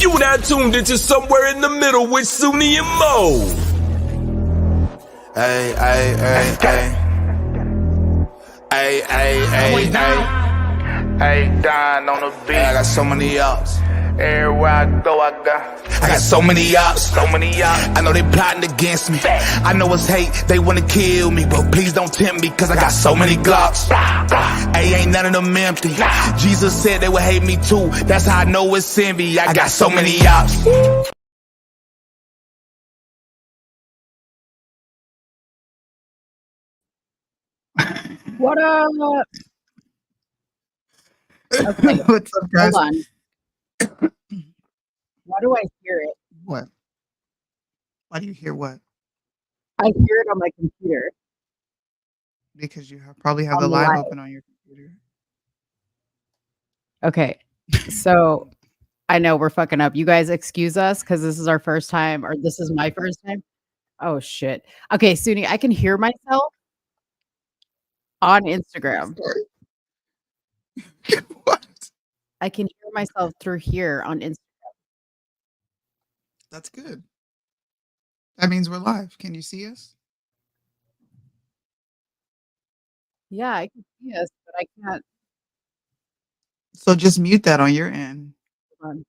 You now tuned into Somewhere in the Middle with Soonie and Mo. Hey, hey, hey, hey. Hey, hey, hey, hey. Hey, Don on the beat. Hey, I got so many ops. Everywhere I go, I got so many ops. so many y'all. I know they plotting against me. I know it's hate, they wanna kill me, but please don't tempt me, cause I got so many Glocks. Hey, ain't none of them empty. Jesus said they would hate me too. That's how I know it's envy. I got so many ops. What up? Okay, What's up, guys? hold on. Why do I hear it? What? Why do you hear what? I hear it on my computer. Because you probably have On the the live live. open on your computer. Okay, so I know we're fucking up. You guys excuse us because this is our first time, or this is my first time. Oh shit. Okay, Soonie, I can hear myself on Instagram. Sorry. What? I can hear myself through here on Instagram. That's good. That means we're live. Can you see us? Yeah, I can see us, but I can't. So just mute that on your end. Hold on.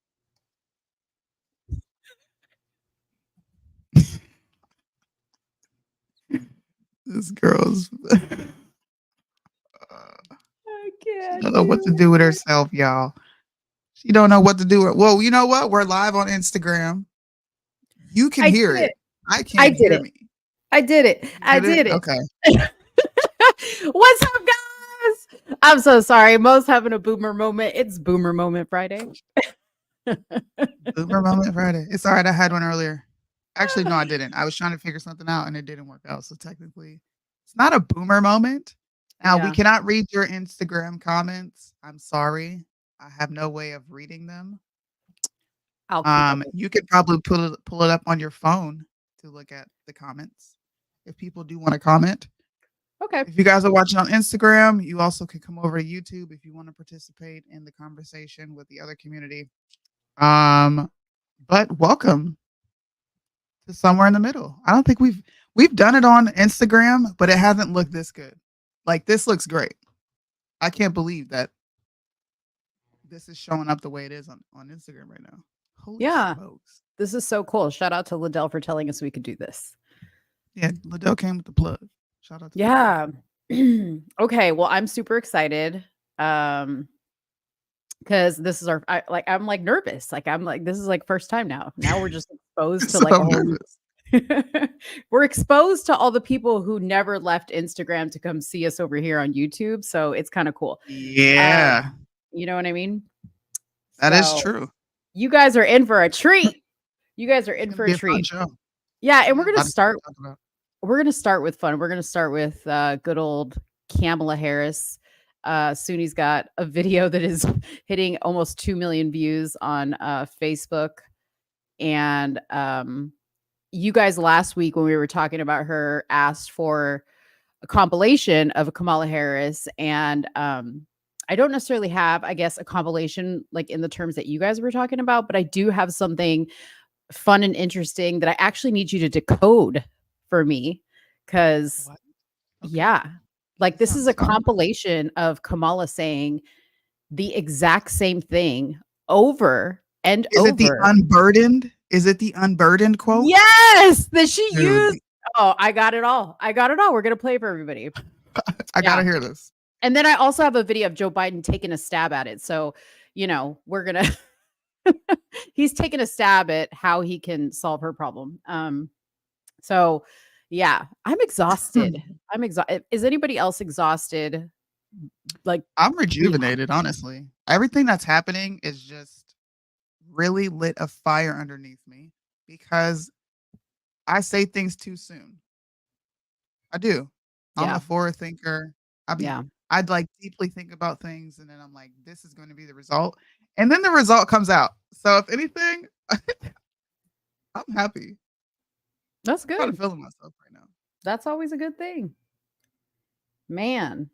This girl's I can't. don't know what to do with herself, y'all. She don't know what to do. Well, you know what? We're live on Instagram. You can hear it. I can't hear me. I did it. I did it. Okay. What's up, guys? I'm so sorry. Mo's having a boomer moment. It's Boomer Moment Friday. Boomer moment Friday. It's all right. I had one earlier. Actually, no, I didn't. I was trying to figure something out and it didn't work out. So technically, it's not a boomer moment. Now, we Yeah. cannot read your Instagram comments. I'm sorry. I have no way of reading them. I'll keep up with You could probably pull it up on your phone to look at the comments if people do want to comment. Okay. If you guys are watching on Instagram, you also can come over to YouTube if you want to participate in the conversation with the other community. But welcome to Somewhere in the Middle. I don't think we've done it on Instagram, but it hasn't looked this good. Like, this looks great. I can't believe that this is showing up the way it is on Instagram right now. Holy Yeah. smokes. This is so cool. Shout out to Liddell for telling us we could do this. Yeah, Liddell came with the plug. Shout out to Yeah. Okay. Well, I'm super excited. Because this is I'm like nervous. Like I'm like, this is like first time now. Now we're just exposed to So like a whole nervous. we're exposed to all the people who never left Instagram to come see us over here on YouTube. So it's kind of cool. Yeah, You know what I mean? that is So, true. You guys are in for a treat. You guys are in It's for gonna a be a fun treat. show. Yeah, and we're A lot gonna of stuff start. to talk about. We're gonna start with fun. We're gonna start with good old Kamala Harris. Soonie's got a video that is hitting almost 2 million views on Facebook, and you guys last week when we were talking about her asked for a compilation of Kamala Harris, and I don't necessarily have, I guess, a compilation like in the terms that you guys were talking about, but I do have something fun and interesting that I actually need you to decode for me because What? Okay. yeah, like That this is sounds a fun. compilation of Kamala saying the exact same thing over and Is over. it the unburdened? Is it the unburdened quote? Yes, that she Dude. used. Oh, I got it all. I got it all. We're gonna play for everybody. I gotta Yeah. hear this. And then I also have a video of Joe Biden taking a stab at it. So, we're gonna he's taking a stab at how he can solve her problem. So yeah, I'm exhausted. I'm exhausted. Is anybody else exhausted? Like, I'm rejuvenated, honestly. Everything that's happening is just really lit a fire underneath me because I say things too soon. I do. I'm Yeah. a forward thinker. Yeah. I'd like deeply think about things and then I'm like, this is going to be the result. And then the result comes out. So if anything, I'm happy. That's I'm kind of good. feeling myself right now. That's always a good thing. Man,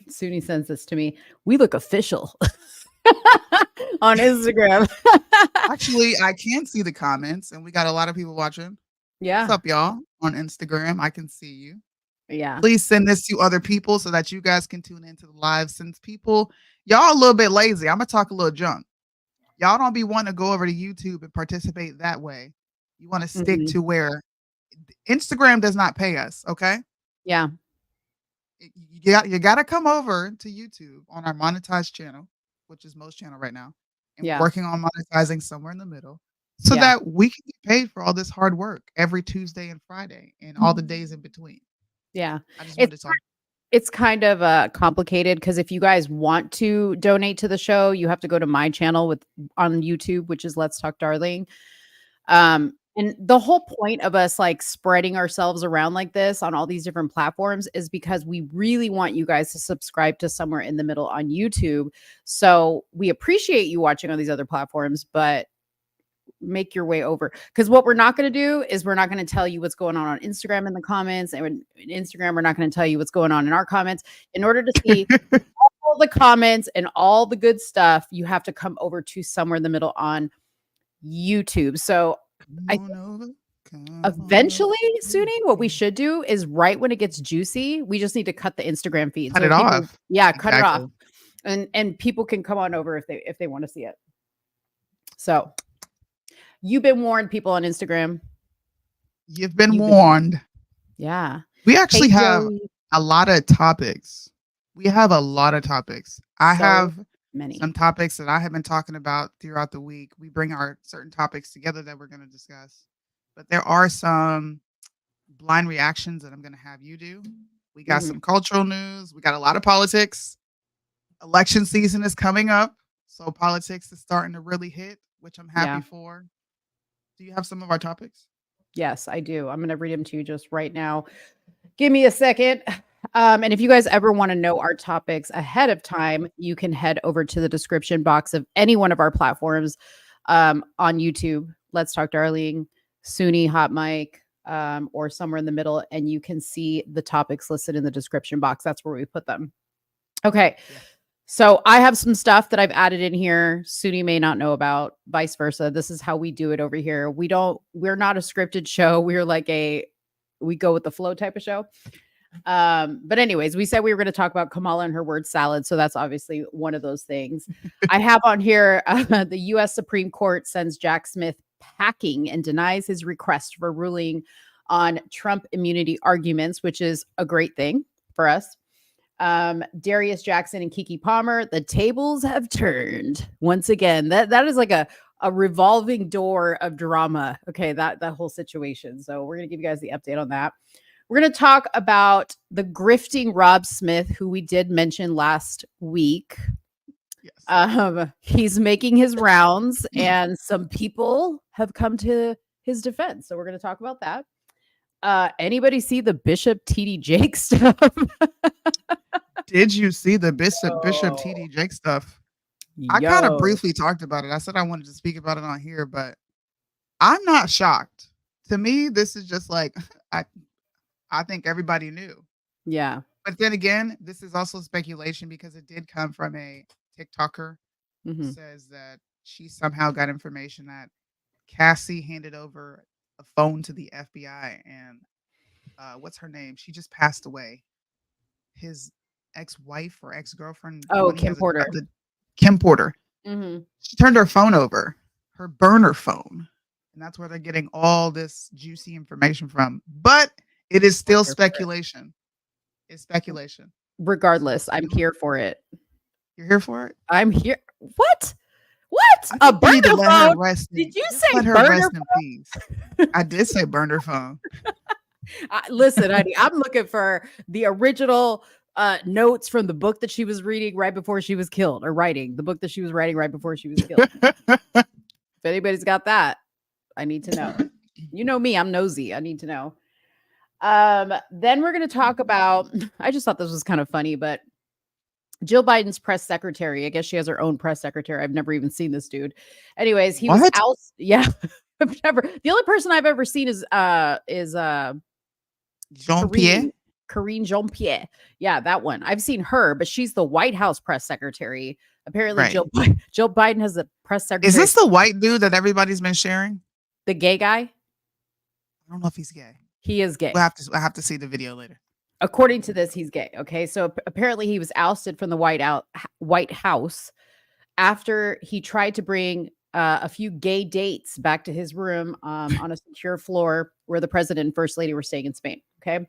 Soonie sends this to me. We look official. on Instagram. Actually, I can see the comments, and we got a lot of people watching. Yeah. What's up, y'all? On Instagram, I can see you. Yeah. Please send this to other people so that you guys can tune into the live. Since people, y'all a little bit lazy, I'm gonna talk a little junk. Y'all don't be wanting to go over to YouTube and participate that way. You want to stick to where Instagram does not pay us, okay? Yeah. You got to come over to YouTube on our monetized channel, which is most channel right now, and we're working on monetizing somewhere in the middle, so that we can get paid for all this hard work every Tuesday and Friday and all the days in between. Yeah. I just wanted to talk. It's kind of complicated because if you guys want to donate to the show, you have to go to my channel on YouTube, which is Let's Talk Darling. And the whole point of us like spreading ourselves around like this on all these different platforms is because we really want you guys to subscribe to Somewhere in the Middle on YouTube. So we appreciate you watching on these other platforms, but make your way over, because what we're not going to do is we're not going to tell you what's going on Instagram in the comments, and in Instagram we're not going to tell you what's going on in our comments. In order to see all the comments and all the good stuff, you have to come over to Somewhere in the Middle on YouTube. So eventually, Soonie, what we should do is right when it gets juicy, we just need to cut the Instagram feed. Cut it off. Yeah, cut it off. And people can come on over if they want to see it. So you've been warned, people on Instagram. You've been warned. Yeah. We actually have a lot of topics. We have a lot of topics. I have some topics that I have been talking about throughout the week. We bring our certain topics together that we're going to discuss. But there are some blind reactions that I'm going to have you do. We got some cultural news. We got a lot of politics. Election season is coming up. So politics is starting to really hit, which I'm happy for. Do you have some of our topics? Yes, I do. I'm going to read them to you just right now. Give me a second. And if you guys ever want to know our topics ahead of time, you can head over to the description box of any one of our platforms on YouTube. Let's Talk Darling, Soonie, Hot Mic, or Somewhere in the Middle. And you can see the topics listed in the description box. That's where we put them. Okay. Yeah. So I have some stuff that I've added in here. Soonie may not know about, vice versa. This is how we do it over here. We're not a scripted show. We're like we go with the flow type of show. But anyways, we said we were going to talk about Kamala and her word salad. So that's obviously one of those things. I have on here, the U.S. Supreme Court sends Jack Smith packing and denies his request for ruling on Trump immunity arguments, which is a great thing for us. Darius Jackson and Keke Palmer, the tables have turned once again. That is like a revolving door of drama. Okay, that whole situation. So we're going to give you guys the update on that. We're going to talk about the grifting Rob Smith, who we did mention last week. Yes. He's making his rounds, and some people have come to his defense. So we're going to talk about that. Anybody see the Bishop TD Jake stuff? Did you see the Bishop TD Jake stuff? I kind of briefly talked about it. I said I wanted to speak about it on here, but I'm not shocked. To me, this is just like I think everybody knew. Yeah. But then again, this is also speculation because it did come from a TikToker who says that she somehow got information that Cassie handed over a phone to the FBI, and what's her name? She just passed away. His ex-wife or ex-girlfriend. Oh, Kim Porter. Kim Porter. She turned her phone over, her burner phone, and that's where they're getting all this juicy information from. But it is still speculation. It's speculation. Regardless, I'm here for it. You're here for it? I'm here. What? A burner phone? Did you say let her burner rest phone? in peace. I did say burner phone. Listen, honey, I'm looking for the original notes from the book that she was reading right before she was killed, or writing the book that she was writing right before she was killed. If anybody's got that, I need to know. You know me, I'm nosy. I need to know. Then we're going to talk about, I just thought this was kind of funny, but Jill Biden's press secretary, I guess she has her own press secretary. I've never even seen this dude. Anyways, he was out. Yeah. I've never, the only person I've ever seen is Karine Jean-Pierre. Yeah, that one. I've seen her, but she's the White House press secretary. Apparently, Right. Joe Biden has a press secretary. Is this the white dude that everybody's been sharing? the gay guy? I don't know if he's gay. He is gay. We'll have to see the video later. According to this, he's gay. Okay, so apparently he was ousted from the White House after he tried to bring a few gay dates back to his room on a secure floor where the president and first lady were staying in Spain. Okay.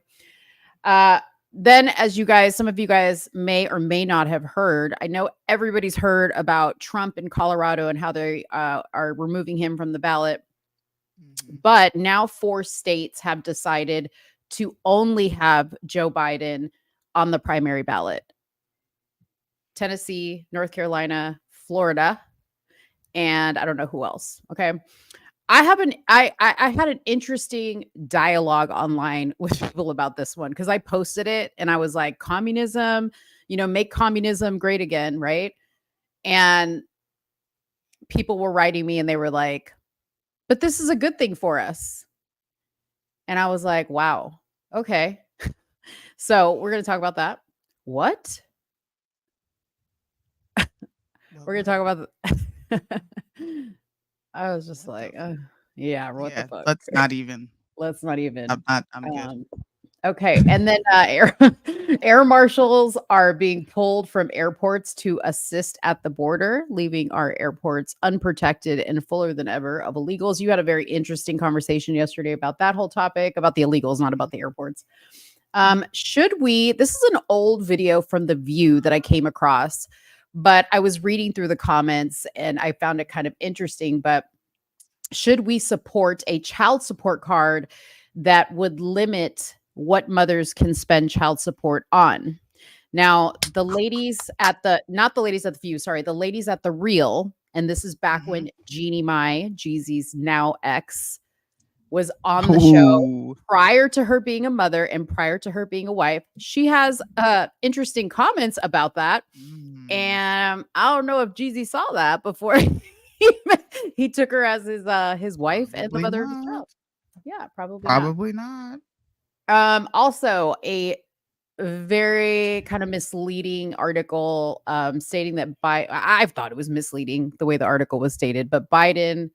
Then, as some of you guys may or may not have heard, I know everybody's heard about Trump in Colorado and how they are removing him from the ballot. But now 4 states have decided to only have Joe Biden on the primary ballot. Tennessee, North Carolina, Florida, and I don't know who else. Okay. I had an interesting dialogue online with people about this one because I posted it and I was like, communism, make communism great again, right? And people were writing me and they were like, but this is a good thing for us. And I was like, wow, okay. So we're going to talk about that. What? We're going to talk about I was just like, yeah, what the fuck? Let's not even. I'm good. Okay. And then air marshals are being pulled from airports to assist at the border, leaving our airports unprotected and fuller than ever of illegals. You had a very interesting conversation yesterday about that whole topic, about the illegals, not about the airports. This is an old video from The View that I came across, but I was reading through the comments and I found it kind of interesting. But should we support a child support card that would limit what mothers can spend child support on? Now, the ladies at the Real, and this is back when Jeannie Mai, Jeezy's now ex, was on the show prior to her being a mother and prior to her being a wife. She has interesting comments about that. And I don't know if Jeezy saw that before he took her as his wife and the mother of his child. Yeah, probably not. Also, a very kind of misleading article stating that I thought it was misleading the way the article was stated, but Biden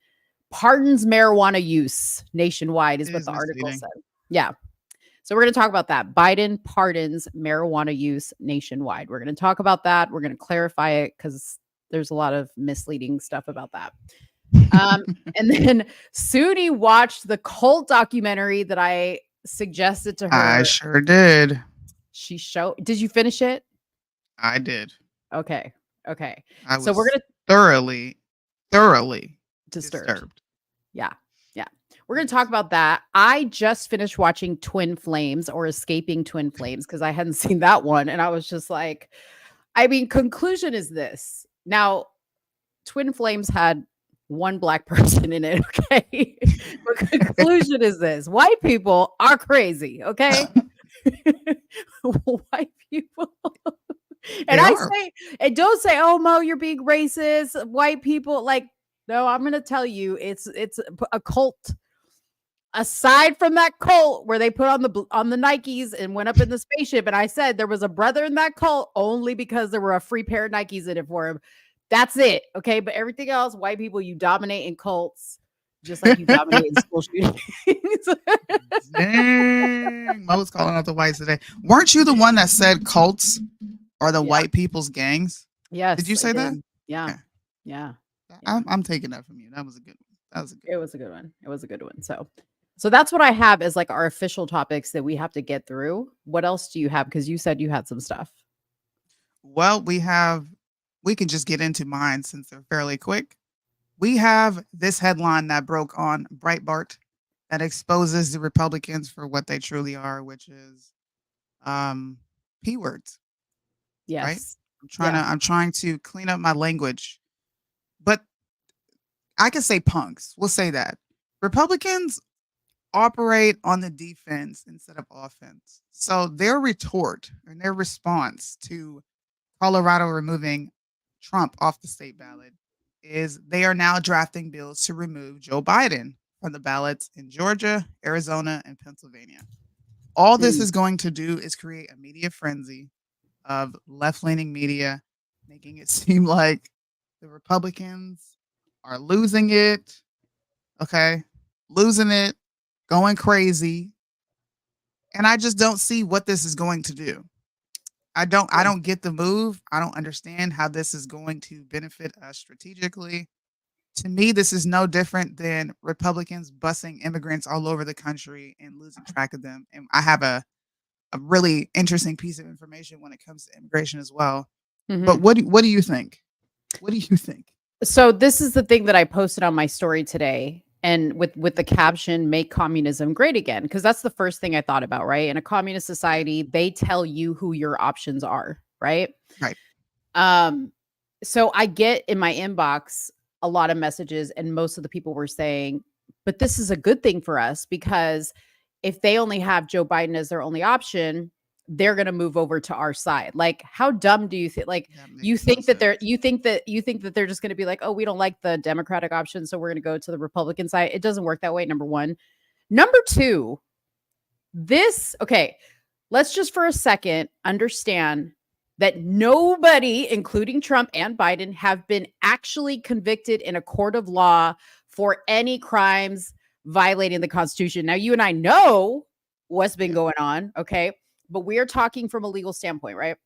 pardons marijuana use nationwide is what the article said. Yeah. So we're going to talk about that. Biden pardons marijuana use nationwide. We're going to talk about that. We're going to clarify it because there's a lot of misleading stuff about that. And then Soonie watched the cult documentary that I suggested to her. I sure did. Did you finish it? I did. Okay. So we're going to thoroughly disturbed. Yeah. We're going to talk about that. I just finished watching Twin Flames or Escaping Twin Flames because I hadn't seen that one. And I was just like, conclusion is this. Now, Twin Flames had one black person in it, okay? But conclusion is this. White people are crazy, okay? White people. And don't say, oh, Mo, you're being racist. White people, no, I'm going to tell you, it's a cult. Aside from that cult where they put on the Nikes and went up in the spaceship, and I said there was a brother in that cult only because there were a free pair of Nikes in it for him. That's it, okay? But everything else, white people, you dominate in cults, just like you dominate in school shootings. Dang, Mo was calling out the whites today. Weren't you the one that said cults are the white people's gangs? Yes. Did you say that? Yeah. I'm taking that from you. That was a good one. It was a good one. So that's what I have as our official topics that we have to get through. What else do you have? Because you said you had some stuff. Well, we can just get into mine since they're fairly quick. We have this headline that broke on Breitbart that exposes the Republicans for what they truly are, which is P words. Yes. Right? I'm trying to clean up my language. But I can say punks. We'll say that. Republicans operate on the defense instead of offense. So their retort and their response to Colorado removing Trump off the state ballot is they are now drafting bills to remove Joe Biden from the ballots in Georgia, Arizona, and Pennsylvania. All this is going to do is create a media frenzy of left-leaning media making it seem like the Republicans are losing it. Okay. Losing it, going crazy. And I just don't see what this is going to do. I don't get the move. I don't understand how this is going to benefit us strategically. To me, this is no different than Republicans busing immigrants all over the country and losing track of them. And I have a really interesting piece of information when it comes to immigration as well. But what do you think? What do you think? So this is the thing that I posted on my story today, and with the caption "Make communism great again," because that's the first thing I thought about, right? In a communist society, they tell you who your options are, right? Right. So I get in my inbox a lot of messages, and most of the people were saying, but this is a good thing for us, because if they only have Joe Biden as their only option, they're going to move over to our side. Like, how dumb do you think? Like, you think that you think that they're just going to be like, oh, we don't like the Democratic option, so we're going to go to the Republican side. It doesn't work that way. Number one. Number two, okay, let's just for a second understand that nobody, including Trump and Biden, have been actually convicted in a court of law for any crimes violating the Constitution. Now, you and I know what's been going on, okay? But we are talking from a legal standpoint, right?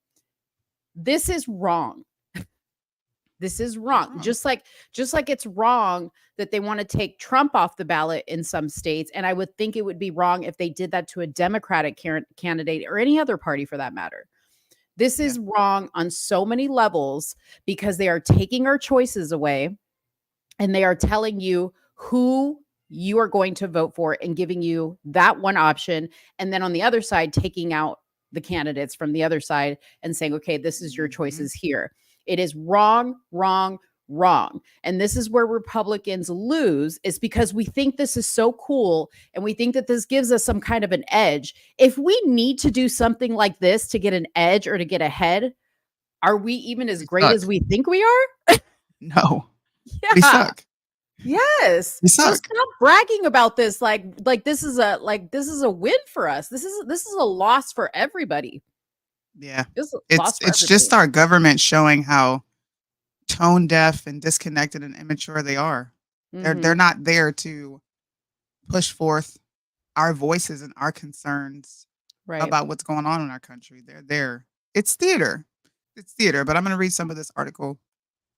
This is wrong. This is wrong. Just like it's wrong that they want to take Trump off the ballot in some states. And I would think it would be wrong if they did that to a Democratic candidate or any other party for that matter. This is wrong on so many levels, because they are taking our choices away and they are telling you who you are going to vote for and giving you that one option. And then on the other side, taking out the candidates from the other side and saying, okay, this is your choices here. It is wrong, wrong, wrong. And this is where Republicans lose, is because we think this is so cool and we think that this gives us some kind of an edge. If we need to do something like this to get an edge or to get ahead, are we even as great as we think we are? No. Yeah. We suck. Yes. So stop bragging about this like this is a win for us. This is a loss for everybody. Yeah. It's just our government showing how tone deaf and disconnected and immature they are. They're not there to push forth our voices and our concerns about what's going on in our country. They're there. It's theater. It's theater. But I'm going to read some of this article.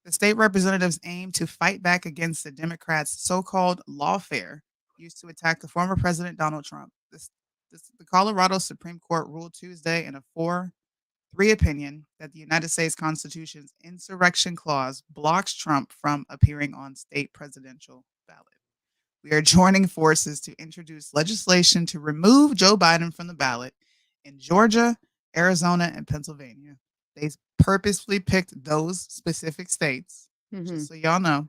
The state representatives aim to fight back against the Democrats' so-called lawfare used to attack the former president Donald Trump. The Colorado Supreme Court ruled Tuesday in a 4-3 opinion that the United States Constitution's insurrection clause blocks Trump from appearing on state presidential ballot. We are joining forces to introduce legislation to remove Joe Biden from the ballot in Georgia, Arizona, and Pennsylvania. They purposefully picked those specific states, just so y'all know.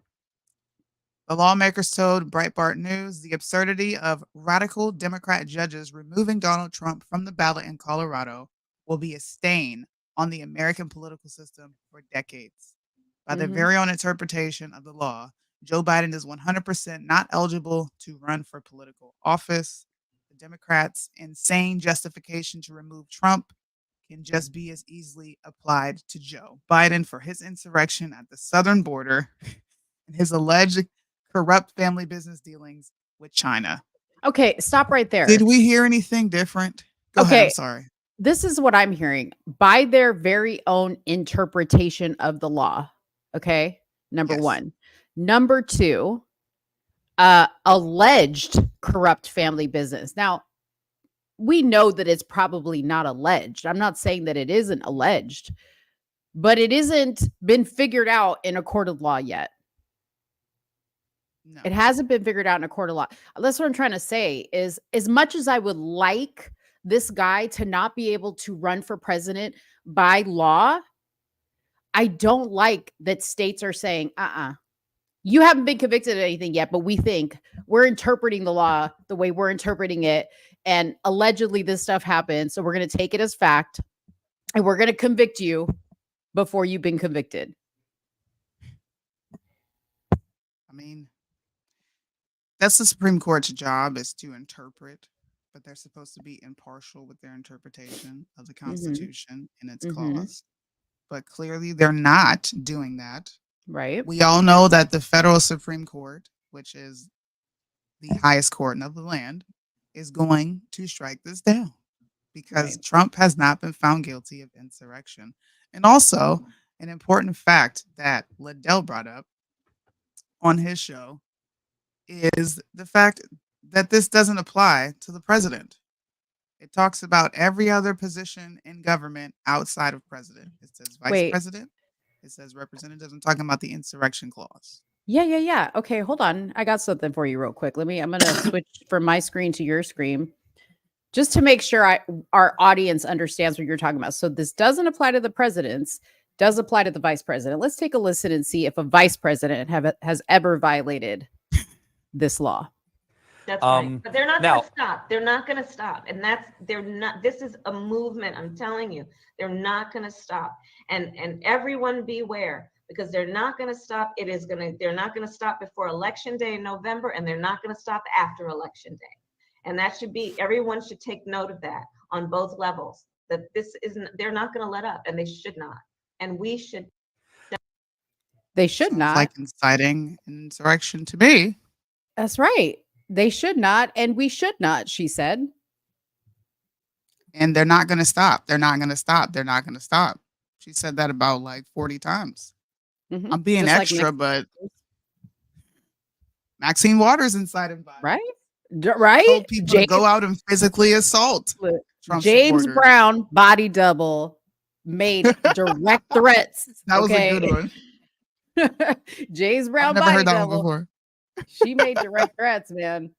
The lawmakers told Breitbart News the absurdity of radical Democrat judges removing Donald Trump from the ballot in Colorado will be a stain on the American political system for decades. By their very own interpretation of the law, Joe Biden is 100% not eligible to run for political office. The Democrats' insane justification to remove Trump can just be as easily applied to Joe Biden for his insurrection at the southern border and his alleged corrupt family business dealings with China. Okay, stop right there. Did we hear anything different? Go ahead, I'm sorry. This is what I'm hearing. By their very own interpretation of the law. Okay, number one. Number two, alleged corrupt family business. Now, we know that it's probably not alleged. I'm not saying that it isn't alleged, but it isn't been figured out in a court of law yet. No. It hasn't been figured out in a court of law. That's what I'm trying to say is, as much as I would like this guy to not be able to run for president by law, I don't like that states are saying, you haven't been convicted of anything yet, but we think we're interpreting the law the way we're interpreting it. And allegedly this stuff happened. So we're going to take it as fact and we're going to convict you before you've been convicted. I mean, that's the Supreme Court's job, is to interpret, but they're supposed to be impartial with their interpretation of the Constitution and its clause. but clearly they're not doing that. Right. We all know that the federal Supreme Court, which is the highest court of the land, is going to strike this down because Right. Trump has not been found guilty of insurrection. And also, an important fact that Liddell brought up on his show is the fact that this doesn't apply to the president. It talks about every other position in government outside of president. It says vice Wait. president. It says representatives. I'm talking about the insurrection clause. Yeah. Okay, hold on. I got something for you real quick. I'm going to switch from my screen to your screen just to make sure our audience understands what you're talking about. So this doesn't apply to the presidents, does apply to the vice president. Let's take a listen and see if a vice president has ever violated this law. That's right. But they're not going to stop. They're not going to stop. And they're not, this is a movement. I'm telling you, they're not going to stop. And everyone beware, because they're not going to stop. They're not going to stop before election day in November, and they're not going to stop after election day. And that should be, everyone should take note of that on both levels, that they're not going to let up, and they should not. And we should. They should not. Like inciting insurrection to me. That's right. They should not, and we should not, she said. And they're not going to stop. They're not going to stop. They're not going to stop. She said that about like 40 times. Mm-hmm. I'm being Just extra, but Maxine Waters incited violence. Right? Right? Told people to go out and physically assault Trump James supporters. Brown, body double, made direct threats. That was a good one. James Brown, I've never body heard that double. one before. She made direct threats, man.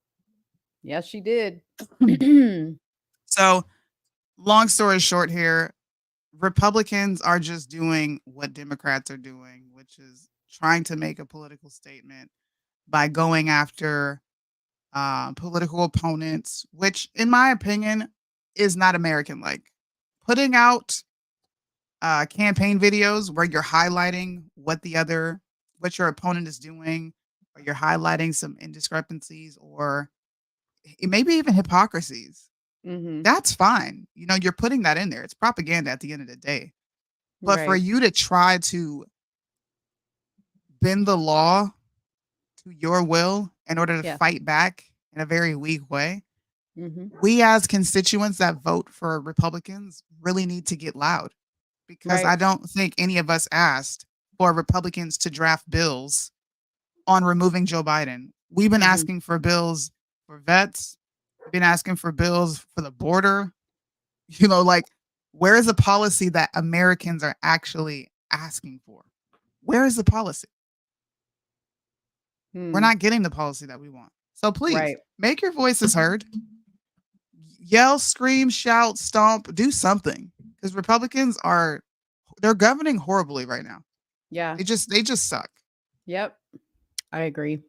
Yes, she did. So, long story short here, Republicans are just doing what Democrats are doing, which is trying to make a political statement by going after political opponents, which, in my opinion, is not American-like. Putting out campaign videos where you're highlighting what your opponent is doing, or you're highlighting some indiscrepancies or maybe even hypocrisies. Mm-hmm. That's fine. You know, you're putting that in there. It's propaganda at the end of the day. But for Right. you to try to bend the law to your will in order to fight back in a very weak way, Mm-hmm. we as constituents that vote for Republicans really need to get loud, because Right. I don't think any of us asked for Republicans to draft bills on removing Joe Biden. We've been Mhm. asking for bills for vets. We've been asking for bills for the border. You know, like, where is the policy that Americans are actually asking for? Where is the policy? We're not getting the policy that we want. So please Right. make your voices heard. Yell, scream, shout, stomp, do something. Because Republicans they're governing horribly right now. Yeah. They just suck. Yep. I agree.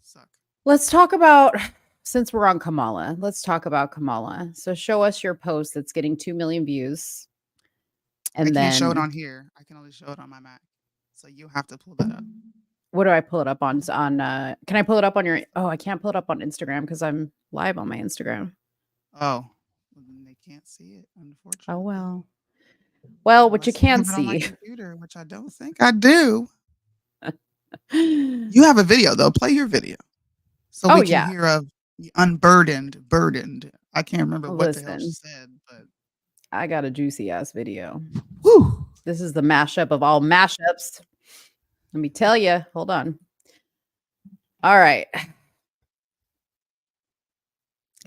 Suck. Let's talk about, since we're on Kamala, let's talk about Kamala. So show us your post that's getting 2 million views. And I then can't show it on here. I can only show it on my Mac. So you have to pull that up. what do I pull it up on? Can I pull it up on your, I can't pull it up on Instagram because I'm live on my Instagram. Oh, well, then they can't see it, unfortunately. Oh, well. Well, what you can Unless I have it on my see. computer, which I don't think I do. You have a video though. Play your video, so we can hear of burdened. I can't remember what the hell she said, but I got a juicy ass video. Whew. This is the mashup of all mashups. Let me tell you. Hold on. All right.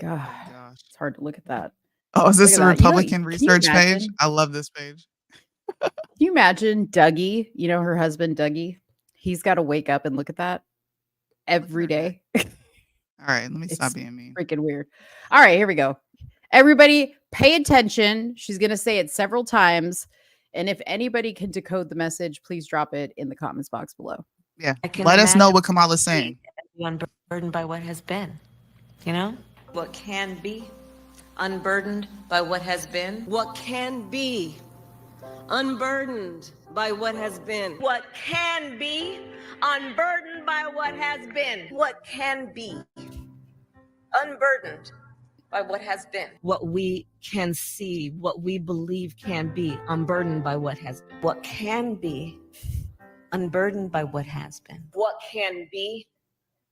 God, it's hard to look at that. Oh, is this Look a at that. Republican Can you research page? imagine? I love this page. Can you imagine Dougie? You know her husband, Dougie. He's got to wake up and look at that every day. All right, let me stop being mean. Freaking weird. All right, here we go. Everybody, pay attention. She's going to say it several times. And if anybody can decode the message, please drop it in the comments box below. Yeah. Let us know what Kamala's saying. Unburdened by what has been, you know? What can be unburdened by what has been. What can be unburdened by what has been. What can be unburdened by what has been. What can be unburdened by what has been. What we can see, what we believe can be, unburdened by what has been. What can be, unburdened by what has been. What can be,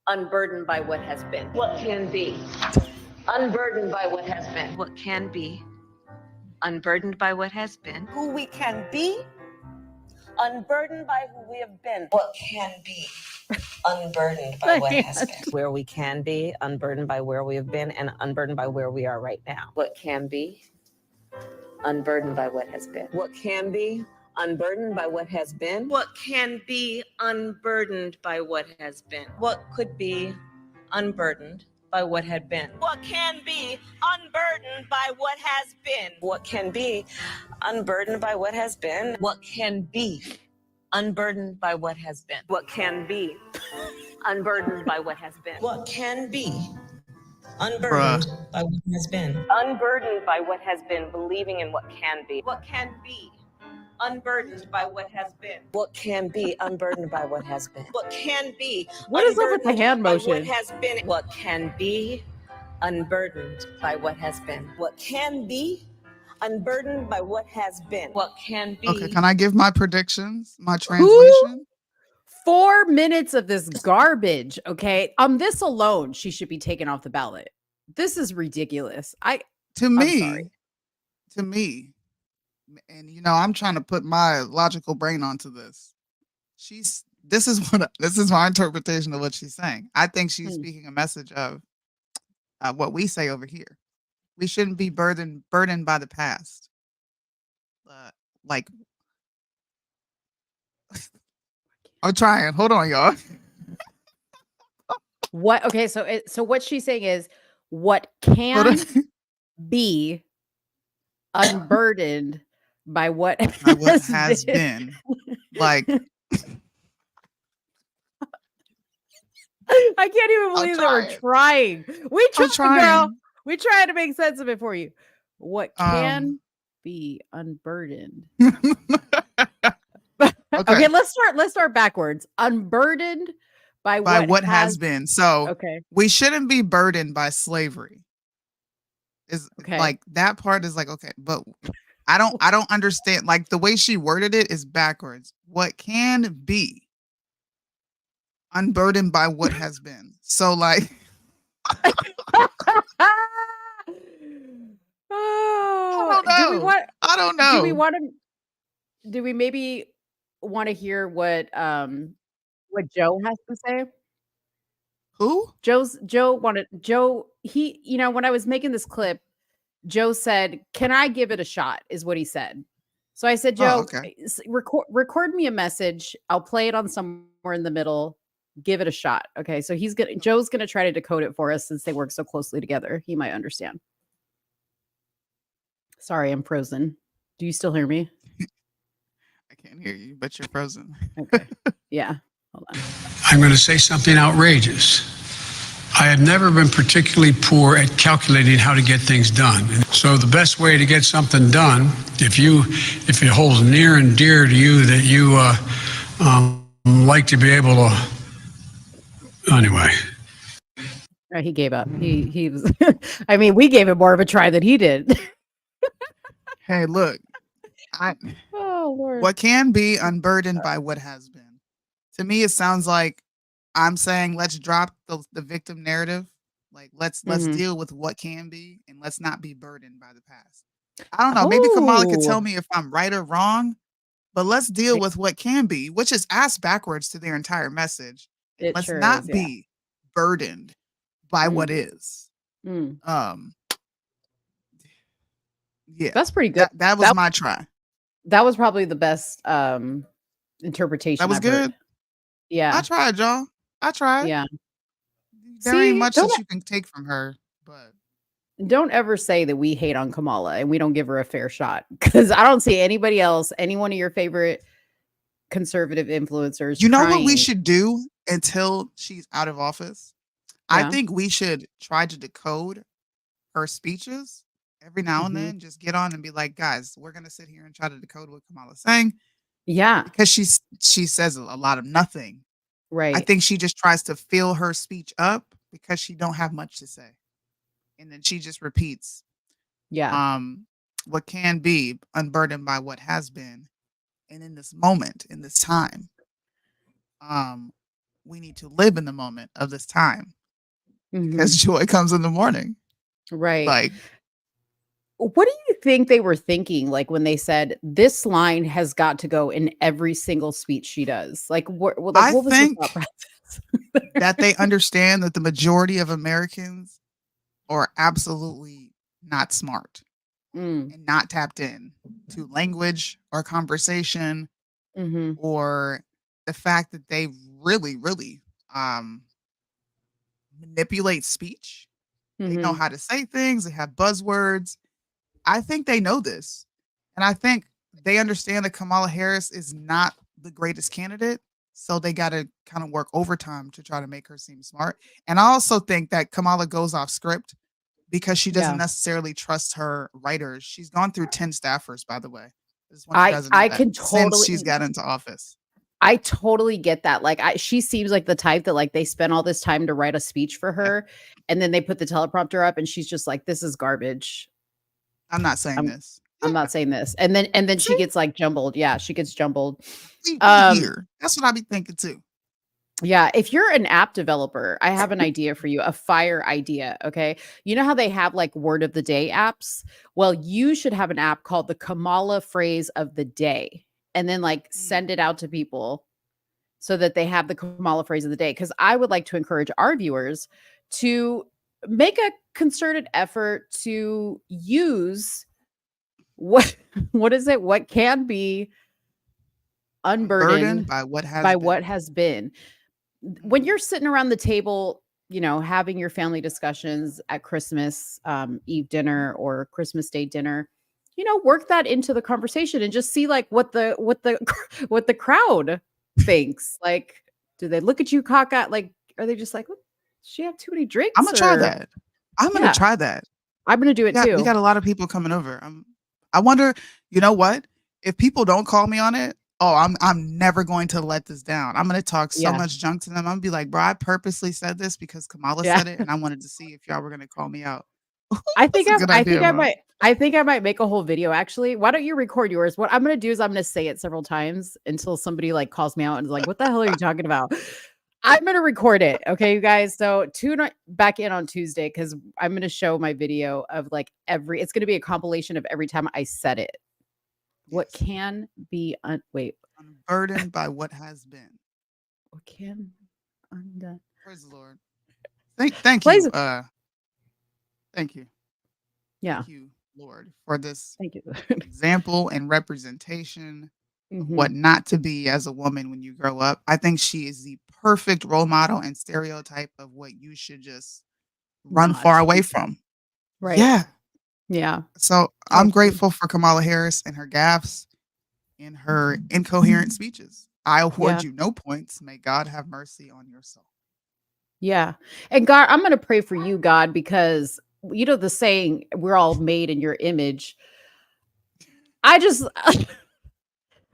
unburdened by what has been. What can be, unburdened by what has been. What can be, unburdened by what has been. Who we can be, unburdened by who we have been. What can be, unburdened by what has been. Where we can be, unburdened by where we have been, and unburdened by where we are right now. What can be, unburdened by what has been. What can be, unburdened by what has been. What can be, unburdened by what has been. What could be, unburdened by what had been. What can be, unburdened by what has been. What can be, unburdened by what has been. What can be, unburdened by what has been. What can be, unburdened by what has been. What can be, unburdened by what has been. Unburdened by what has been, believing in what can be. What can be, unburdened by what has been. What can be, unburdened by what has been. What can be, What is up with the hand motion? What has been. What can be, unburdened by what has been. What can be, unburdened by what has been. What can be. Okay, can I give my predictions? My translation? 4 minutes of this garbage. Okay. On this alone, she should be taken off the ballot. This is ridiculous. To me, and you know, I'm trying to put my logical brain onto this. This is my interpretation of what she's saying. I think she's speaking a message of what we say over here. We shouldn't be burdened by the past. Like, I'm trying. Hold on, y'all. What? Okay, so what she's saying is what can be unburdened by what has been. Like, I can't even believe that we're trying. We try, girl. We try to make sense of it for you. What can be unburdened? Okay, let's start backwards. Unburdened by what has been. So we shouldn't be burdened by slavery. Is like that part is like, okay, but I don't understand. Like the way she worded it is backwards. What can be unburdened by what has been. So like I don't know. Do we maybe want to hear what Joe has to say? Who? He, you know, when I was making this clip, Joe said, "Can I give it a shot?" is what he said. So I said, "Joe, record me a message. I'll play it on somewhere in the middle. Give it a shot." Okay. So Joe's gonna try to decode it for us since they work so closely together. He might understand. Sorry, I'm frozen. Do you still hear me? I can't hear you, but you're frozen. Okay. Yeah. Hold on. I'm going to say something outrageous. I have never been particularly poor at calculating how to get things done. So the best way to get something done, if it holds near and dear to you that you like to be able to, anyway. He gave up. He was. I mean, we gave him more of a try than he did. Hey, look. Oh Lord. What can be unburdened by what has been. To me, it sounds like I'm saying let's drop the victim narrative. Like let's deal with what can be and let's not be burdened by the past. I don't know. Maybe Kamala could tell me if I'm right or wrong, but let's deal with what can be, which is asked backwards to their entire message. Let's not be burdened by what is. Yeah, that's pretty good. That was my try. That was probably the best interpretation. That was good. Heard. Yeah, I tried, y'all. I tried. Yeah, there ain't much that you can take from her, but don't ever say that we hate on Kamala and we don't give her a fair shot, because I don't see anybody else, any one of your favorite conservative influencers. You know what we should do until she's out of office? Yeah. I think we should try to decode her speeches every now and then. Just get on and be like, guys, we're gonna sit here and try to decode what Kamala's saying. Yeah, because she says a lot of nothing. Right. I think she just tries to fill her speech up because she don't have much to say. and then she just repeats, Yeah. what can be unburdened by what has been. And in this moment, in this time, we need to live in the moment of this time because joy comes in the morning. Right. Like, what do you think they were thinking, like, when they said this line has got to go in every single speech she does? Like, what was I the thought think process? that they understand that the majority of Americans are absolutely not smart and not tapped in to language or conversation or the fact that they really, really manipulate speech. They know how to say things. They have buzzwords. I think they know this. And I think they understand that Kamala Harris is not the greatest candidate. So they got to kind of work overtime to try to make her seem smart. And I also think that Kamala goes off script because she doesn't necessarily trust her writers. She's gone through 10 staffers, by the way. I just want you guys to know I that can since totally she's got into office. I totally get that. Like, she seems like the type that, like, they spent all this time to write a speech for her, and then they put the teleprompter up, and she's just like, "This is garbage. I'm not saying this. I'm not saying this." And then she gets like jumbled. Yeah, she gets jumbled. We here. That's what I be thinking too. Yeah, if you're an app developer, I have an idea for you, a fire idea, okay? You know how they have like word of the day apps? Well, you should have an app called the Kamala phrase of the day, and then like send it out to people so that they have the Kamala phrase of the day. Because I would like to encourage our viewers to make a concerted effort to use what is it? What can be unburdened by what has been. When you're sitting around the table, you know, having your family discussions at Christmas Eve dinner or Christmas Day dinner, you know, work that into the conversation and just see like what the what the crowd thinks. Like, do they look at you cockeyed? Like, are they just like, does she have too many drinks? I'm gonna try that. I'm gonna try that. I'm gonna do it too. We got a lot of people coming over. I wonder, you know what? If people don't call me on it, I'm never going to let this down. I'm gonna talk so much junk to them. I'm gonna be like, bro, I purposely said this because Kamala said it, and I wanted to see if y'all were gonna call me out. I think I might make a whole video actually. Why don't you record yours? What I'm gonna do is I'm gonna say it several times until somebody like calls me out and is like, what the hell are you talking about? I'm gonna record it. Okay, you guys. So tune back in on Tuesday because I'm gonna show my video of like it's gonna be a compilation of every time I said it. What can be unburdened by what has been. What can undone? Praise the Lord. Thank you. Thank you. Yeah. Thank you, Lord, for this Thank you. example and representation of what not to be as a woman when you grow up. I think she is the perfect role model and stereotype of what you should just run far away from. Right. Yeah. Yeah. So I'm grateful for Kamala Harris and her gaffes and her incoherent speeches. I award you no points. May God have mercy on your soul. Yeah. And God, I'm going to pray for you, God, because you know the saying, we're all made in your image. I just,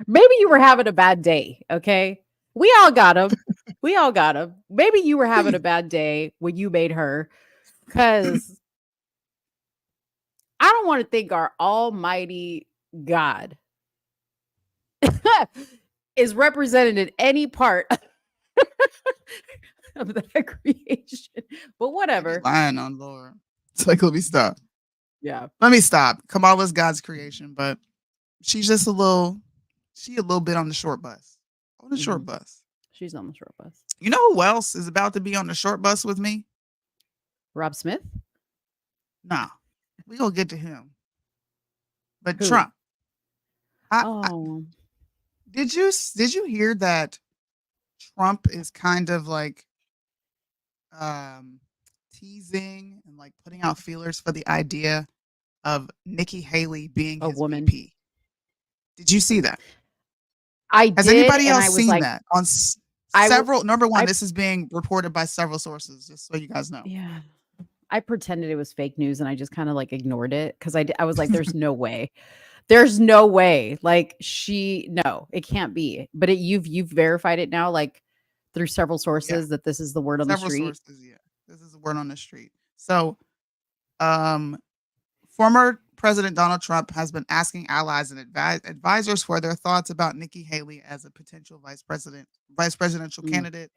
maybe you were having a bad day. Okay. We all got them. We all got them. Maybe you were having a bad day when you made her, because I don't want to think our almighty God is represented in any part of that creation. But whatever. Lying on Lord. It's like, let me stop. Yeah. Let me stop. Kamala's God's creation, but she's just a little bit on the short bus. On the short bus. She's on the short bus. You know who else is about to be on the short bus with me? Rob Smith? Nah. We gonna get to him. But Who? Trump. Did you hear that Trump is kind of like teasing and like putting out feelers for the idea of Nikki Haley being his woman. VP? Did you see that? Has anybody else seen that on several? Number one, this is being reported by several sources, just so you guys know. Yeah. I pretended it was fake news and I just kind of like ignored it because I was like, there's no way. There's no way. Like no, it can't be. But you've verified it now, like through several sources that this is the word on the street. Several sources, yeah. This is the word on the street. So Former President Donald Trump has been asking allies and advisors for their thoughts about Nikki Haley as a potential vice presidential candidate.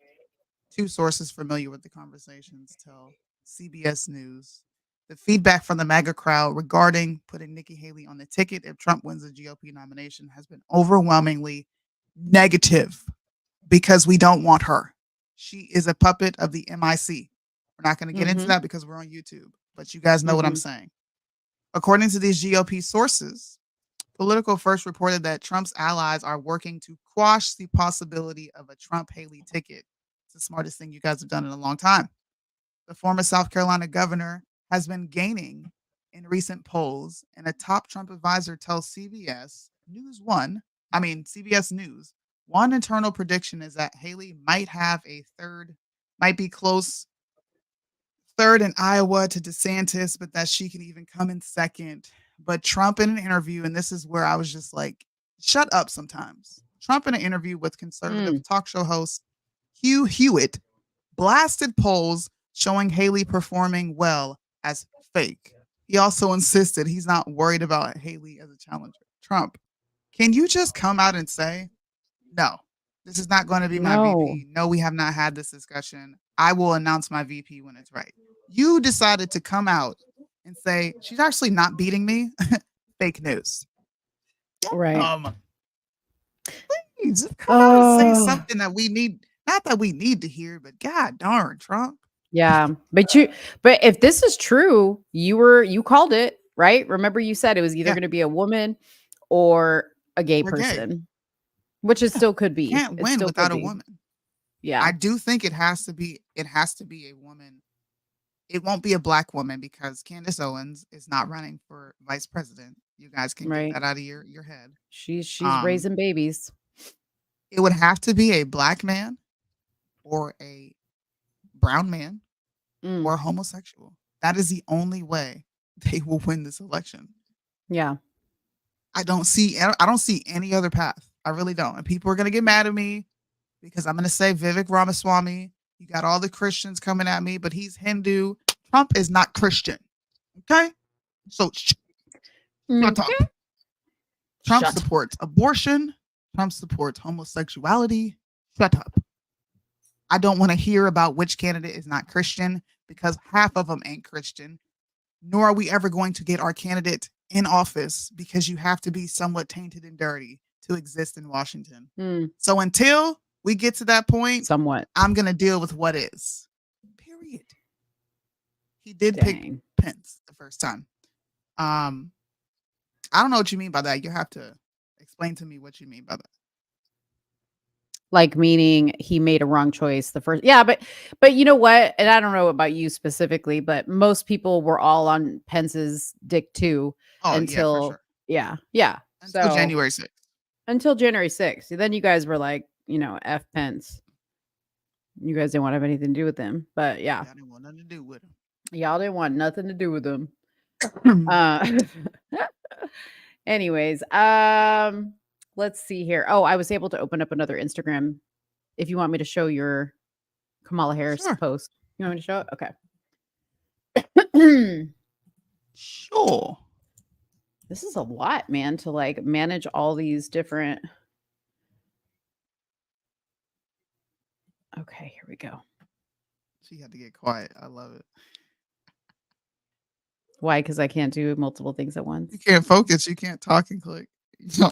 Two sources familiar with the conversations tell CBS News. The feedback from the MAGA crowd regarding putting Nikki Haley on the ticket if Trump wins the GOP nomination has been overwhelmingly negative because we don't want her. She is a puppet of the MIC. We're not going to get into that because we're on YouTube, but you guys know what I'm saying. According to these GOP sources, Politico first reported that Trump's allies are working to quash the possibility of a Trump-Haley ticket. It's the smartest thing you guys have done in a long time. The former South Carolina governor has been gaining in recent polls, and a top Trump advisor tells CBS News, one internal prediction is that Haley might be close third in Iowa to DeSantis, but that she can even come in second. But Trump in an interview, and this is where I was just like, shut up sometimes. Trump in an interview with conservative talk show host Hugh Hewitt blasted polls showing Haley performing well as fake. He also insisted he's not worried about Haley as a challenger. Trump, can you just come out and say, no, this is not going to be my VP. No, we have not had this discussion. I will announce my VP when it's right. You decided to come out and say, she's actually not beating me. Fake news. Right. Please come out and say something that we need. Not that we need to hear, but God darn, Trump. Yeah. But if this is true, you called it, right? Remember you said it was either going to be a woman or a gay person, which it still could be. Can't win without a woman. Yeah. I do think it has to be a woman. It won't be a black woman because Candace Owens is not running for vice president. You guys can get that out of your head. She's raising babies. It would have to be a black man or a brown man or homosexual. That is the only way they will win this election. Yeah. I don't see any other path. I really don't. And people are going to get mad at me because I'm going to say Vivek Ramaswamy. You got all the Christians coming at me, but he's Hindu. Trump is not Christian. Okay? So shut up. Trump supports abortion. Trump supports homosexuality. Shut up. I don't want to hear about which candidate is not Christian because half of them ain't Christian. Nor are we ever going to get our candidate in office because you have to be somewhat tainted and dirty to exist in Washington. So until we get to that point, I'm going to deal with what is. Period. He did pick Pence the first time. I don't know what you mean by that. You have to explain to me what you mean by that. Like meaning he made a wrong choice the first. Yeah, but you know what? And I don't know about you specifically, but most people were all on Pence's dick too until until January 6th. Until January 6th. Then you guys were like, F Pence. You guys didn't want to have anything to do with him. But yeah. Y'all didn't want nothing to do with him. Y'all didn't want nothing to do with him. Anyways, let's see here. Oh, I was able to open up another Instagram. If you want me to show your Kamala Harris post. You want me to show it? Okay. Sure. This is a lot, man, to like manage all these different. Okay, here we go. She had to get quiet. I love it. Why? Because I can't do multiple things at once. You can't focus. You can't talk and click.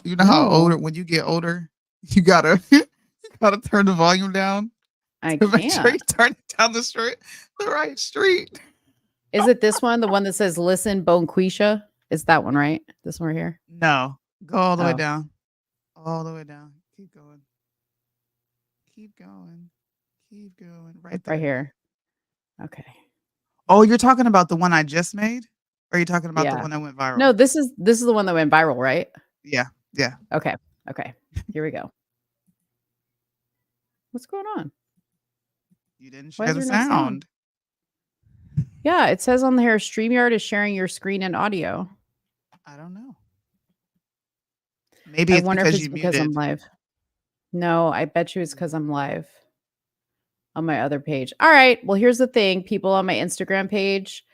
You know how older when you get older, you gotta turn the volume down. I to can't. Make sure you turn it down the right street. Is it this one? The one that says "Listen, Bonquisha"? Is that one right? This one right here? No. Go all the way down. All the way down. Keep going. Keep going. Keep going. Right there. Right here. Okay. Oh, you're talking about the one I just made? Or are you talking about the one that went viral? No, this is the one that went viral, right? Yeah. Yeah. Okay. Here we go. What's going on? You didn't share the sound. Yeah, it says on here, StreamYard is sharing your screen and audio. I don't know. Maybe it's because I'm live. No, I bet you it's because I'm live on my other page. All right. Well, here's the thing, people on my Instagram page.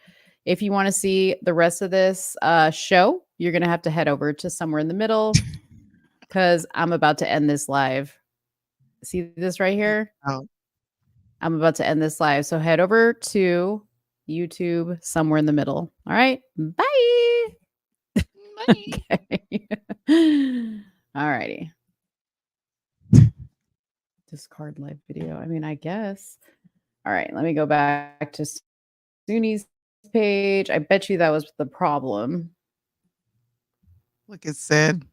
If you want to see the rest of this show, you're going to have to head over to somewhere in the middle because I'm about to end this live. See this right here? Oh. I'm about to end this live. So head over to YouTube somewhere in the middle. All right. Bye. Okay. All righty. Discard live video. I mean, I guess. All right. Let me go back to Soonie's page. I bet you that was the problem. Look, it said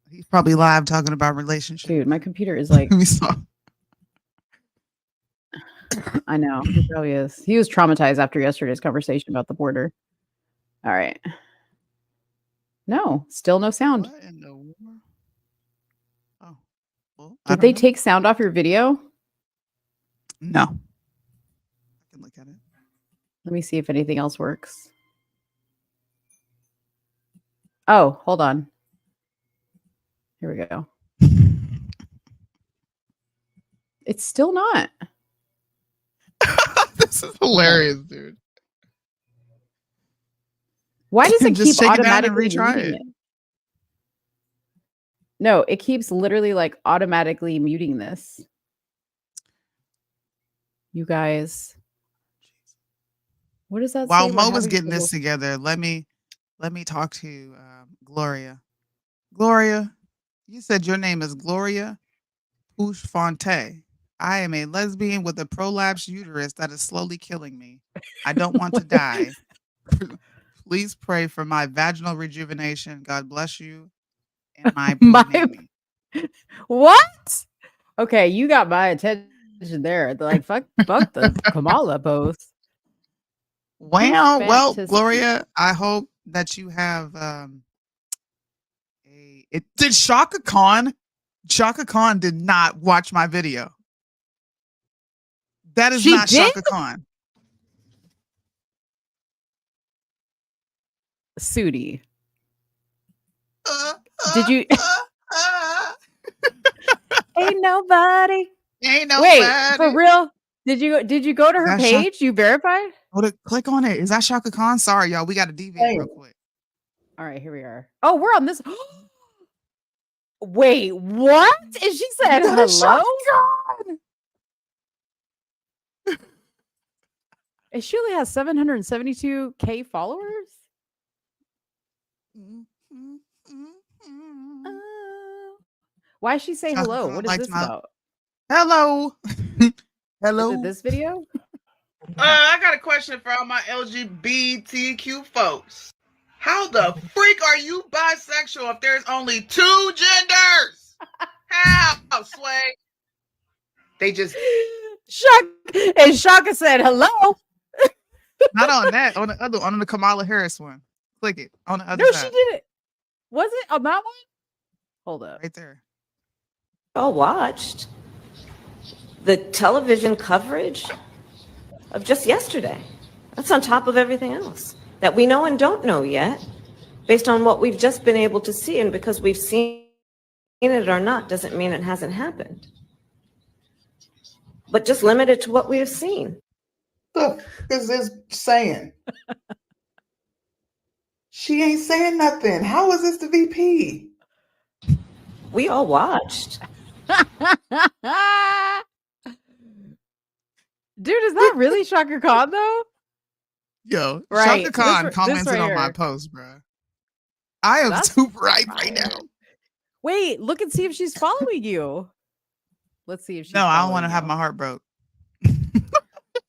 he's probably live talking about relationships. Dude, my computer is like. We saw. I know. He probably is. He was traumatized after yesterday's conversation about the border. All right. No, still no sound. What in the world? Oh. Well, Did they take sound off your video? No. I can look at it. Let me see if anything else works. Oh, hold on. Here we go. It's still not. This is hilarious, dude. Why does it keep shake it down and automatically retry muting it? it? No, it keeps literally like automatically muting this. You guys. What does that While say? Mo was getting this together, let me talk to Gloria. Gloria, you said your name is Gloria Pouchfonte. I am a lesbian with a prolapsed uterus that is slowly killing me. I don't want to die. Please pray for my vaginal rejuvenation. God bless you. And my What? Okay, you got my attention there. Like fuck the Kamala post. Well, Gloria, I hope that you have did Shaka Khan did not watch my video. That is not Shaka Khan. Soonie. Did you Ain't nobody. Wait, for real? Did you go to her page? You verified? Click on it. Is that Shaka Khan? Sorry, y'all. We got to deviate real quick. All right, here we are. Oh, we're on this. Wait, what? And she said hello? And she only has 772K followers? Why she say hello? What is this about? Hello. Hello. Is it this video? I got a question for all my LGBTQ folks. How the freak are you bisexual if there's only 2 genders? How, Sway? They just Shaka said hello. Not on that. On the other, on the Kamala Harris one. Click it on the other side. No, she did it. Was it on that one? Hold up. Right there. All watched the television coverage of just yesterday. That's on top of everything else that we know and don't know yet, based on what we've just been able to see. And because we've seen it or not doesn't mean it hasn't happened. But just limited to what we have seen. The f is this saying? She ain't saying nothing. How is this the VP? We all watched. Dude, is that really Shaka Khan though? Yo, right. Shaka Khan commented on my post, bro. I am super right now. Wait, look and see if she's following you. Let's see if she's No, I don't want to have my heart broke.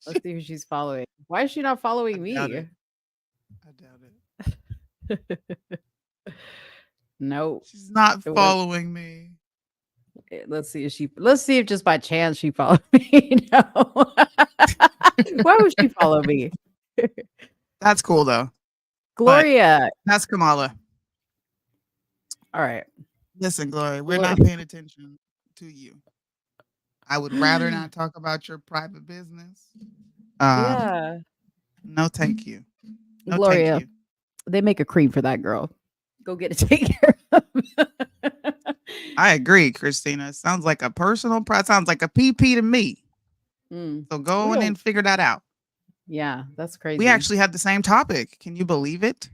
Let's see who she's following. Why is she not following me? I doubt it. No. She's not following me. Let's see if just by chance she followed me. No. Why would she follow me? That's cool though. Gloria. But that's Kamala. All right. Listen, Gloria, we're not paying attention to you. I would rather not talk about your private business. Yeah. No, thank you. No, Gloria, thank you. They make a cream for that girl. Go get it taken care of. I agree, Christina. It sounds like a personal sounds like a PP to me. So go in and figure that out. Yeah, that's crazy. We actually had the same topic. Can you believe it?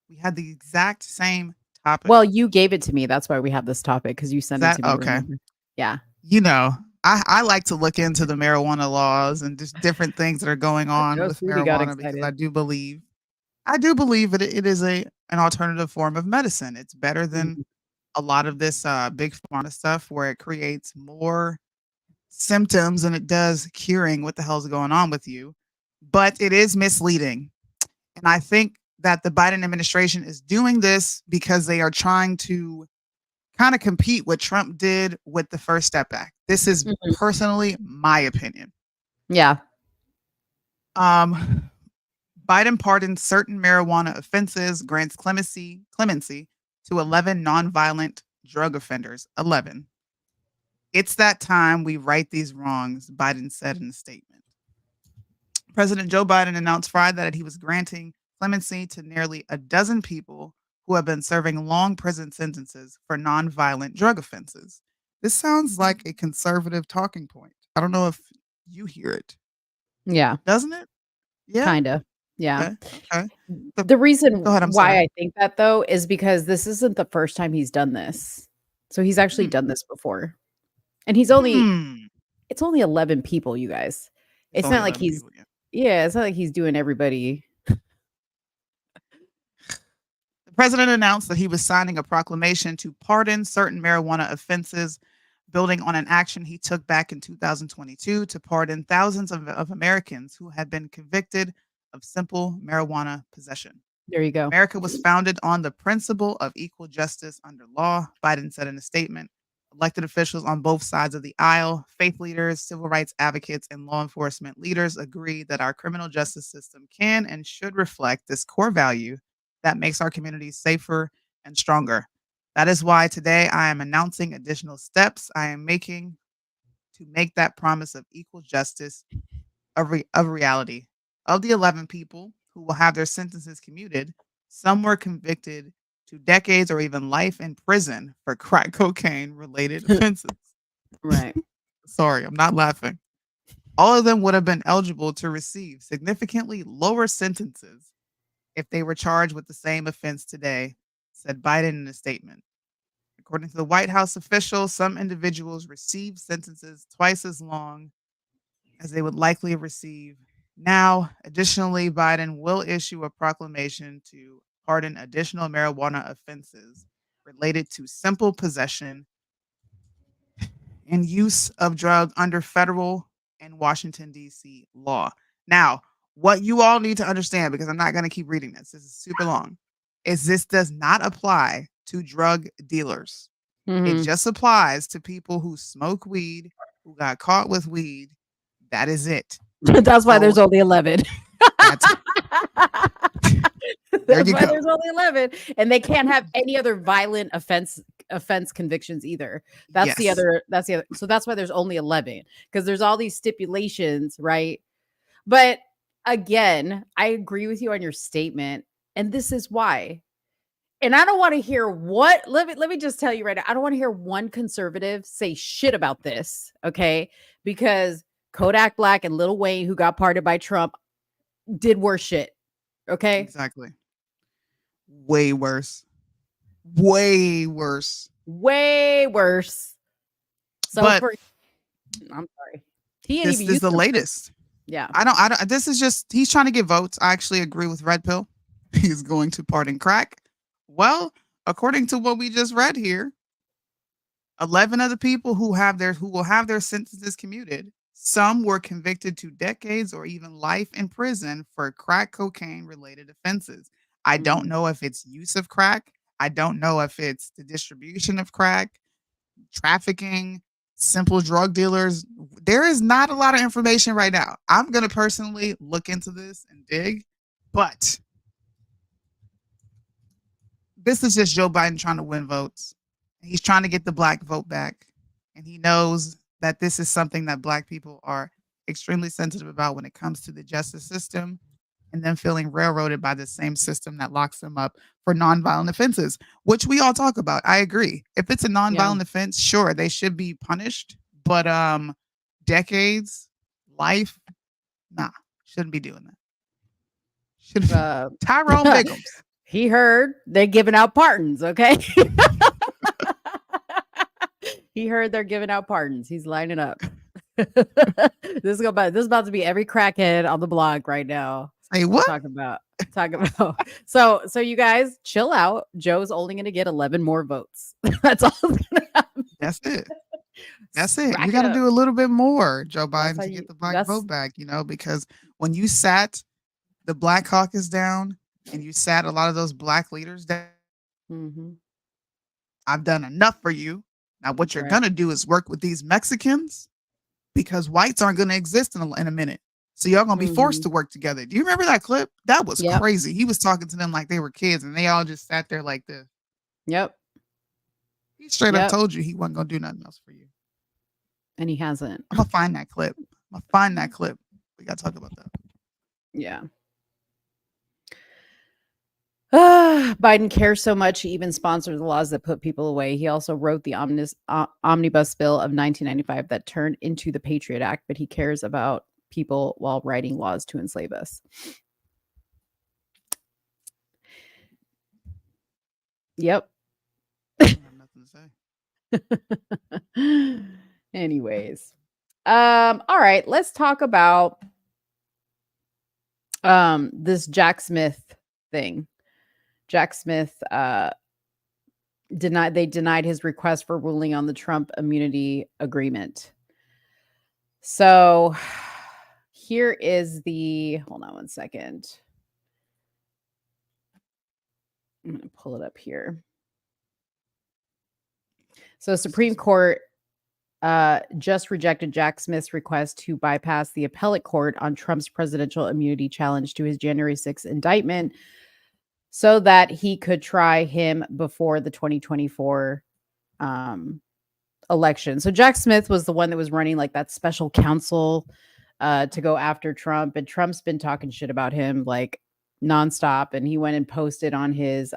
We had the exact same topic. Well, you gave it to me. That's why we have this topic, because you sent it to me. Okay. Remember? Yeah. You know, I like to look into the marijuana laws and just different things that are going on with marijuana because I do believe it is an alternative form of medicine. It's better than a lot of this big pharma stuff where it creates more symptoms than it does curing what the hell's going on with you. But it is misleading. And I think that the Biden administration is doing this because they are trying to kind of compete what Trump did with the First Step Act. This is personally my opinion. Yeah. Biden pardoned certain marijuana offenses, grants clemency to 11 nonviolent drug offenders. 11. It's that time we right these wrongs, Biden said in a statement. President Joe Biden announced Friday that he was granting clemency to nearly a dozen people who have been serving long prison sentences for nonviolent drug offenses. This sounds like a conservative talking point. I don't know if you hear it. Yeah. Doesn't it? Yeah. Kind of. Yeah. Okay. The reason Go ahead, I'm why sorry. I think that, though, is because this isn't the first time he's done this. So he's actually done this before. And he's only, it's only 11 people, you guys. It's not like he's, it's not like he's doing everybody. The president announced that he was signing a proclamation to pardon certain marijuana offenses, building on an action he took back in 2022 to pardon thousands of Americans who had been convicted of simple marijuana possession. There you go. America was founded on the principle of equal justice under law, Biden said in a statement. Elected officials on both sides of the aisle, faith leaders, civil rights advocates, and law enforcement leaders agree that our criminal justice system can and should reflect this core value that makes our communities safer and stronger. That is why today I am announcing additional steps I am making to make that promise of equal justice a reality. Of the 11 people who will have their sentences commuted, some were convicted to decades or even life in prison for crack cocaine related offenses. Right. Sorry, I'm not laughing. All of them would have been eligible to receive significantly lower sentences if they were charged with the same offense today, said Biden in a statement. According to the White House official, some individuals received sentences twice as long as they would likely receive now. Additionally, Biden will issue a proclamation to pardon additional marijuana offenses related to simple possession and use of drug under federal and Washington, D.C. law. Now, what you all need to understand, because I'm not going to keep reading this is super long, is this does not apply to drug dealers. It just applies to people who smoke weed, who got caught with weed. That is it. That's why there's only 11. That's why there's only 11, and they can't have any other violent offense convictions either. That's the other. So that's why there's only 11, because there's all these stipulations, right? But again, I agree with you on your statement, and this is why. And I don't want to hear what. Let me just tell you right now. I don't want to hear one conservative say shit about this, okay? Because Kodak Black and Lil Wayne, who got pardoned by Trump, did worse shit. Okay. Exactly. Way worse. Way worse. Way worse. So but I'm sorry. He this is the latest. Yeah. I don't. This is just he's trying to get votes. I actually agree with Red Pill. He's going to pardon crack. Well, according to what we just read here, 11 of the people who will have their sentences commuted. Some were convicted to decades or even life in prison for crack cocaine related offenses. I don't know if it's use of crack. I don't know if it's the distribution of crack, trafficking, simple drug dealers. There is not a lot of information right now. I'm going to personally look into this and dig, but this is just Joe Biden trying to win votes. He's trying to get the black vote back, and he knows that this is something that black people are extremely sensitive about when it comes to the justice system, and then feeling railroaded by the same system that locks them up for nonviolent offenses, which we all talk about. I agree. If it's a nonviolent offense, sure, they should be punished, but decades, life, nah, Shouldn't be doing that. Should Uh, Tyrone Biggums. He heard they're giving out pardons, okay? He heard they're giving out pardons. He's lining up. This is about to be every crackhead on the blog right now. Hey, what? Talk about. So you guys chill out. Joe's only going to get 11 more votes. That's all. That's it. That's it. Rack You it got to up. do a little bit more, Joe Biden, how to you- get the black that's- vote back, because when you sat the Black Caucus down and you sat a lot of those black leaders down, Mhm. I've done enough for you. Now, what you're Right. going to do is work with these Mexicans because whites aren't going to exist in a minute. So y'all going to be forced to work together. Do you remember that clip? That was Yep. crazy. He was talking to them like they were kids and they all just sat there like this. Yep. He straight Yep. up told you he wasn't going to do nothing else for you. And he hasn't. I'm going to find that clip. We got to talk about that. Yeah. Biden cares so much, he even sponsored the laws that put people away. He also wrote the omnibus bill of 1995 that turned into the Patriot Act, but he cares about people while writing laws to enslave us. Yep. I don't have nothing to say. Anyways. All right, let's talk about this Jack Smith thing. Jack Smith denied his request for ruling on the Trump immunity agreement. So here is hold on one second. I'm going to pull it up here. So Supreme Court just rejected Jack Smith's request to bypass the appellate court on Trump's presidential immunity challenge to his January 6th indictment so that he could try him before the 2024 election. So Jack Smith was the one that was running like that special counsel to go after Trump, and Trump's been talking shit about him like nonstop, and he went and posted on his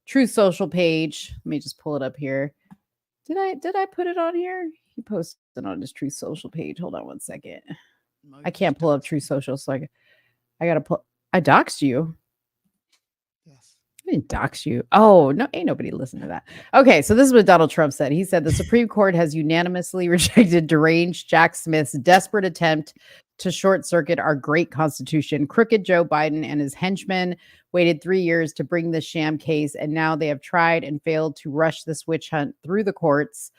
Truth Social page. Let me just pull it up here. Did I put it on here? He posted on his Truth Social page. Hold on one second. I can't pull up Truth Social, so I gotta pull. I doxed you. Yes. I didn't dox you. Oh, no, ain't nobody listen to that. Okay, so this is what Donald Trump said. He said the Supreme Court has unanimously rejected deranged Jack Smith's desperate attempt to short circuit our great Constitution. Crooked Joe Biden and his henchmen waited 3 years to bring this sham case, and now they have tried and failed to rush this witch hunt through the courts.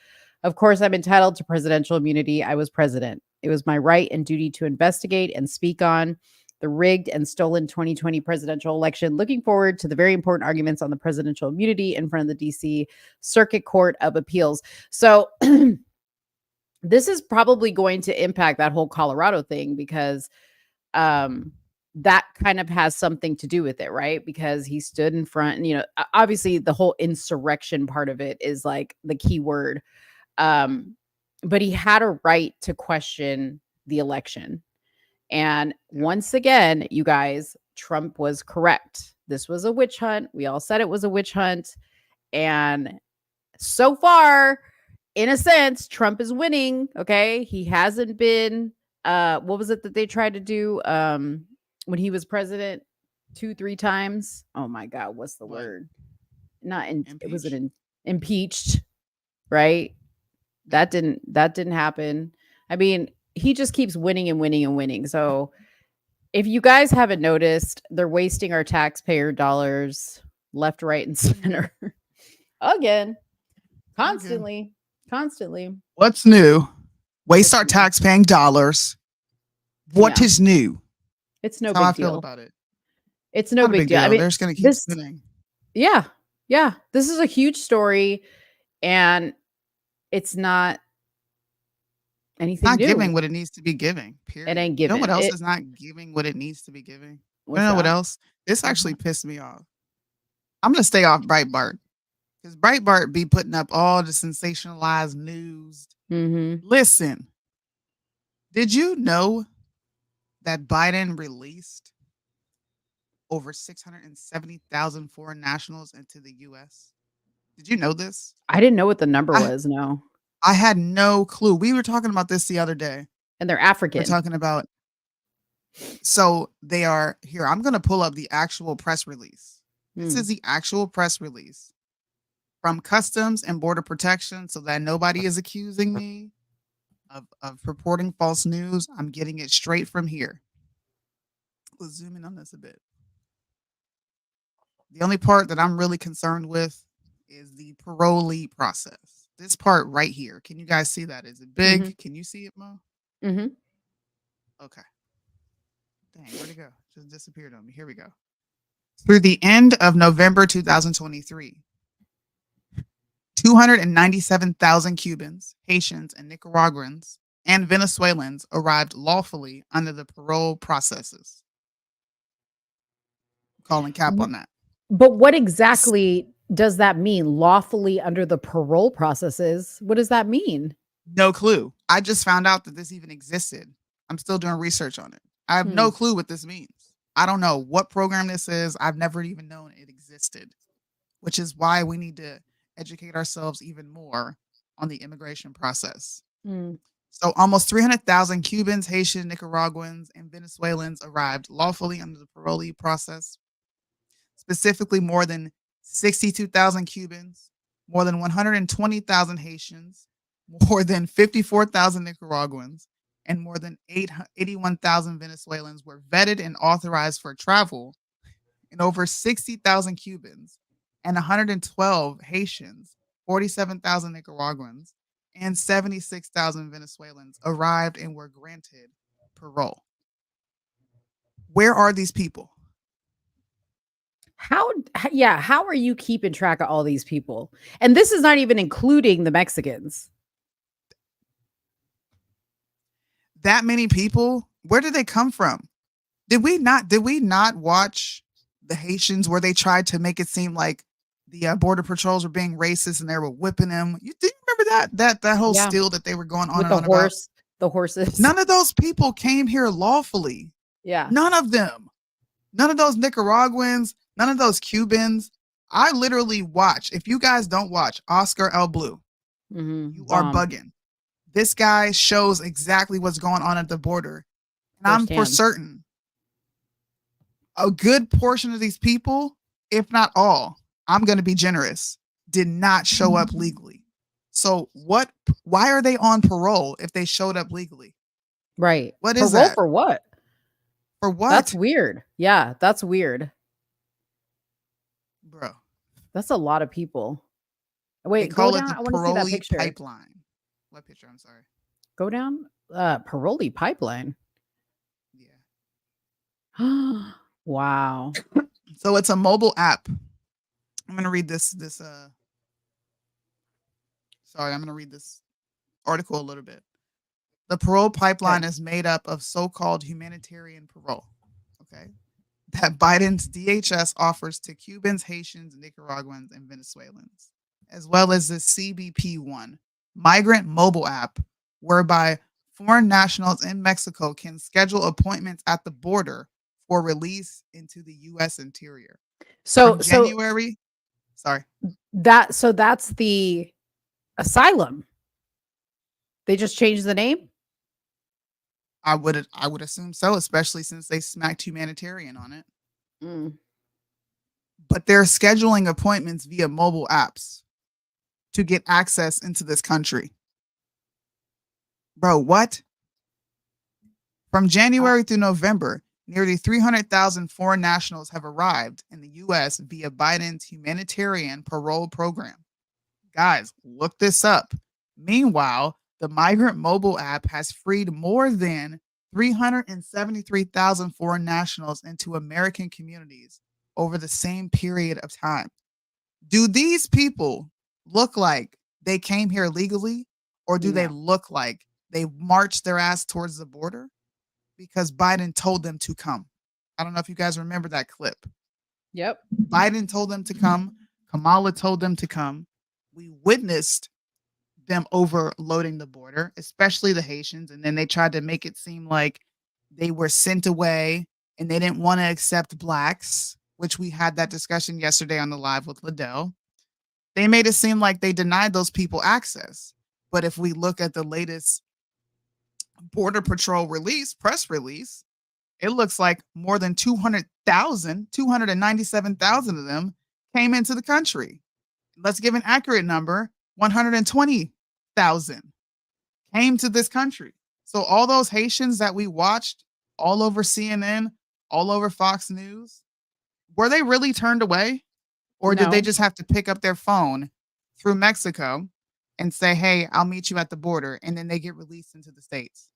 Of course, I'm entitled to presidential immunity. I was president. It was my right and duty to investigate and speak on the rigged and stolen 2020 presidential election. Looking forward to the very important arguments on the presidential immunity in front of the DC Circuit Court of Appeals. So this is probably going to impact that whole Colorado thing because that kind of has something to do with it, right? Because he stood in front and, obviously the whole insurrection part of it is like the key word. But he had a right to question the election. And once again, you guys, Trump was correct. This was a witch hunt. We all said it was a witch hunt. And so far, in a sense, Trump is winning. Okay. He hasn't been, what was it that they tried to do when he was president 2-3 times? Oh my God. What's the word? It was impeached, right? That didn't happen. I mean, he just keeps winning and winning and winning. So if you guys haven't noticed, they're wasting our taxpayer dollars left, right, and center again, constantly. What's new? Waste our tax-paying dollars. What Yeah. is new? It's no That's how I big feel deal. about it. It's no Not a big deal. I mean, they're just going to keep spinning. Yeah. This is a huge story, and it's not anything Not new. giving what it needs to be giving. Period. It ain't You know giving. what else is not giving what it needs to be giving? You What's know what that? else? This actually pissed me off. I'm going to stay off Breitbart because Breitbart be putting up all the sensationalized news. Mm-hmm. Listen, did you know that Biden released over 670,000 foreign nationals into the U.S.? Did you know this? I didn't know what the number was. No. I had no clue. We were talking about this the other day. And they're African. We're talking about So they are here. I'm going to pull up the actual press release. This is the actual press release from Customs and Border Protection, so that nobody is accusing me of reporting false news. I'm getting it straight from here. Let's zoom in on this a bit. The only part that I'm really concerned with is the parolee process. This part right here. Can you guys see that? Is it big? Can you see it, Mo? Mm-hmm. Okay. Dang, where'd it go? Just disappeared on me. Here we go. Through the end of November 2023, 297,000 Cubans, Haitians, and Nicaraguans and Venezuelans arrived lawfully under the parole processes. Calling cap on that. But what exactly does that mean? Lawfully under the parole processes? What does that mean? No clue. I just found out that this even existed. I'm still doing research on it. I have no clue what this means. I don't know what program this is. I've never even known it existed, which is why we need to educate ourselves even more on the immigration process. So almost 300,000 Cubans, Haitians, Nicaraguans, and Venezuelans arrived lawfully under the parolee process. Specifically, more than 62,000 Cubans, more than 120,000 Haitians, more than 54,000 Nicaraguans, and more than 81,000 Venezuelans were vetted and authorized for travel, and over 60,000 Cubans and 112 Haitians, 47,000 Nicaraguans, and 76,000 Venezuelans arrived and were granted parole. Where are these people? How are you keeping track of all these people? And this is not even including the Mexicans. That many people? Where did they come from? Did we not watch the Haitians where they tried to make it seem like the border patrols were being racist and they were whipping them? Do you remember that whole still that they were going on with and the on horse, about? The horses. None of those people came here lawfully. Yeah. None of them. None of those Nicaraguans, none of those Cubans. I literally watch. If you guys don't watch Oscar El Blue, you are bugging. This guy shows exactly what's going on at the border. And I'm for certain a good portion of these people, if not all, I'm going to be generous, did not show up legally. So why are they on parole if they showed up legally? Right. What is parole that? For what? For what? That's weird. Yeah, that's weird. Bro. That's a lot of people. Wait, they call go it down. the I want to see that picture. pipeline. What picture? I'm sorry. Go down. Parolee pipeline. Yeah. Wow. So it's a mobile app. I'm gonna read this article a little bit. The parole pipeline is made up of so-called humanitarian parole. Okay. That Biden's DHS offers to Cubans, Haitians, Nicaraguans, and Venezuelans, as well as the CBP-1 migrant mobile app, whereby foreign nationals in Mexico can schedule appointments at the border for release into the U.S. interior. So January. Sorry. That's the asylum. They just changed the name? I would assume so, especially since they smacked humanitarian on it. But they're scheduling appointments via mobile apps to get access into this country. Bro, what? From January through November, nearly 300,000 foreign nationals have arrived in the U.S. via Biden's humanitarian parole program. Guys, look this up. Meanwhile, the migrant mobile app has freed more than 373,000 foreign nationals into American communities over the same period of time. Do these people look like they came here legally, or do they look like they marched their ass towards the border because Biden told them to come? I don't know if you guys remember that clip. Yep. Biden told them to come. Kamala told them to come. We witnessed them overloading the border, especially the Haitians. And then they tried to make it seem like they were sent away and they didn't want to accept blacks, which we had that discussion yesterday on the live with Liddell. They made it seem like they denied those people access. But if we look at the latest Border Patrol press release, it looks like more than 297,000 of them came into the country. Let's give an accurate number. 120,000 came to this country. So all those Haitians that we watched all over CNN, all over Fox News, were they really turned away? Or did they No. just have to pick up their phone through Mexico and say, hey, I'll meet you at the border, and then they get released into the States?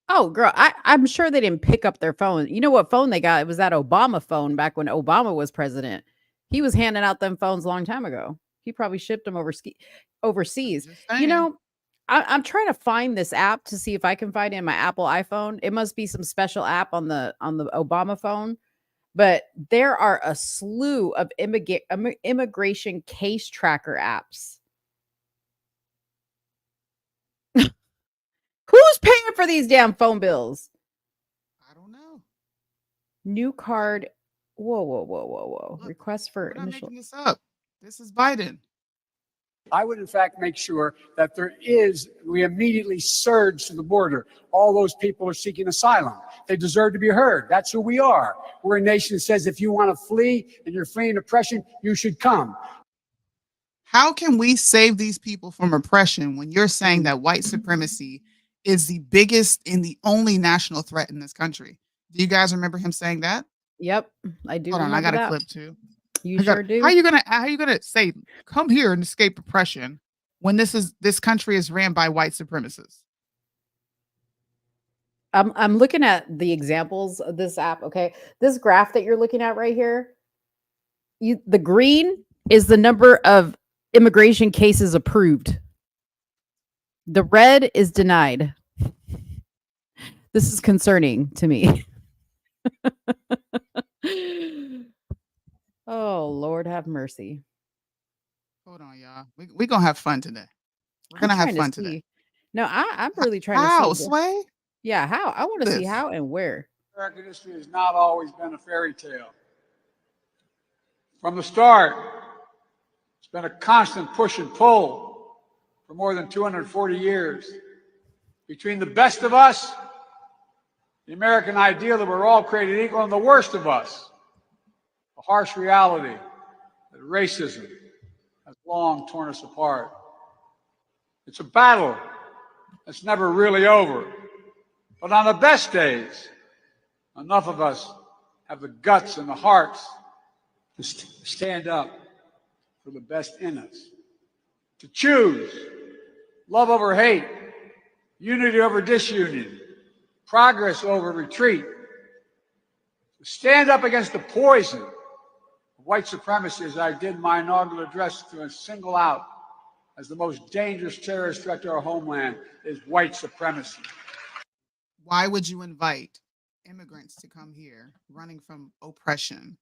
Oh, girl, I'm sure they didn't pick up their phone. You know what phone they got? It was that Obama phone back when Obama was president. He was handing out them phones a long time ago. He probably shipped them overseas. Just You saying. know, I'm trying to find this app to see if I can find it in my Apple iPhone. It must be some special app on the Obama phone. But there are a slew of immigration case tracker apps. Who's paying for these damn phone bills? I don't know. New card. Whoa. Look, Request for we're not initial. making this up. This is Biden. I would, in fact, make sure that we immediately surge to the border. All those people are seeking asylum. They deserve to be heard. That's who we are. We're a nation that says if you want to flee and you're fleeing oppression, you should come. How can we save these people from oppression when you're saying that white supremacy is the biggest and the only national threat in this country? Do you guys remember him saying that? Yep, I do. Hold on, I remember got a that. clip too. You sure do. How are you gonna say come here and escape oppression when this country is ran by white supremacists? I'm looking at the examples of this app. Okay, this graph that you're looking at right here, the green is the number of immigration cases approved. The red is denied. This is concerning to me. Oh, Lord have mercy. Hold on, y'all. We gonna have fun today. We're gonna have fun today. No, I'm really trying How, to see. Sway? Yeah, how? I want to see This. how and where. American history has not always been a fairy tale. From the start, it's been a constant push and pull for more than 240 years. Between the best of us, the American ideal that we're all created equal, and the worst of us, the harsh reality that racism has long torn us apart. It's a battle that's never really over. But on the best days, enough of us have the guts and the hearts to stand up for the best in us, to choose love over hate, unity over disunion, progress over retreat, to stand up against the poison of white supremacy, as I did in my inaugural address, to single out as the most dangerous terrorist threat to our homeland is white supremacy. Why would you invite immigrants to come here running from oppression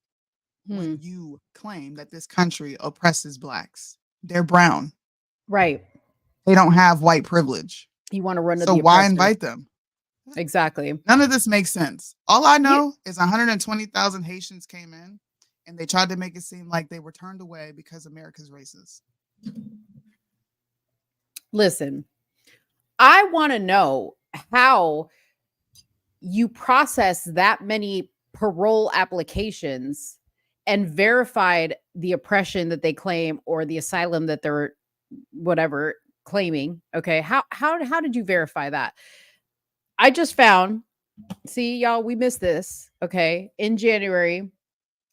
when you claim that this country oppresses blacks? They're brown. Right. They don't have white privilege. You want to run to So the why oppressor. invite them? Exactly. None of this makes sense. All I know is 120,000 Haitians came in and they tried to make it seem like they were turned away because America's racist. Listen, I want to know how you process that many parole applications and verified the oppression that they claim or the asylum that they're whatever claiming. Okay. How did you verify that? I just found, see y'all, we missed this. Okay. In January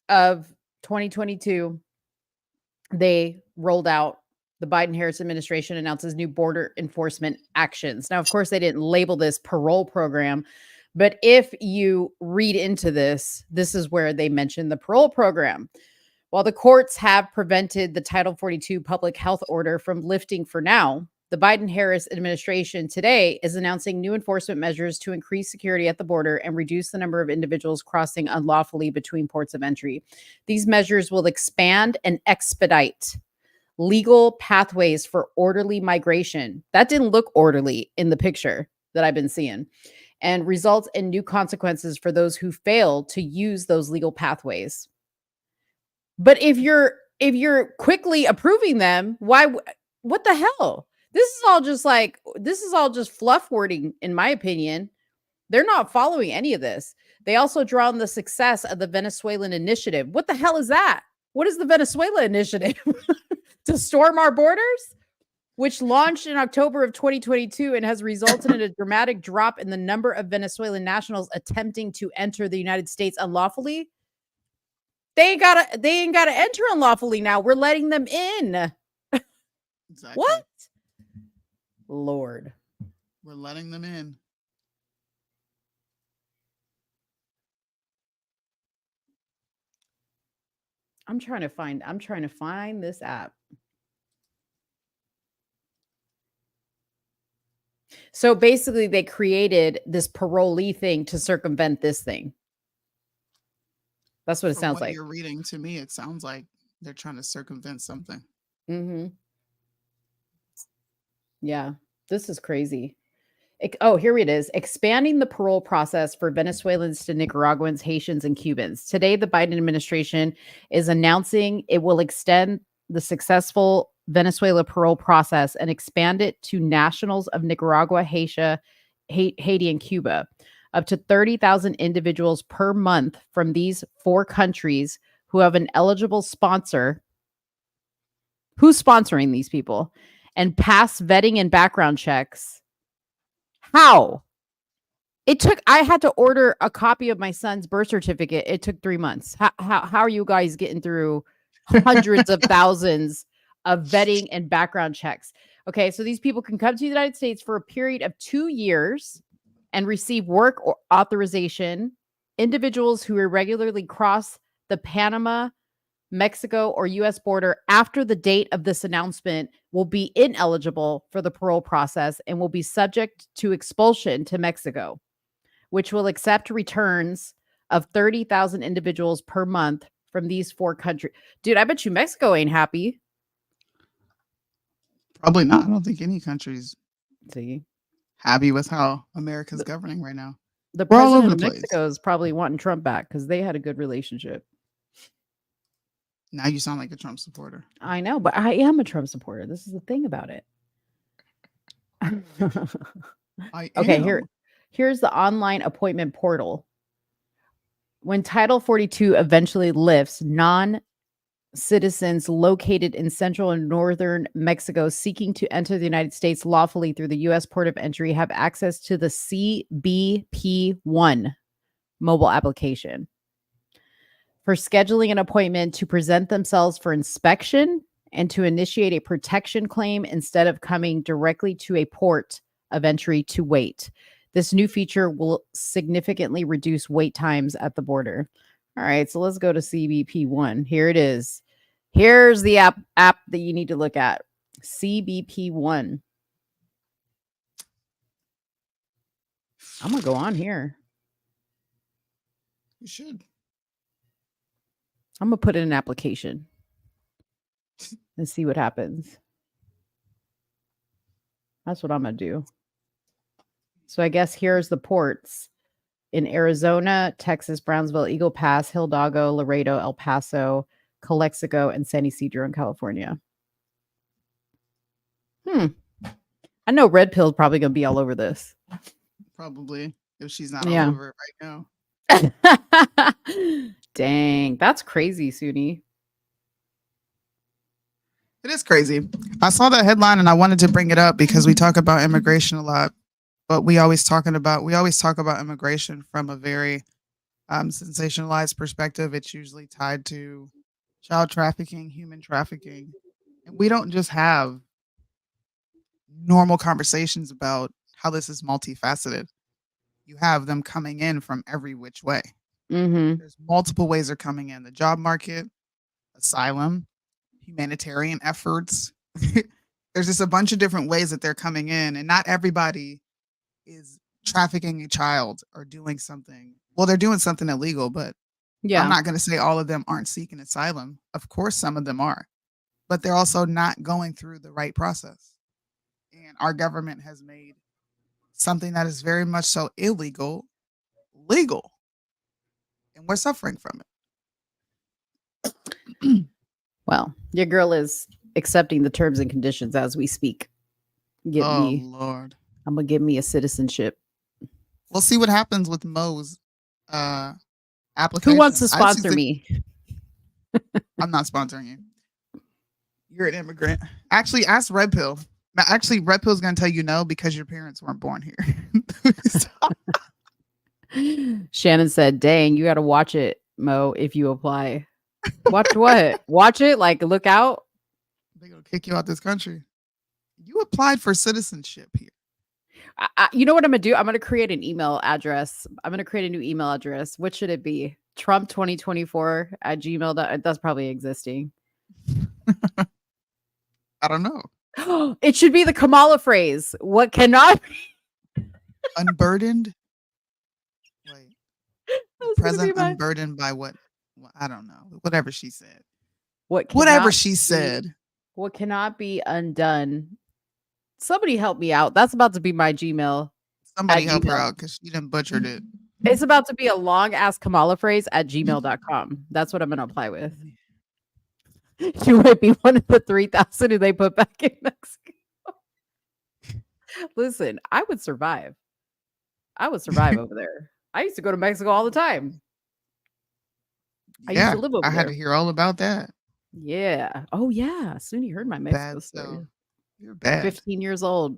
of 2022, they rolled out the Biden-Harris administration announces new border enforcement actions. Now, of course, they didn't label this parole program, but if you read into this, this is where they mention the parole program. While the courts have prevented the Title 42 public health order from lifting for now, the Biden-Harris administration today is announcing new enforcement measures to increase security at the border and reduce the number of individuals crossing unlawfully between ports of entry. These measures will expand and expedite legal pathways for orderly migration. That didn't look orderly in the picture that I've been seeing, and results in new consequences for those who fail to use those legal pathways. But if you're quickly approving them, what the hell? This is all just fluff wording, in my opinion. They're not following any of this. They also draw on the success of the Venezuelan initiative. What the hell is that? What is the Venezuela initiative? To storm our borders? Which launched in October of 2022 and has resulted in a dramatic drop in the number of Venezuelan nationals attempting to enter the United States unlawfully. They ain't gotta enter unlawfully now. We're letting them in. Exactly. What? Lord. We're letting them in. I'm trying to find this app. So basically they created this parolee thing to circumvent this thing. That's what it From sounds what like. you're reading to me, it sounds like they're trying to circumvent something. Mm-hmm. Yeah, this is crazy. Oh, here it is. Expanding the parole process for Venezuelans to Nicaraguans, Haitians, and Cubans. Today, the Biden administration is announcing it will extend the successful Venezuela parole process and expand it to nationals of Nicaragua, Haiti, and Cuba. Up to 30,000 individuals per month from these 4 countries who have an eligible sponsor. Who's sponsoring these people? And pass vetting and background checks. How? I had to order a copy of my son's birth certificate. It took 3 months. How are you guys getting through hundreds of thousands of vetting and background checks? Okay, so these people can come to the United States for a period of 2 years and receive work or authorization. Individuals who irregularly cross the Panama, Mexico, or U.S. border after the date of this announcement will be ineligible for the parole process and will be subject to expulsion to Mexico, which will accept returns of 30,000 individuals per month from these 4 countries. Dude, I bet you Mexico ain't happy. Probably not. I don't think any country's See, happy with how America's governing right now. the We're all over president the of place. Mexico is probably wanting Trump back because they had a good relationship. Now you sound like a Trump supporter. I know, but I am a Trump supporter. This is the thing about it. Okay, here's the online appointment portal. When Title 42 eventually lifts, non-citizens located in central and northern Mexico seeking to enter the United States lawfully through the U.S. port of entry have access to the CBP-1 mobile application for scheduling an appointment to present themselves for inspection and to initiate a protection claim instead of coming directly to a port of entry to wait. This new feature will significantly reduce wait times at the border. All right, so let's go to CBP-1. Here it is. Here's the app that you need to look at. CBP-1. I'm going to go on here. You should. I'm going to put in an application and see what happens. That's what I'm going to do. So I guess here's the ports in Arizona, Texas, Brownsville, Eagle Pass, Hidalgo, Laredo, El Paso, Calexico, and San Ysidro in California. I know Red Pill's probably going to be all over this. Probably, if she's not all over it right now. Dang, that's crazy, Soonie. It is crazy. I saw that headline and I wanted to bring it up because we talk about immigration a lot, but we always talk about immigration from a very sensationalized perspective. It's usually tied to child trafficking, human trafficking. And we don't just have normal conversations about how this is multifaceted. You have them coming in from every which way. There's multiple ways they're coming in. The job market, asylum, humanitarian efforts. There's just a bunch of different ways that they're coming in, and not everybody is trafficking a child or doing something. Well, they're doing something illegal, but I'm not going to say all of them aren't seeking asylum. Of course, some of them are, but they're also not going through the right process. And our government has made something that is very much so illegal, legal. And we're suffering from it. Well, your girl is accepting the terms and conditions as we speak. Lord. I'm going to get me a citizenship. We'll see what happens with Mo's application. Who wants to I'd sponsor me? I'm not sponsoring you. You're an immigrant. Actually, ask Red Pill. Actually, Red Pill's gonna tell you no because your parents weren't born here. Shannon said, "Dang, you got to watch it, Mo, if you apply." Watch what? Watch it? Like, look out? They're gonna kick you out this country. You applied for citizenship here. You know what I'm gonna do? I'm gonna create an email address. I'm gonna create a new email address. What should it be? Trump2024@gmail.com. That's probably existing. I don't know. It should be the Kamala phrase. What cannot be unburdened? Wait. the present unburdened by what? Well, I don't know. Whatever she said. Whatever she said. What cannot be undone. Somebody help me out. That's about to be my Gmail. Somebody help her out because she done butchered it. It's about to be a long ass Kamala phrase at gmail.com. That's what I'm gonna apply with. You might be one of the 3,000 who they put back in Mexico. Listen, I would survive. I would survive over there. I used to go to Mexico all the time. I used to live over there. I had to hear all about that. Yeah. Oh yeah. Soonie heard my Mexico story. You're bad. 15 years old,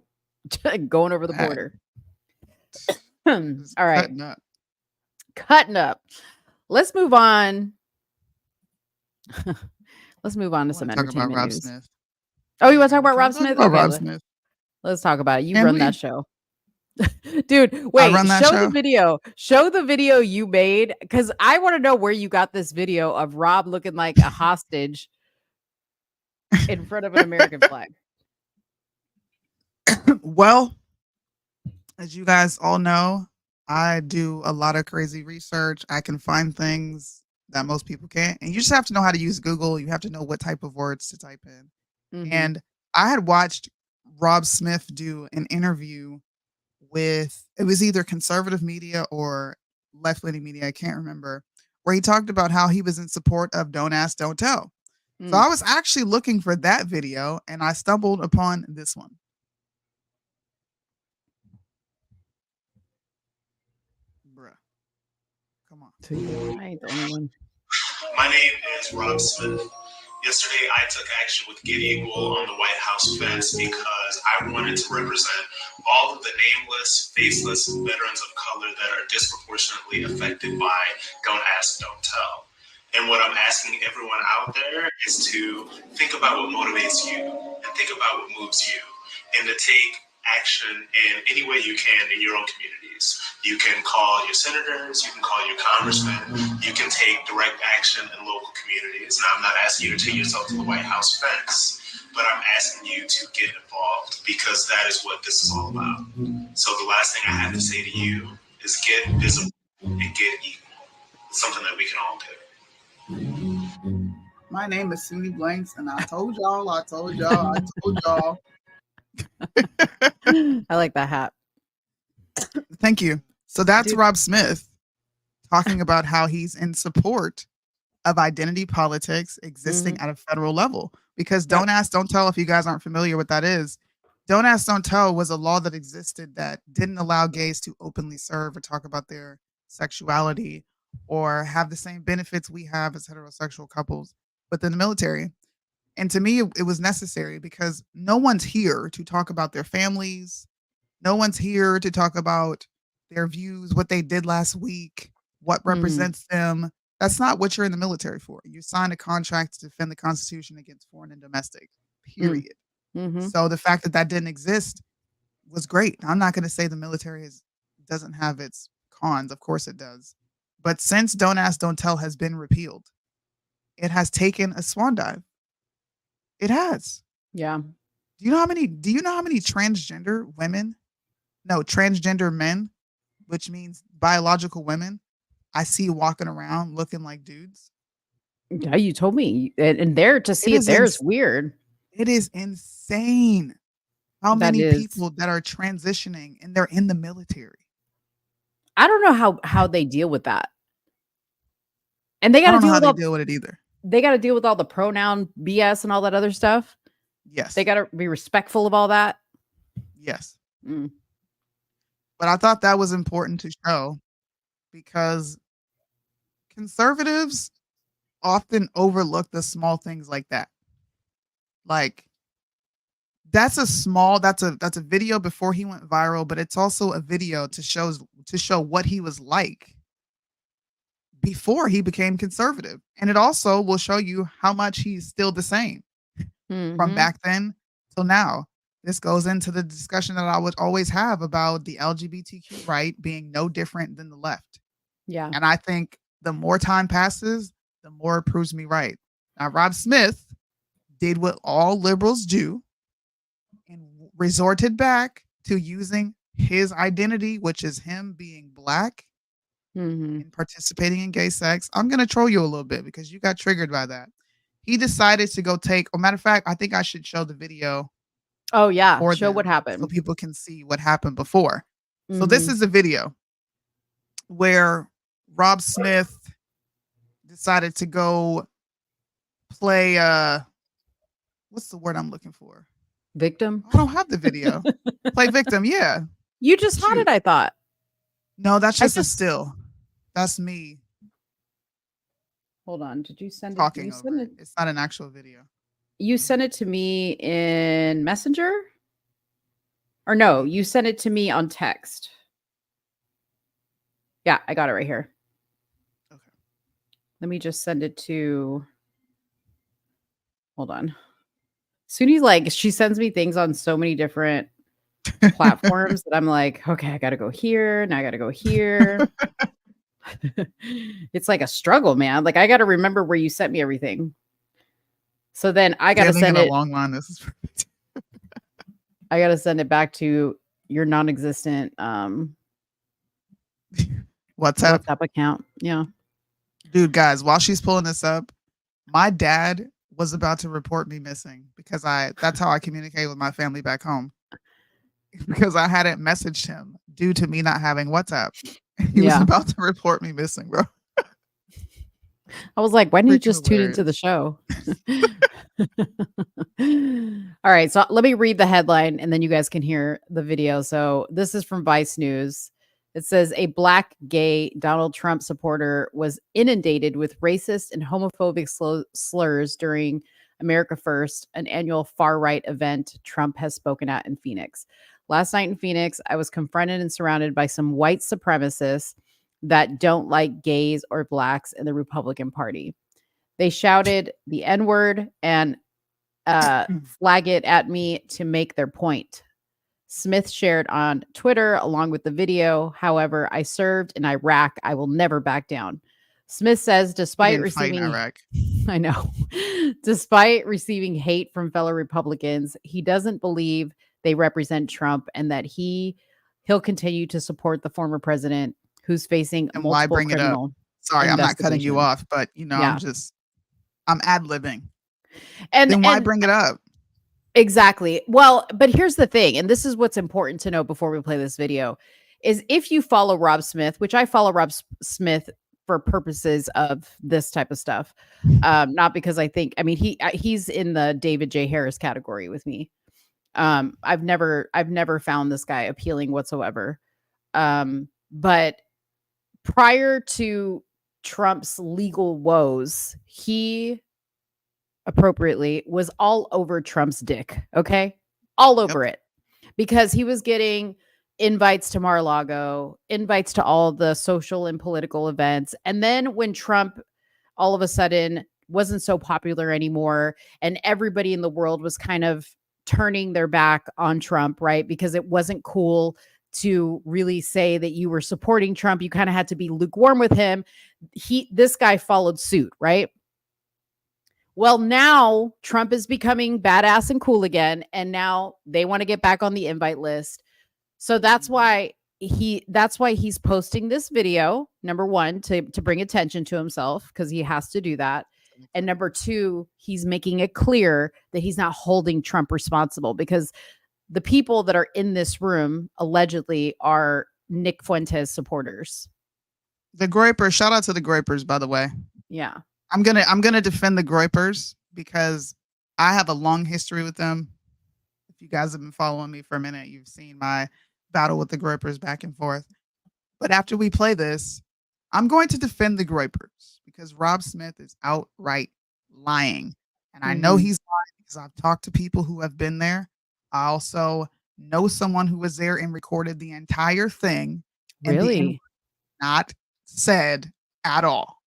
going over the border. All right. Cutting up. Let's move on. Let's move on to some entertainment about Rob news. Smith. Oh, you want to talk about Rob Smith? Rob Smith. Let's talk about it. You run that show. Dude, wait, show the video. Show the video you made because I want to know where you got this video of Rob looking like a hostage in front of an American flag. Well, as you guys all know, I do a lot of crazy research. I can find things that most people can't. And you just have to know how to use Google. You have to know what type of words to type in. Mm-hmm. And I had watched Rob Smith do an interview with, it was either conservative media or left-leaning media, I can't remember, where he talked about how he was in support of Don't Ask, Don't Tell. So I was actually looking for that video and I stumbled upon this one. Bruh. Come on. I ain't the only one. My name is Rob Smith. Yesterday, I took action with Get Equal on the White House fence because I wanted to represent all of the nameless, faceless veterans of color that are disproportionately affected by Don't Ask, Don't Tell. And what I'm asking everyone out there is to think about what motivates you and think about what moves you and to take action in any way you can in your own communities. You can call your senators, you can call your congressmen, you can take direct action in local communities. Now, I'm not asking you to take yourself to the White House fence, but I'm asking you to get involved because that is what this is all about. So the last thing I have to say to you is get visible and get equal. It's something that we can all do. My name is Soonie Blanks, and I told y'all. I like that hat. Thank you. So that's Rob Smith talking about how he's in support of identity politics existing at a federal level. Because Don't Ask, Don't Tell, if you guys aren't familiar with that is, Don't Ask, Don't Tell was a law that existed that didn't allow gays to openly serve or talk about their sexuality or have the same benefits we have as heterosexual couples within the military. And to me, it was necessary because no one's here to talk about their families. No one's here to talk about their views, what they did last week, what represents them. That's not what you're in the military for. You signed a contract to defend the Constitution against foreign and domestic, period. So the fact that that didn't exist was great. I'm not going to say the military doesn't have its cons. Of course it does. But since Don't Ask, Don't Tell has been repealed, it has taken a swan dive. It has. Yeah. Do you know how many transgender men, which means biological women, I see walking around looking like dudes? Yeah, you told me. And there to see it there is weird. It is insane how many people that are transitioning and they're in the military. I don't know how they deal with that. And they got to deal with it either. They got to deal with all the pronoun BS and all that other stuff. Yes. They got to be respectful of all that. Yes. But I thought that was important to show because conservatives often overlook the small things like that. Like that's a video before he went viral, but it's also a video to show what he was like before he became conservative. And it also will show you how much he's still the same from back then till now. This goes into the discussion that I would always have about the LGBTQ right being no different than the left. Yeah. And I think the more time passes, the more it proves me right. Now, Rob Smith did what all liberals do and resorted back to using his identity, which is him being black and participating in gay sex. I'm going to troll you a little bit because you got triggered by that. He decided to go matter of fact, I think I should show the video. Oh, yeah. Show what happened. So people can see what happened before. So this is a video where Rob Smith decided to go play, what's the word I'm looking for? Victim? I don't have the video. Play victim, yeah. You just had it, I thought. No, that's just a still. That's me. Hold on. Did you send talking it? Over it. It's not an actual video. You sent it to me in Messenger? Or no, you sent it to me on text. Yeah, I got it right here. Okay. Let me just send it to... Hold on. Soonie's like, she sends me things on so many different platforms that I'm like, okay, I got to go here. Now I got to go here. It's like a struggle, man. Like I got to remember where you sent me everything. So then I got to send it. A long line. This is perfect. I got to send it back to your non-existent WhatsApp account. Yeah. Dude, guys, while she's pulling this up, my dad was about to report me missing because that's how I communicate with my family back home. Because I hadn't messaged him due to me not having WhatsApp. He was about to report me missing, bro. I was like, why didn't you just tune into the show? All right. So let me read the headline and then you guys can hear the video. So this is from Vice News. It says a black gay Donald Trump supporter was inundated with racist and homophobic slurs during America First, an annual far-right event Trump has spoken at in Phoenix. Last night in Phoenix, I was confronted and surrounded by some white supremacists that don't like gays or blacks in the Republican Party. They shouted the N-word and flag it at me to make their point. Smith shared on Twitter along with the video. However, I served in Iraq. I will never back down. Smith says, despite receiving Iraq. I know, despite receiving hate from fellow Republicans, he doesn't believe they represent Trump and that he'll continue to support the former president who's facing and multiple why bring it up? Sorry, I'm not cutting you off, but I'm ad-libbing. And then why bring it up? Exactly. Well, but here's the thing, and this is what's important to know before we play this video, is if you follow Rob Smith, which I follow Rob Smith for purposes of this type of stuff, not because he's in the David J. Harris category with me. I've never found this guy appealing whatsoever. But prior to Trump's legal woes, he appropriately was all over Trump's dick. Okay. All over it, because he was getting invites to Mar-a-Lago, invites to all the social and political events. And then when Trump all of a sudden wasn't so popular anymore and everybody in the world was kind of turning their back on Trump, right? Because it wasn't cool to really say that you were supporting Trump. You kind of had to be lukewarm with him. This guy followed suit, right? Well, now Trump is becoming badass and cool again. And now they want to get back on the invite list. So that's why he's posting this video, number one, to bring attention to himself, because he has to do that. And number two, he's making it clear that he's not holding Trump responsible, because the people that are in this room allegedly are Nick Fuentes supporters. The Groypers, shout out to the Groypers, by the way. Yeah. I'm gonna defend the Groypers because I have a long history with them. If you guys have been following me for a minute, you've seen my battle with the Groypers back and forth. But after we play this, I'm going to defend the Groypers because Rob Smith is outright lying. And I know he's lying because I've talked to people who have been there. I also know someone who was there and recorded the entire thing. And the Really? not said at all.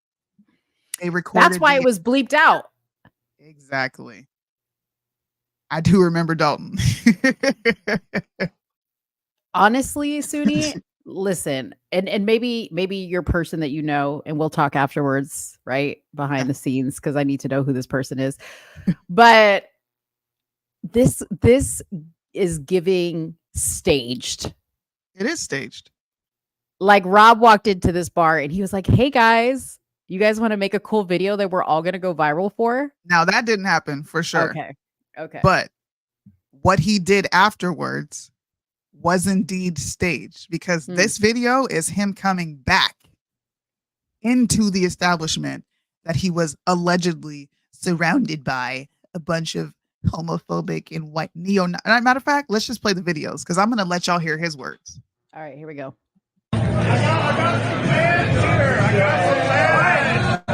They recorded. That's why it was bleeped out. Exactly. I do remember Dalton. Honestly, Soonie, listen, and maybe your person that you know, and we'll talk afterwards, right? Behind the scenes, because I need to know who this person is. But this is giving staged. It is staged. Like Rob walked into this bar and he was like, "Hey guys, you guys want to make a cool video that we're all gonna go viral for?" Now that didn't happen for sure. Okay. But what he did afterwards was indeed staged because this video is him coming back into the establishment that he was allegedly surrounded by a bunch of homophobic and white matter of fact, let's just play the videos because I'm going to let y'all hear his words. All right, here we go. I got some fans here. I got some fans.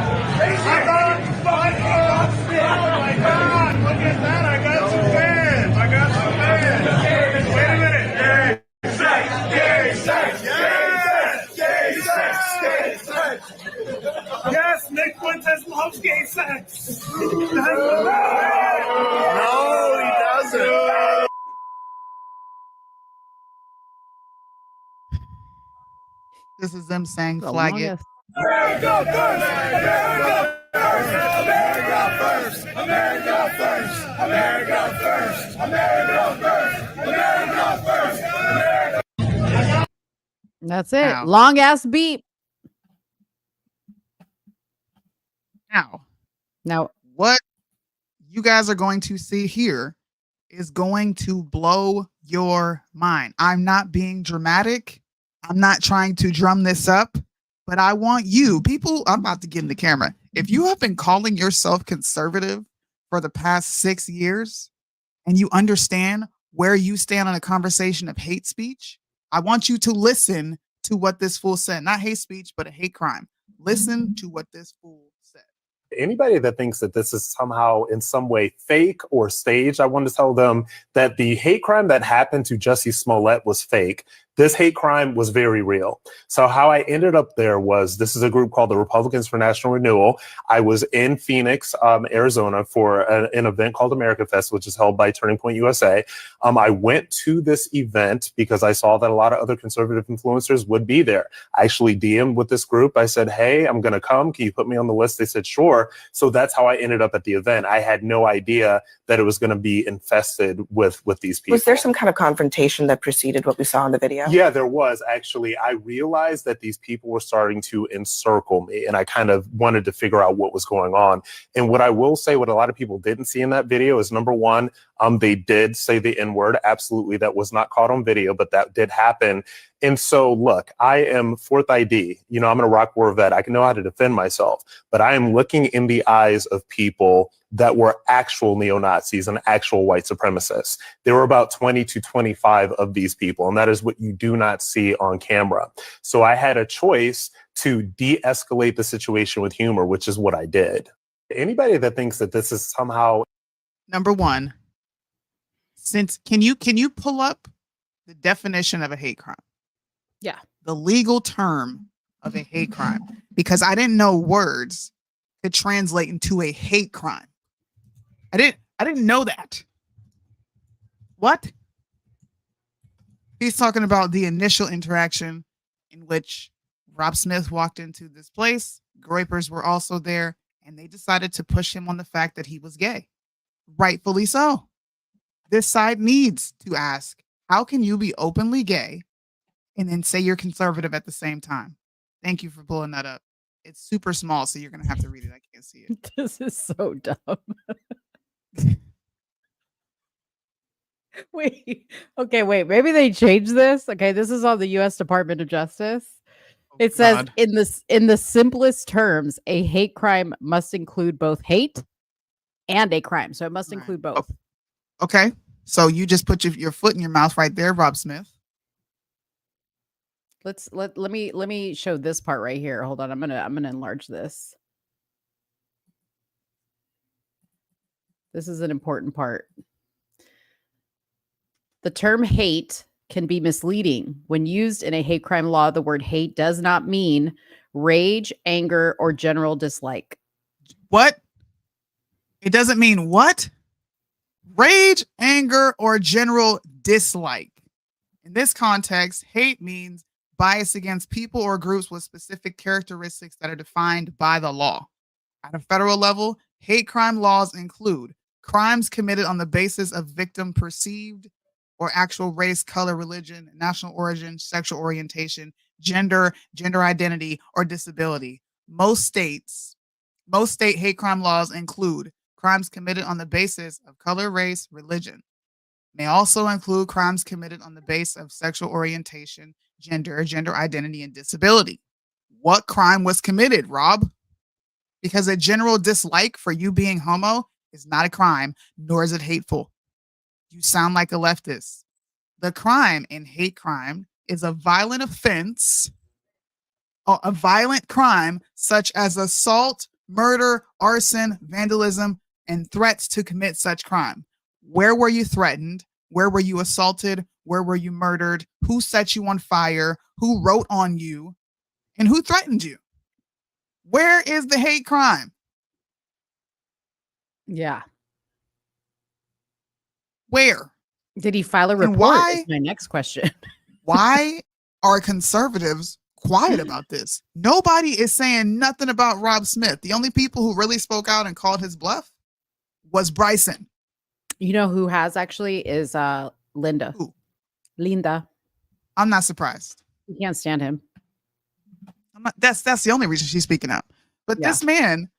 Oh my God, look at that. I got some fans. Wait a minute. Gay sex. Yes, Nick Fuentes loves gay sex. No, he doesn't. This is them saying flag it. America first! America first! America first! America first! America first! America first! America first! That's it. Now, long ass beep. Now, what you guys are going to see here is going to blow your mind. I'm not being dramatic. I'm not trying to drum this up, but I want you people. I'm about to get in the camera. If you have been calling yourself conservative for the past 6 years and you understand where you stand on a conversation of hate speech, I want you to listen to what this fool said. Not hate speech, but a hate crime. Listen to what this fool said. Anybody that thinks that this is somehow in some way fake or staged, I want to tell them that the hate crime that happened to Jussie Smollett was fake. This hate crime was very real. So how I ended up there was, this is a group called the Republicans for National Renewal. I was in Phoenix, Arizona for an event called America Fest, which is held by Turning Point USA. I went to this event because I saw that a lot of other conservative influencers would be there. I actually DM'd with this group. I said, hey, I'm going to come. Can you put me on the list? They said, sure. So that's how I ended up at the event. I had no idea that it was going to be infested with these people. Was there some kind of confrontation that preceded what we saw in the video? Yeah, there was actually. I realized that these people were starting to encircle me, and I kind of wanted to figure out what was going on. And what I will say, what a lot of people didn't see in that video is, number one, they did say the N-word. Absolutely, that was not caught on video, but that did happen. And so, look, I am fourth ID. You know, I'm an Iraq War vet. I can know how to defend myself, but I am looking in the eyes of people that were actual neo-Nazis and actual white supremacists. There were about 20 to 25 of these people, and that is what you do not see on camera. So I had a choice to de-escalate the situation with humor, which is what I did. Anybody that thinks that this is somehow... Number one, can you pull up the definition of a hate crime? Yeah. The legal term of a hate crime, because I didn't know words could translate into a hate crime. I didn't know that. What? He's talking about the initial interaction in which Rob Smith walked into this place. Groypers were also there, and they decided to push him on the fact that he was gay. Rightfully so. This side needs to ask, how can you be openly gay and then say you're conservative at the same time? Thank you for pulling that up. It's super small, so you're going to have to read it. I can't see it. This is so dumb. Wait. Maybe they changed this. Okay, this is on the U.S. Department of Justice. It says, in the simplest terms, a hate crime must include both hate and a crime. So it must include both. Okay. So you just put your foot in your mouth right there, Rob Smith. Let me show this part right here. Hold on. I'm gonna enlarge this. This is an important part. The term hate can be misleading. When used in a hate crime law, the word hate does not mean rage, anger, or general dislike. What? It doesn't mean what? Rage, anger, or general dislike. In this context, hate means bias against people or groups with specific characteristics that are defined by the law. At a federal level, hate crime laws include crimes committed on the basis of victim perceived or actual race, color, religion, national origin, sexual orientation, gender identity, or disability. Most state hate crime laws include crimes committed on the basis of color, race, religion. May also include crimes committed on the basis of sexual orientation, gender identity, and disability. What crime was committed, Rob? Because a general dislike for you being homo is not a crime, nor is it hateful. You sound like a leftist. The crime in hate crime is a violent offense, or a violent crime such as assault, murder, arson, vandalism, and threats to commit such crime. Where were you threatened? Where were you assaulted? Where were you murdered? Who set you on fire? Who wrote on you? And who threatened you? Where is the hate crime? Yeah. Where? Did he file a And report? why? Is my next question. Why are conservatives quiet about this? Nobody is saying nothing about Rob Smith. The only people who really spoke out and called his bluff was Bryson. You know who has actually is Linda. Who? Linda. I'm not surprised. You can't stand him. That's the only reason she's speaking out. But Yeah. this man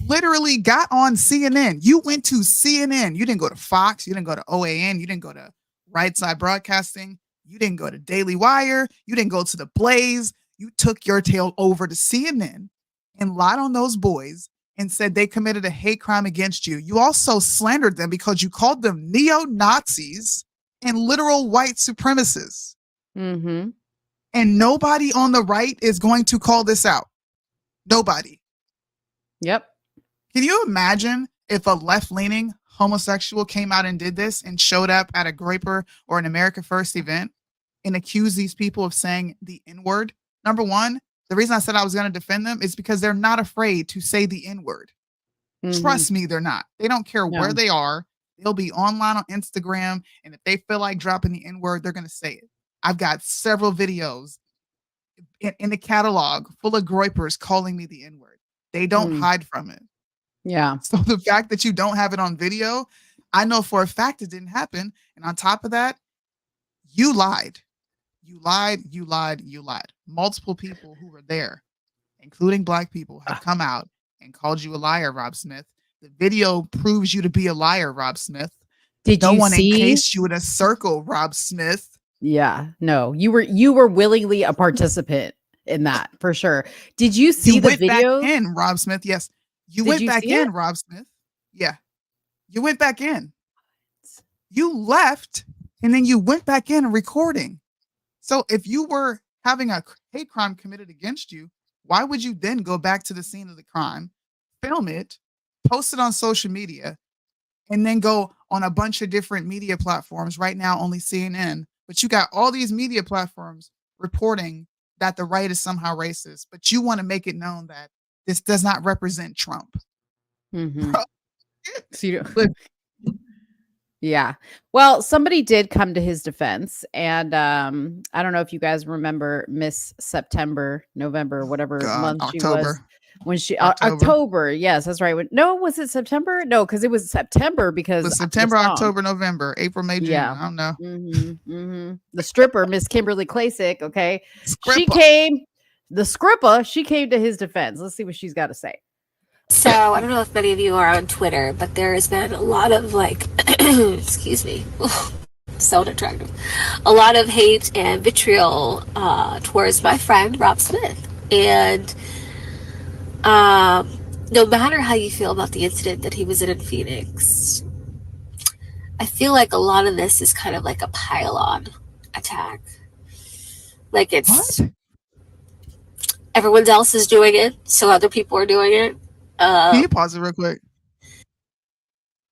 literally got on CNN. You went to CNN. You didn't go to Fox. You didn't go to OAN. You didn't go to Right Side Broadcasting. You didn't go to Daily Wire. You didn't go to The Blaze. You took your tail over to CNN and lied on those boys and said they committed a hate crime against you. You also slandered them because you called them neo-Nazis and literal white supremacists. Mm-hmm. And nobody on the right is going to call this out. Nobody. Yep. Can you imagine if a left-leaning homosexual came out and did this and showed up at a Graper or an America First event and accused these people of saying the N-word? Number one, the reason I said I was going to defend them is because they're not afraid to say the N-word. Mm-hmm. Trust me, they're not. They don't care No. where they are. They'll be online on Instagram, and if they feel like dropping the N-word, they're going to say it. I've got several videos in the catalog full of groypers calling me the N-word. They don't hide from it. Yeah. So the fact that you don't have it on video, I know for a fact it didn't happen. And on top of that, you lied. You lied. Multiple people who were there, including Black people, have come out and called you a liar, Rob Smith. The video proves you to be a liar, Rob Smith. Did no you one see? encased you in a circle, Rob Smith. Yeah. No, you were willingly a participant in that for sure. Did you see the went video? back in, Rob Smith? Yes. You Did went you back see in, it? Rob Smith. Yeah. You went back in. You left and then you went back in recording. So if you were having a hate crime committed against you, why would you then go back to the scene of the crime, film it, post it on social media, and then go on a bunch of different media platforms? Right now, only CNN. But you got all these media platforms reporting that the right is somehow racist, but you want to make it known that this does not represent Trump. Mm-hmm. Bro, So you look, Yeah. Well, somebody did come to his defense. And I don't know if you guys remember Miss September, November, whatever God, month she was. October. When she October. October. Yes, that's right. No, was it September? No, because it was September because It was of the September, song. October, November, April, May, June. Yeah. I don't know. The stripper, Miss Kimberly Klasick, okay. She Scrippa. came, the Scrippa, she came to his defense. Let's see what she's got to say. So I don't know if many of you are on Twitter, but there has been a lot of excuse me, so unattractive, a lot of hate and vitriol towards my friend Rob Smith. And no matter how you feel about the incident that he was in Phoenix, I feel like a lot of this is kind of like a pile-on attack. Like it's everyone else is doing it, so other people are doing it. Can you pause it real quick?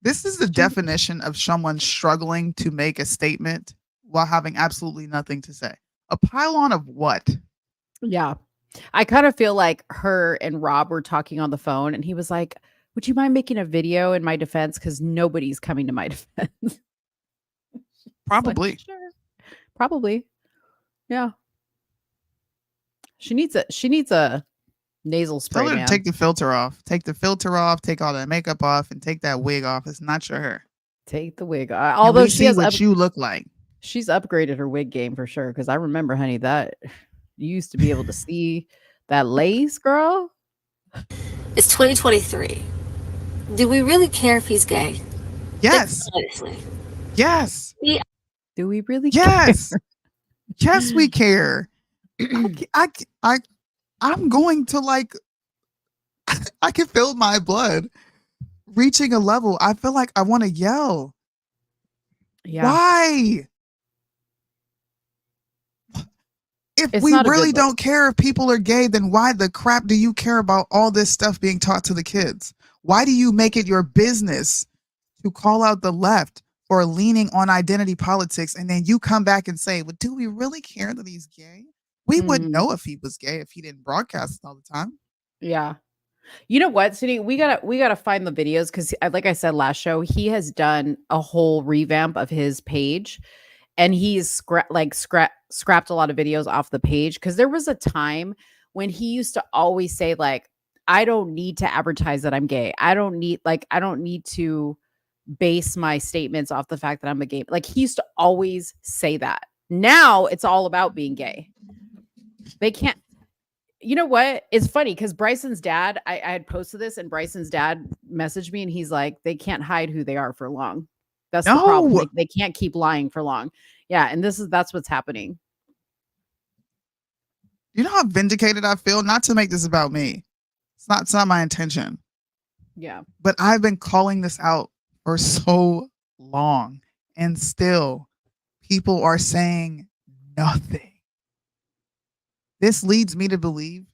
This is the definition of someone struggling to make a statement while having absolutely nothing to say. A pylon of what? Yeah. I kind of feel like her and Rob were talking on the phone, and he was like, would you mind making a video in my defense? Because nobody's coming to my defense. Probably. Like, sure. Probably. Yeah. She needs a nasal spray. Tell her man. to take the filter off. Take the filter off, take all that makeup off, and take that wig off. It's not your hair. Take the wig off. Although she has what you look like. She's upgraded her wig game for sure. Because I remember, honey, that you used to be able to see that lace, girl. It's 2023. Do we really care if he's gay? Yes. Honestly. Yes. Yeah. Do we really? Yes. Care? Yes, we care. I'm going to like. I can feel my blood reaching a level. I feel like I want to yell. Yeah. Why? If It's we not a really good look. don't care if people are gay, then why the crap do you care about all this stuff being taught to the kids? Why do you make it your business to call out the left for leaning on identity politics, and then you come back and say, well, do we really care that he's gay? We wouldn't know if he was gay if he didn't broadcast it all the time. Yeah. You know what, Soonie? We gotta find the videos because, like I said last show, he has done a whole revamp of his page, and he's scrapped a lot of videos off the page because there was a time when he used to always say like, I don't need to advertise that I'm gay. I don't need to base my statements off the fact that I'm a gay. Like he used to always say that. Now it's all about being gay. They can't. You know what? It's funny because Bryson's dad, I had posted this and Bryson's dad messaged me and he's like, they can't hide who they are for long. That's the problem. Like, they can't keep lying for long. Yeah. And that's what's happening. You know how vindicated I feel? Not to make this about me. It's not my intention. Yeah. But I've been calling this out for so long and still people are saying nothing. This leads me to believe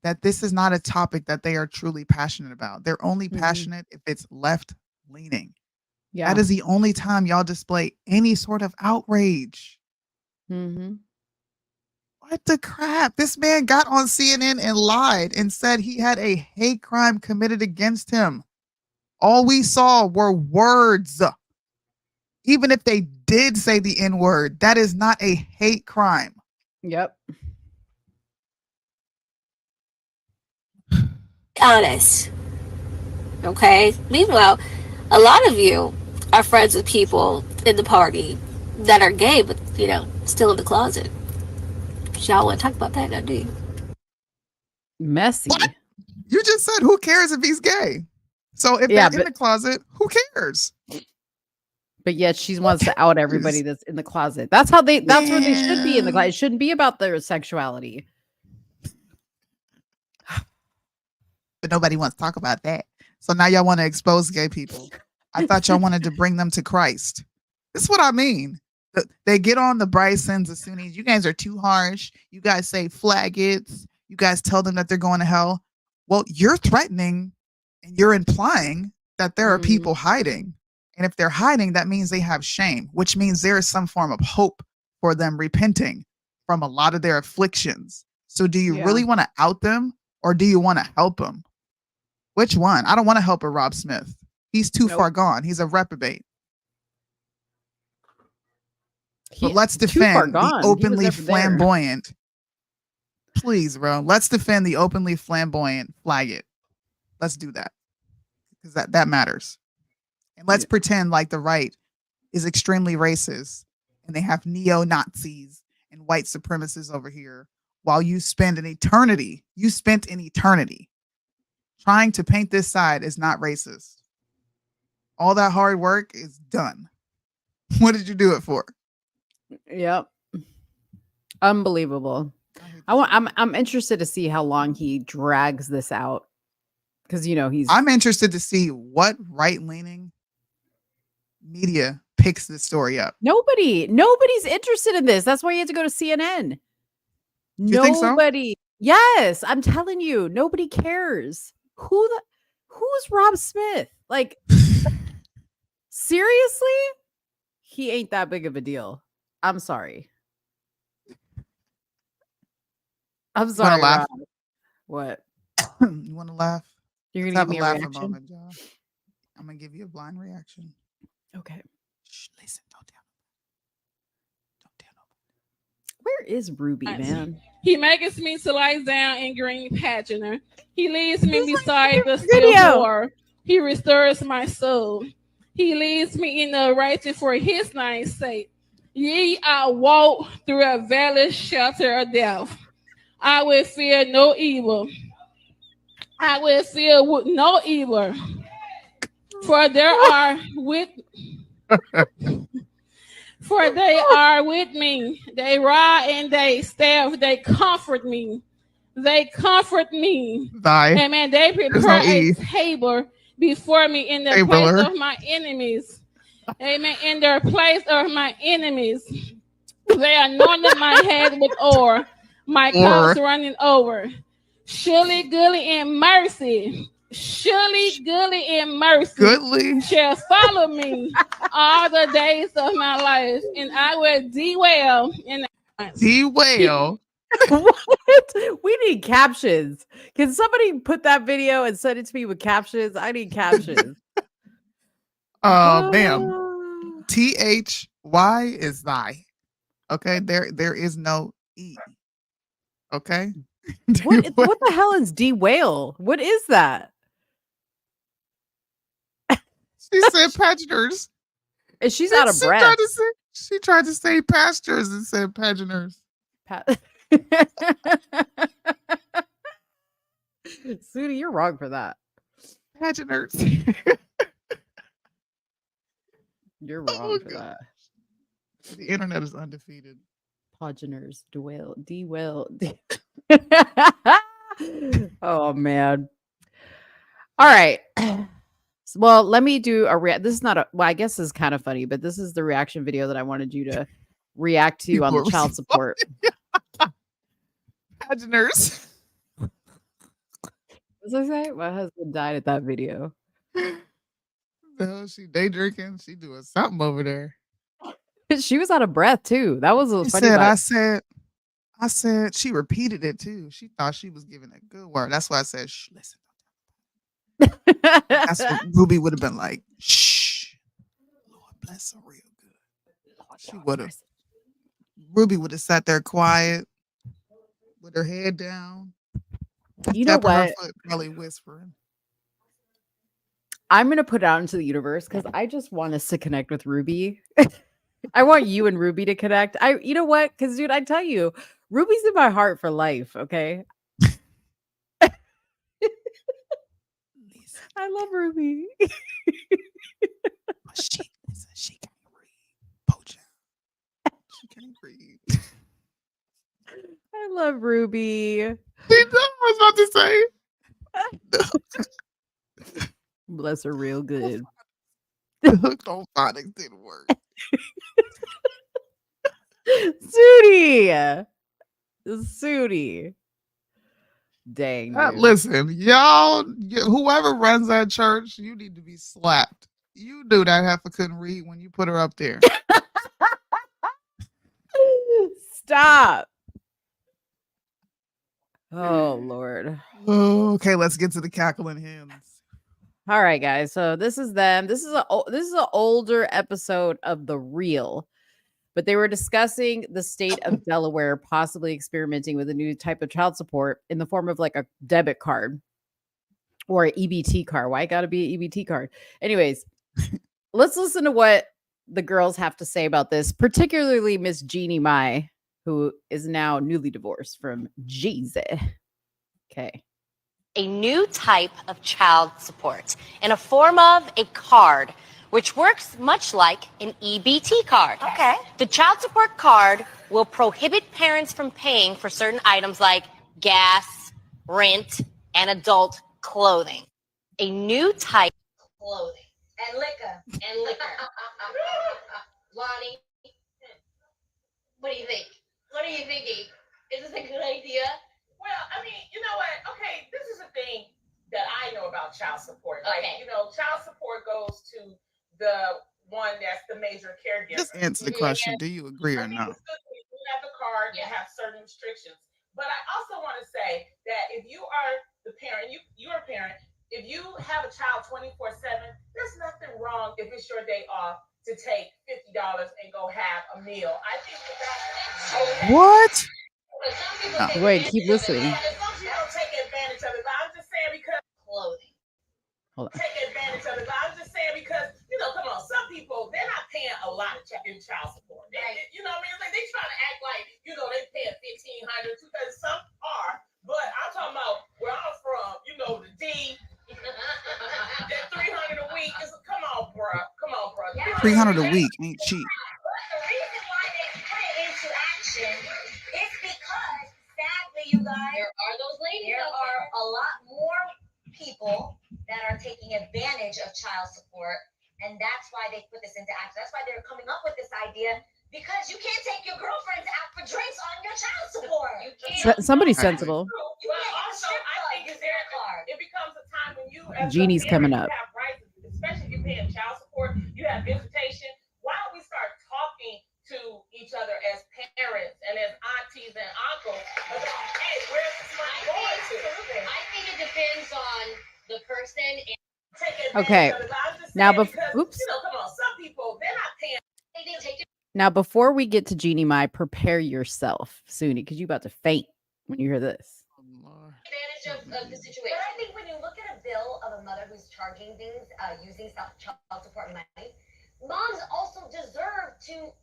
that this is not a topic that they are truly passionate about. They're only passionate if it's left leaning. Yeah. That is the only time y'all display any sort of outrage. Mm-hmm. What the crap? This man got on CNN and lied and said he had a hate crime committed against him. All we saw were words. Even if they did say the N-word, that is not a hate crime. Yep. Honest. Okay? Meanwhile, a lot of you are friends with people in the party that are gay, but, still in the closet. Y'all want to talk about that now, do you? Messy. What? You just said, who cares if he's gay? So if they're in the closet, who cares? But yet she wants to out everybody that's in the closet. That's where they should be in the closet. It shouldn't be about their sexuality. But nobody wants to talk about that. So now y'all want to expose gay people. I thought y'all wanted to bring them to Christ. This is what I mean. They get on the Brysons, the Soonies. You guys are too harsh. You guys say faggots. You guys tell them that they're going to hell. Well, you're threatening and you're implying that there are people hiding. And if they're hiding, that means they have shame, which means there is some form of hope for them repenting from a lot of their afflictions. So do you really want to out them or do you want to help them? Which one? I don't want to help a Rob Smith. He's too far gone. He's a reprobate. But let's defend the openly flamboyant. Please, bro. Let's defend the openly flamboyant. Flag it. Let's do that. Because that matters. And let's pretend like the right is extremely racist and they have neo-Nazis and white supremacists over here while you spent an eternity trying to paint this side as not racist. All that hard work is done. What did you do it for? Yep. Unbelievable. I'm interested to see how long he drags this out. Because I'm interested to see what right-leaning media picks this story up. Nobody's interested in this. That's why you have to go to CNN. You think so? Nobody. Yes, I'm telling you, nobody cares. Who's Rob Smith? Like, seriously? He ain't that big of a deal. I'm sorry. I'm You want sorry, to laugh? Rob. What? You want to laugh? You're Let's gonna have give me a a laughing reaction? moment, y'all. I'm gonna give you a blind reaction. Okay. Shh, listen, don't tell. Where is Ruby, man? He makes me to lie down in green pageant. He leads me beside the still video. war. He restores my soul. He leads me in the righteous for his name's sake. Ye, I walk through a valley shelter of death. I will fear no evil. I will fear no evil. For they are with me. They ride and they staff. They comfort me. They comfort me. Amen. They prepare a table before me in the place of my enemies. Amen. In the place of my enemies. They anointed my head with oil. My cup's running over. Surely, goodly and mercy. Surely, goodly and mercy shall follow me all the days of my life, and I will dwell in Dwell. What? We need captions. Can somebody put that video and send it to me with captions? I need captions. Ma'am. THY is thy. Okay, there is no E. Okay. What the hell is D-Whale? What is that? She said pageanters. She's out of breath. She tried to say pastures and said pageanters. Soonie, you're wrong for that. Pageanters. You're wrong for that. The internet is undefeated. Pageanters, D-Whale. Oh man. All right. Well, let me do this is not I guess this is kind of funny, but this is the reaction video that I wanted you to react to on the child support. Pageanters. As I say, my husband died at that video. No, she day drinking. She doing something over there. She was out of breath too. That was a funny. I said she repeated it too. She thought she was giving a good word. That's why I said, shh, listen. That's what Ruby would have been like. Shh. Lord bless her real good. She would have. Ruby would have sat there quiet with her head down. You know what? Her foot, probably whispering. I'm gonna put it out into the universe because I just want us to connect with Ruby. I want you and Ruby to connect. You know what? Because dude, I tell you, Ruby's in my heart for life. Okay. I love Ruby. She can't read. Poacher. She can't read. I love Ruby. I was about to say. Bless her real good. The hooked on phonics didn't work. Soonie. Dang. Listen, y'all, whoever runs that church, you need to be slapped. You knew that heifer couldn't read when you put her up there. Stop. Oh Lord. Okay, let's get to the cackling hymns. All right, guys. So this is them. This is an older episode of The Real, but they were discussing the state of Delaware possibly experimenting with a new type of child support in the form of like a debit card or an EBT card. Why it got to be an EBT card? Anyways, let's listen to what the girls have to say about this, particularly Miss Jeannie Mai, who is now newly divorced from Jeezy. Okay. A new type of child support in a form of a card, which works much like an EBT card. Okay. The child support card will prohibit parents from paying for certain items like gas, rent, and adult clothing. A new type of clothing. And liquor. Lonnie, what do you think? What are you thinking? Is this a good a caregiver. Just answer the question. Do you agree or no? You have the card, you have certain restrictions. But I also want to say that if you are the parent, you're a parent, if you have a child 24/7, there's nothing wrong if it's your day off to take $50 and go have a meal. I think that's okay. What? Wait, keep listening. Some people take advantage of it, but I'm just saying because clothing. Hold on. Take advantage of it, but I'm just saying because, come on, some people, they're not paying a lot in child support. You know what I mean? It's like they trying to act like, they paying $1,500, $2,000. Some are, but I'm talking about where I'm from, the D, that $300 a week is, come on, bro. Yeah. $300 a week ain't cheap. The reason why they put it into action is because, sadly, you guys, there are a lot more people that are taking advantage of child support, and that's why they put this into action. That's why they're coming up with this idea, because you can't take your girlfriends out for drinks on your child support. You can't. Somebody's sensible. You can't also, I think it becomes a time when you, as Genie's coming up. have rights, especially if you're paying child support, you have visitation. Why don't we start talking to each other as parents and as aunties and uncles about, hey, where's this money going to? I think it depends on the person. Okay. Now, oops. Come on, some people, they're not paying. They didn't take it. Now, before we get to Jeannie Mai, prepare yourself, Soonie, because you're about to faint when you hear this. Advantage of the situation. But I think when you look at a bill of a mother who's charging things, using child support money, moms also deserve to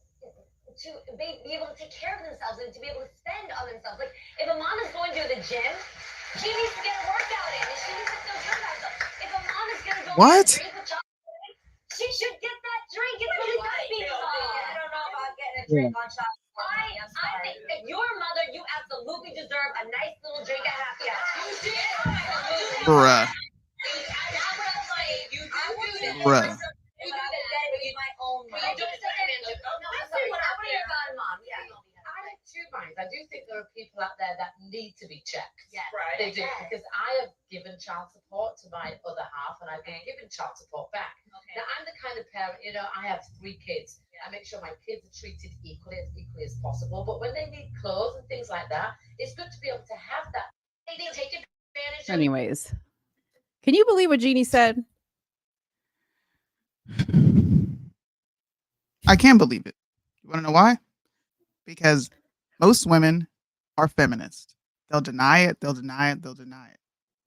be able to take care of themselves and to be able to spend on themselves. Like, if a mom is going to the gym, she needs to get a workout in, and she needs to feel good about herself. If a mom is going to go What? to drink with child support, she should get that drink. It's really good being a mom. I don't know about getting a drink on child support. I think that your mother, you absolutely deserve a nice little drink at happy hour. You did. Bruh. Bruh. I do think there are people out there that need to be checked. Yes. Right. They do, because I have given child support to my other half, and I've been given child support back. Okay. Now, I'm the kind of parent, I have 3 kids. I make sure my kids are treated equally as possible. But when they need clothes and things like that, it's good to be able to have that. They didn't take advantage of. Anyways, can you believe what Jeannie said? I can't believe it. You want to know why? Because most women are feminist. They'll deny it. They'll deny it. They'll deny it.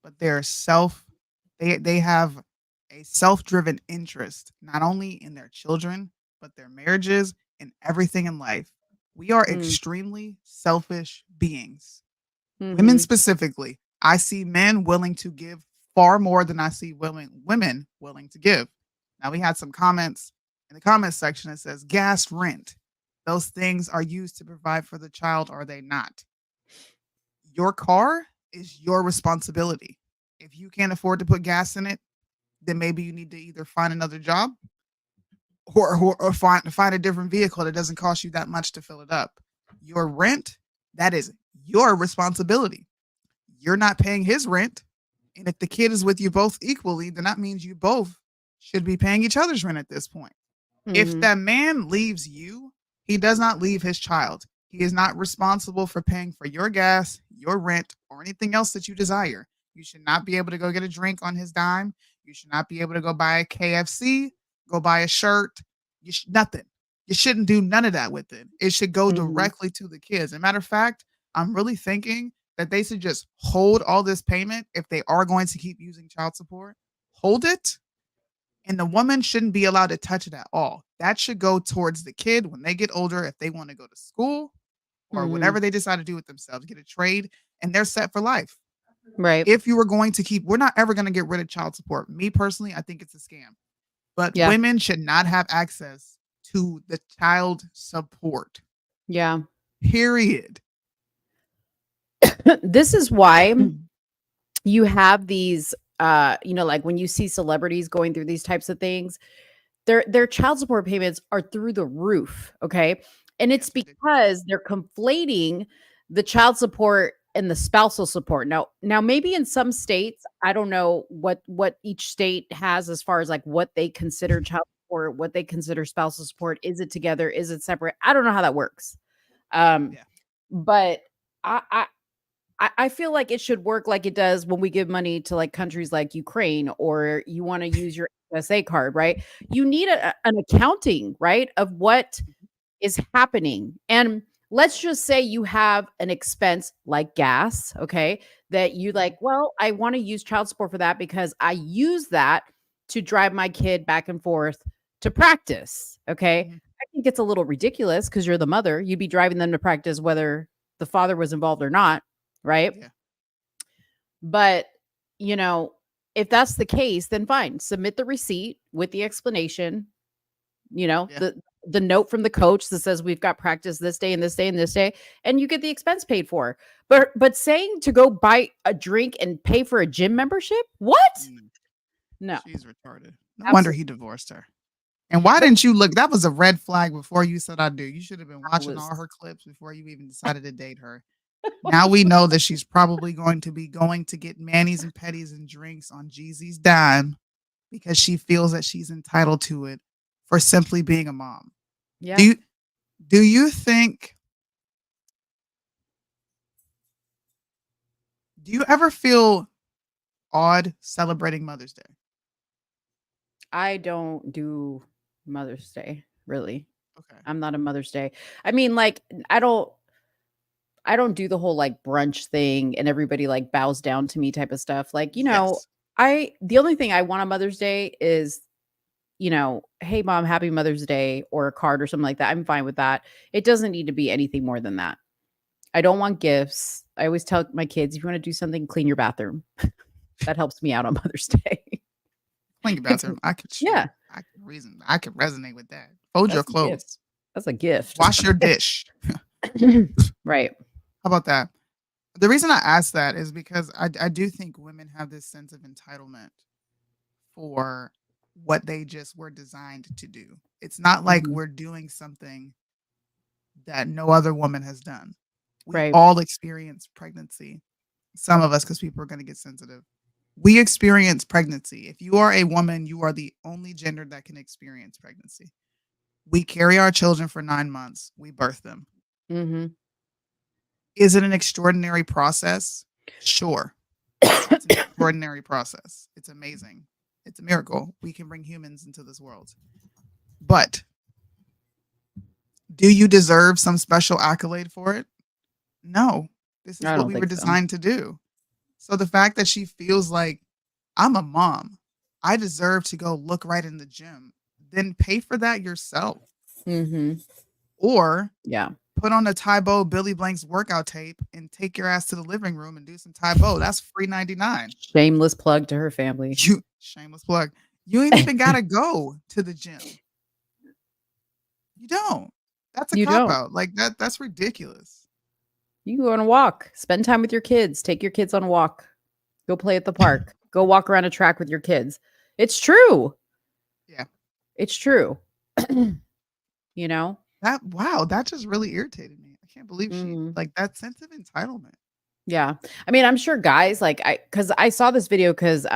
But they have a self-driven interest, not only in their children, but their marriages and everything in life. We are extremely selfish beings. Women specifically. I see men willing to give far more than I see women willing to give. Now, we had some comments in the comments section that says gas, rent. Those things are used to provide for the child, are they not? Your car is your responsibility. If you can't afford to put gas in it, then maybe you need to either find another job or find a different vehicle that doesn't cost you that much to fill it up. Your rent, that is your responsibility. You're not paying his rent. And if the kid is with you both equally, then that means you both should be paying each other's rent at this point. If that man leaves you, he does not leave his child. He is not responsible for paying for your gas, your rent, or anything else that you desire. You should not be able to go get a drink on his dime. You should not be able to go buy a KFC, go buy a shirt. Nothing. You shouldn't do none of that with it. It should go directly to the kids. As a matter of fact, I'm really thinking that they should just hold all this payment if they are going to keep using child support. Hold it. And the woman shouldn't be allowed to touch it at all. That should go towards the kid when they get older, if they want to go to school or whatever they decide to do with themselves, get a trade, and they're set for life. Right. If you were going to we're not ever going to get rid of child support. Me personally, I think it's a scam. But women should not have access to the child support. Yeah. Period. This is why you have these like when you see celebrities going through these types of things, their child support payments are through the roof. Okay. And it's because they're conflating the child support and the spousal support. Now maybe in some states, I don't know what each state has as far as like what they consider child support, what they consider spousal support. Is it together? Is it separate? I don't know how that works. But I feel like it should work like it does when we give money to like countries like Ukraine, or you want to use your USA card, right? You need an accounting, right, of what is happening. And let's just say you have an expense like gas, okay, that you like, well, I want to use child support for that because I use that to drive my kid back and forth to practice, okay? I think it's a little ridiculous because you're the mother. You'd be driving them to practice whether the father was involved or not, right? Yeah. But, you know, if that's the case, then fine. Submit the receipt with the explanation, you know, the note from the coach that says we've got practice this day and this day and this day, and you get the expense paid for. But saying to go buy a drink and pay for a gym membership? What? No. She's retarded. No wonder he divorced her. And why didn't you look? That was a red flag before you said I do. You should have been watching all her clips before you even decided to date her. Now we know that she's probably going to get manis and petties and drinks on Jeezy's dime because she feels that she's entitled to it for simply being a mom. Yeah. Do you think? Do you ever feel odd celebrating Mother's Day? I don't do Mother's Day, really. Okay. I'm not a Mother's Day. I mean, like, I don't do the whole like brunch thing and everybody like bows down to me type of stuff. Like, you know, the only thing I want on Mother's Day is, you know, hey mom, happy Mother's Day, or a card or something like that. I'm fine with that. It doesn't need to be anything more than that. I don't want gifts. I always tell my kids, if you want to do something, clean your bathroom. That helps me out on Mother's Day. Clean your bathroom. I could resonate with that. Fold your clothes. That's a gift. Wash your dish. Right. How about that? The reason I ask that is because I do think women have this sense of entitlement for what they just were designed to do. It's not like we're doing something that no other woman has done. We all experience pregnancy. Some of us, because people are going to get sensitive. We experience pregnancy. If you are a woman, you are the only gender that can experience pregnancy. We carry our children for 9 months. We birth them. Mm-hmm. Is it an extraordinary process? Sure. It's an extraordinary process. It's amazing. It's a miracle. We can bring humans into this world. But do you deserve some special accolade for it? No. This is what we were designed to do. So the fact that she feels like, I'm a mom, I deserve to go look right in the gym, then pay for that yourself. Mm-hmm. Or put on a Tybo Billy Blanks workout tape and take your ass to the living room and do some Tybo. That's free 99. Shameless plug to her family. Shameless plug. You ain't even gotta go to the gym. You don't. That's a cop out. Like that's ridiculous. You go on a walk, spend time with your kids, take your kids on a walk, go play at the park, go walk around a track with your kids. It's true. Yeah. It's true. You know? That just really irritated me. I can't believe she like that sense of entitlement. Yeah. I mean, I'm sure guys because I saw this video because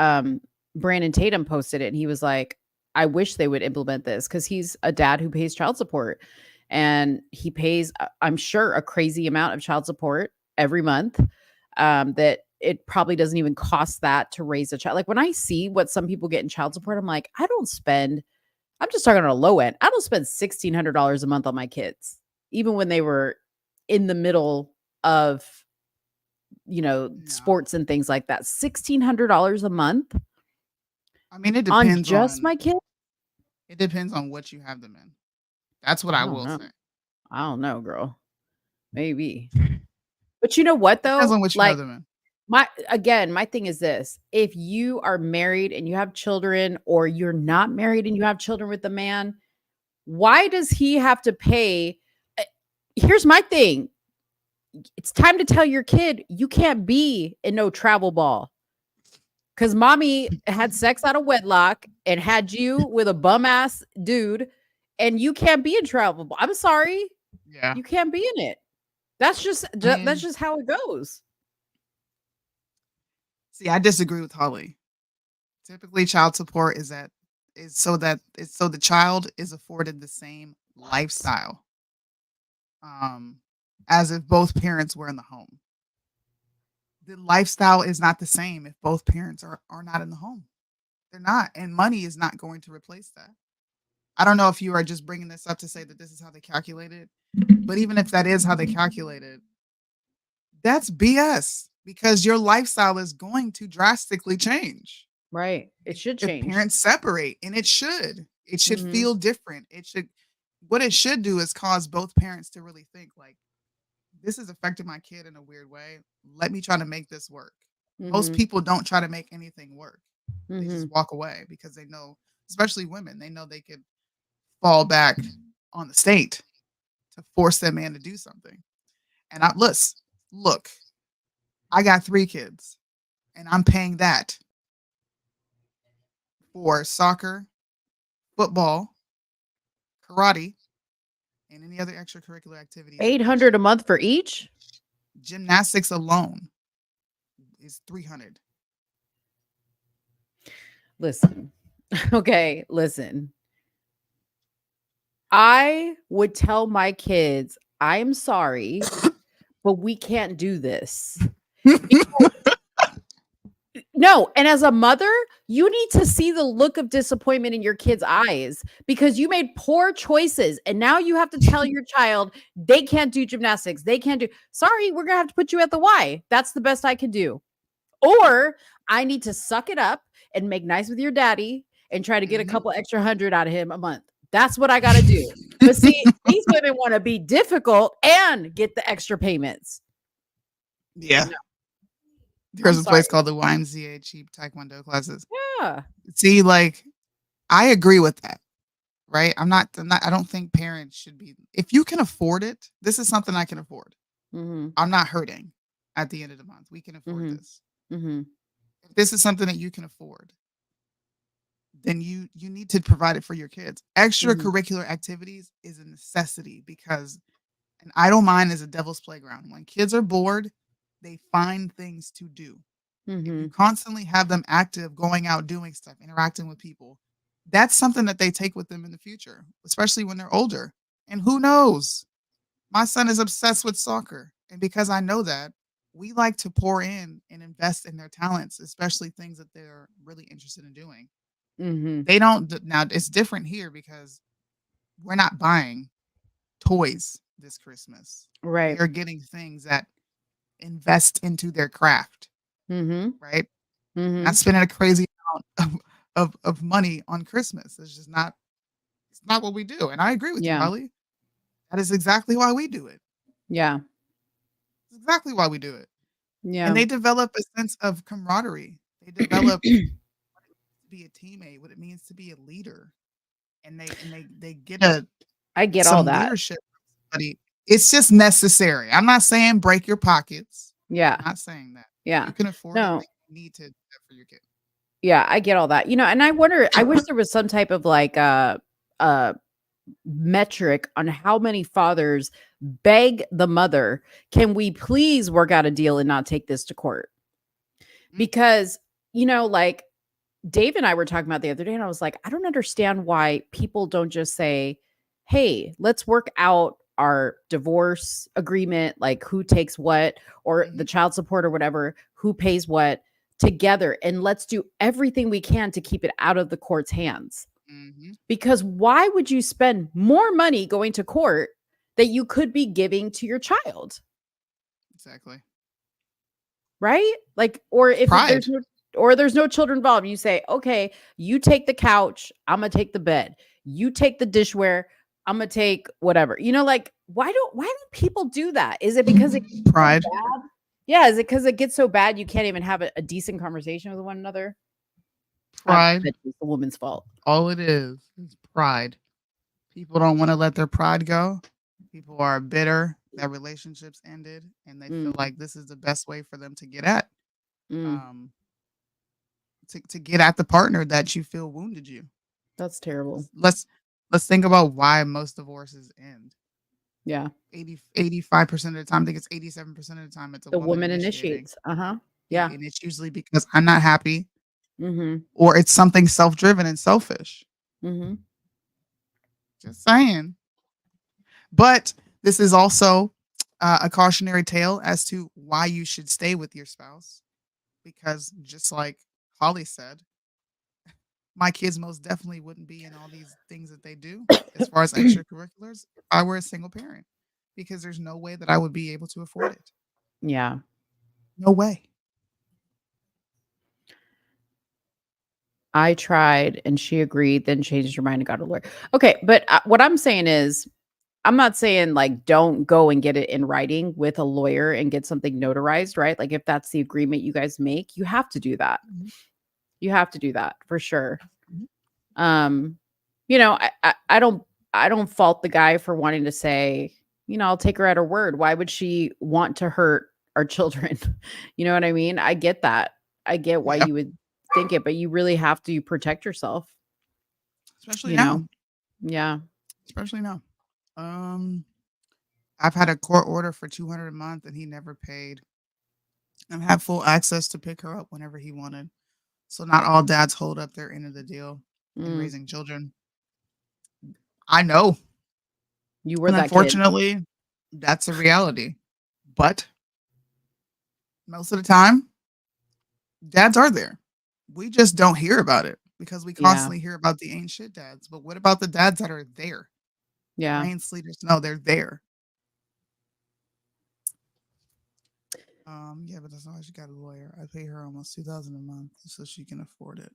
Brandon Tatum posted it and he was like, I wish they would implement this because he's a dad who pays child support. And he pays, I'm sure, a crazy amount of child support every month that it probably doesn't even cost that to raise a child. Like when I see what some people get in child support, I'm like, I'm just talking on a low end. I don't spend $1,600 a month on my kids, even when they were in the middle of, you know, sports and things like that. $1,600 a month. I mean, it depends on just my kids. It depends on what you have them in. That's what I will say. I don't know, girl. Maybe. But you know what, though? Depends on what you have them in. My thing is this. If you are married and you have children, or you're not married and you have children with a man, why does he have to pay? Here's my thing. It's time to tell your kid you can't be in no travel ball. Because mommy had sex out of wedlock and had you with a bum ass dude. And you can't be in travel. I'm sorry. Yeah. You can't be in it. That's just how it goes. See, I disagree with Holly. Typically, child support is at so the child is afforded the same lifestyle as if both parents were in the home. The lifestyle is not the same if both parents are not in the home. They're not, and money is not going to replace that. I don't know if you are just bringing this up to say that this is how they calculate it, but even if that is how they calculate it, that's BS because your lifestyle is going to drastically change. Right. It should If change. parents separate, and it should. It should Mhm. feel different. What it should do is cause both parents to really think like, this is affecting my kid in a weird way. Let me try to make this work. Most Mhm. people don't try to make anything work. They just Mhm. walk away because they know, especially women, they know they could fall back on the state to force that man to do something. And look, I got 3 kids and I'm paying that for soccer, football, karate, and any other extracurricular activities. $800 a month for each? Gymnastics alone is $300. Listen. Okay, listen. I would tell my kids, "I'm sorry, but we can't do this." No, and as a mother, you need to see the look of disappointment in your kids' eyes because you made poor choices and now you have to tell your child they can't do gymnastics. They can't do. Sorry, we're going to have to put you at the Y. That's the best I can do. Or I need to suck it up and make nice with your daddy and try to get a couple extra $100 out of him a month. That's what I got to do. But see, these women want to be difficult and get the extra payments. Yeah. No. There's I'm a place sorry. called the YMCA cheap Taekwondo classes. Yeah. See, like, I agree with that, right? I don't think parents should be, if you can afford it, this is something I can afford. Mhm. I'm not hurting at the end of the month. We can afford this. Mhm. If this is something that you can afford, then you need to provide it for your kids. Extracurricular activities is a necessity because an idle mind is a devil's playground. When kids are bored, they find things to do. If you Mhm. constantly have them active, going out, doing stuff, interacting with people, that's something that they take with them in the future, especially when they're older. And who knows? My son is obsessed with soccer. And because I know that, we like to pour in and invest in their talents, especially things that they're really interested in doing. Mhm. They don't, now it's different here because we're not buying toys this Christmas. Right. They're getting things that invest into their craft, Mhm. right? Mhm. Not spending a crazy amount of money on Christmas. It's just not, it's not what we do. And I agree with you, Yeah. Holly. That is exactly why we do it. Yeah. It's exactly why we do it. Yeah. And they develop a sense of camaraderie. They develop what it means to be a teammate, what it means to be a leader. And they get I get all some that. leadership from somebody. It's just necessary. I'm not saying break your pockets. Yeah. I'm not saying that. Yeah. You can afford No. it. You need to do that for your kid. Yeah, I get all that. And I wish there was some type of like metric on how many fathers beg the mother, "Can we please work out a deal and not take this to court?" Because, like Dave and I were talking about the other day, and I was like, I don't understand why people don't just say, "Hey, let's work out our divorce agreement, like who takes what, or the child support or whatever, who pays what together, and let's do everything we can to keep it out of the court's hands." Because why would you spend more money going to court that you could be giving to your child? Exactly. Right? Like, or if Pride. there's no children involved, you say, "Okay, you take the couch, I'm gonna take the bed. You take the dishware, I'm gonna take whatever." Like, why don't people do that? Is it because it gets so Pride. bad? Yeah, is it because it gets so bad you can't even have a decent conversation with one another? Pride. It's the woman's fault. All it is pride. People don't want to let their pride go. People are bitter that relationships ended, and they feel like this is the best way for them to get at, to get at the partner that you feel wounded you. That's terrible. Let's think about why most divorces end. Yeah. 85% of the time, I think it's 87% of the time, it's a The woman woman initiating. initiates. Yeah. And it's usually because I'm not happy, Mhm. or it's something self-driven and selfish. Mm-hmm. Just saying. But this is also a cautionary tale as to why you should stay with your spouse. Because just like Holly said, my kids most definitely wouldn't be in all these things that they do as far as extracurriculars if I were a single parent. Because there's no way that I would be able to afford it. Yeah. No way. I tried and she agreed, then changed her mind and got a lawyer. Okay, but what I'm saying is, I'm not saying like don't go and get it in writing with a lawyer and get something notarized, right? Like if that's the agreement you guys make, you have to do that. You have to do that for sure. You know, I don't fault the guy for wanting to say, you know, I'll take her at her word. Why would she want to hurt our children? You know what I mean? I get that. I get why you would think it, but you really have to protect yourself. Especially you now. know? Yeah. Especially now. I've had a court order for $200 a month and he never paid. And had full access to pick her up whenever he wanted. So not all dads hold up their end of the deal in raising children. I know. You were And that unfortunately, that's a reality. But most of the time, dads are there. We just don't hear about it because we constantly hear about the ain't shit dads. But what about the dads that are there? Yeah. Rain, sleet, or snow, they're there. Yeah, but that's why she got a lawyer. I pay her almost $2,000 a month so she can afford it.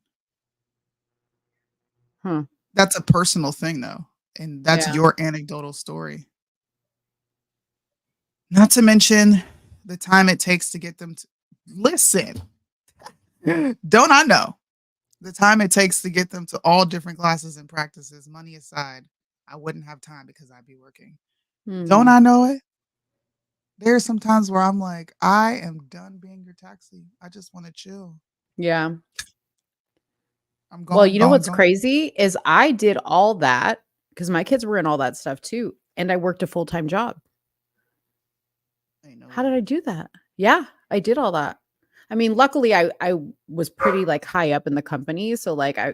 That's a personal thing, though, and that's your anecdotal story. Not to mention the time it takes to get them to listen. Don't I know the time it takes to get them to all different classes and practices? Money aside, I wouldn't have time because I'd be working. Don't I know it? There's some times where I'm like, I am done being your taxi. I just want to chill. Yeah. I'm Well, you know what's crazy is I did all that because my kids were in all that stuff too. And I worked a full-time job. How did I do that? Yeah, I did all that. I mean, luckily I was pretty like high up in the company. So like I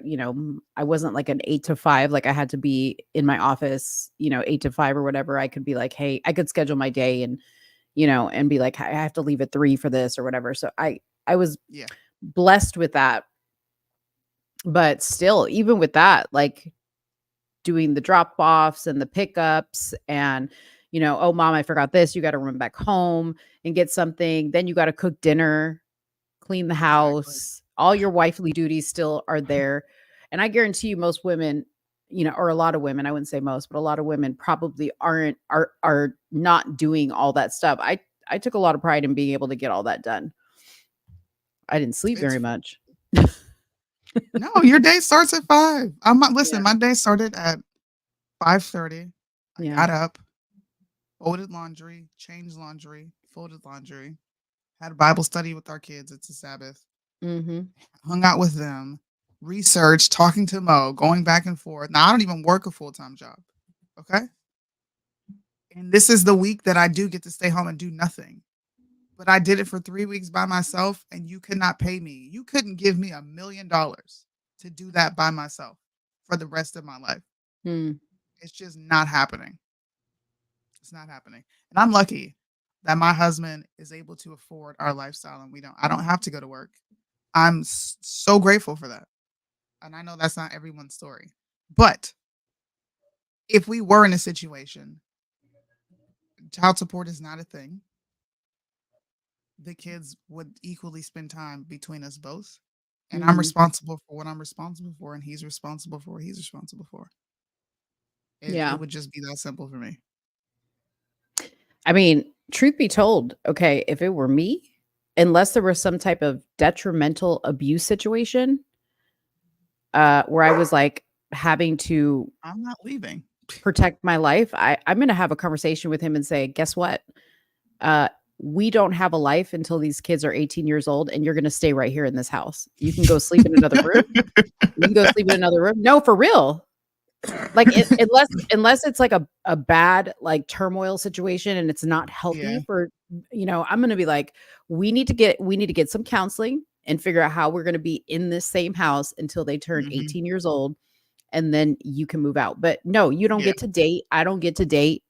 wasn't like an 8 to 5. Like I had to be in my office, 8 to 5 or whatever. I could be like, hey, I could schedule my day and and be like, I have to leave at 3 for this or whatever. So I was blessed with that. But still, even with that, like doing the drop-offs and the pickups and, oh, mom, I forgot this. You got to run back home and get something. Then you got to cook dinner, clean the house. All your wifely duties still are there. And I guarantee you most women, or a lot of women, I wouldn't say most, but a lot of women probably are not doing all that stuff. I took a lot of pride in being able to get all that done. I didn't sleep very much. No, your day starts at 5. I'm not listen. My day started at 5:30. I got up, folded laundry, changed laundry, folded laundry, had a Bible study with our kids. It's a Sabbath. Hung out with them, researched, talking to Mo, going back and forth. Now I don't even work a full-time job. Okay. And this is the week that I do get to stay home and do nothing. But I did it for 3 weeks by myself, and you could not pay me. You couldn't give me $1 million to do that by myself for the rest of my life. It's just not happening. It's not happening. And I'm lucky that my husband is able to afford our lifestyle, and I don't have to go to work. I'm so grateful for that. And I know that's not everyone's story. But if we were in a situation, child support is not a thing. The kids would equally spend time between us both. And I'm responsible for what I'm responsible for, and he's responsible for what he's responsible for. It would just be that simple for me. I mean, truth be told, okay, if it were me, unless there was some type of detrimental abuse situation, where I was like having to I'm not leaving. Protect my life, I'm going to have a conversation with him and say, guess what? We don't have a life until these kids are 18 years old, and you're going to stay right here in this house. You can go sleep in another room. You can go sleep in another room. No, for real. Like unless it's like a bad like turmoil situation and it's not healthy for, I'm going to be like, we need to get some counseling and figure out how we're going to be in this same house until they turn 18 years old. and then you can move out. But no, you don't get to date. I don't get to date.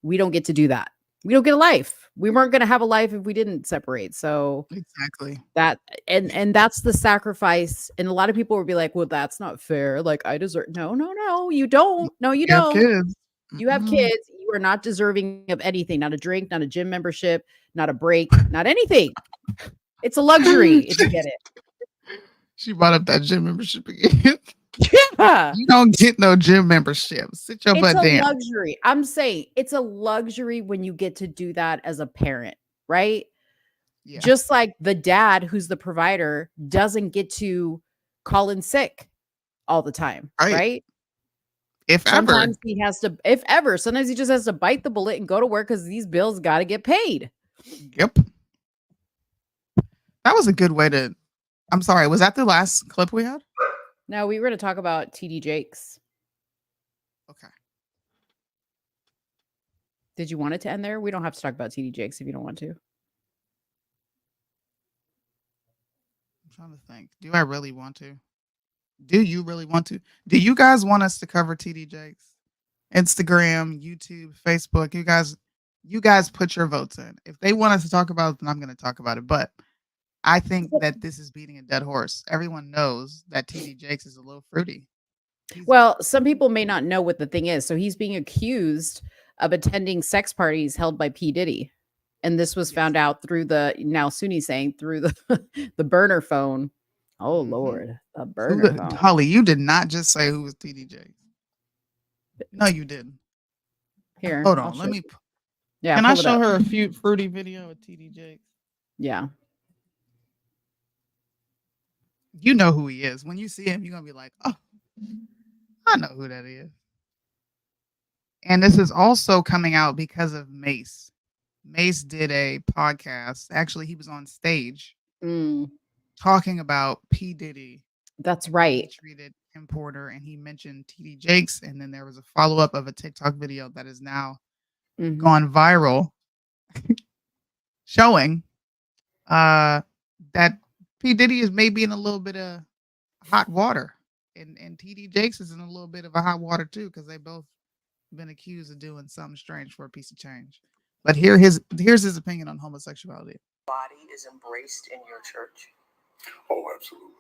We don't get to do that. We don't get a life. We weren't going to have a life if we didn't separate. So exactly that, and that's the sacrifice. And a lot of people will be like, well, that's not fair. Like I deserve. No, you don't. No, you don't. Kids. You have kids. You are not deserving of anything. Not a drink, not a gym membership, not a break, not anything. It's a luxury if you get it. She brought up that gym membership again. Yeah. You don't get no gym membership. Sit your butt down. It's a luxury. I'm saying it's a luxury when you get to do that as a parent, right? Yeah. Just like the dad who's the provider doesn't get to call in sick all the time, right? Sometimes he has to, sometimes he just has to bite the bullet and go to work because these bills got to get paid. Yep. That was a good way to, I'm sorry, was that the last clip we had? No, we were going to talk about TD Jakes. Okay. Did you want it to end there? We don't have to talk about TD Jakes if you don't want to. I'm trying to think. Do I really want to? Do you really want to? Do you guys want us to cover TD Jakes? Instagram, YouTube, Facebook. You guys put your votes in. If they want us to talk about it, then I'm going to talk about it. But I think that this is beating a dead horse. Everyone knows that TD Jakes is a little fruity. Well, some people may not know what the thing is. So he's being accused of attending sex parties held by P. Diddy. And this was found out through now Soonie saying through the burner phone. Oh, Lord. A burner phone. Holly, you did not just say who was TD Jakes. No, you didn't. Here. Hold on. Let me. Yeah. Can I show her a fruity video of TD Jakes? Yeah. You know who he is. When you see him, you're going to be like, oh, I know who that is. And this is also coming out because of Mace. Mace did a podcast. Actually, he was on stage talking about P. Diddy. That's right. He treated Kim Porter, and he mentioned TD Jakes. And then there was a follow-up of a TikTok video that is now gone viral showing that P. Diddy is maybe in a little bit of hot water. And TD Jakes is in a little bit of a hot water too, because they both been accused of doing something strange for a piece of change. But here's his opinion on homosexuality. Body is embraced in your church? Oh, absolutely.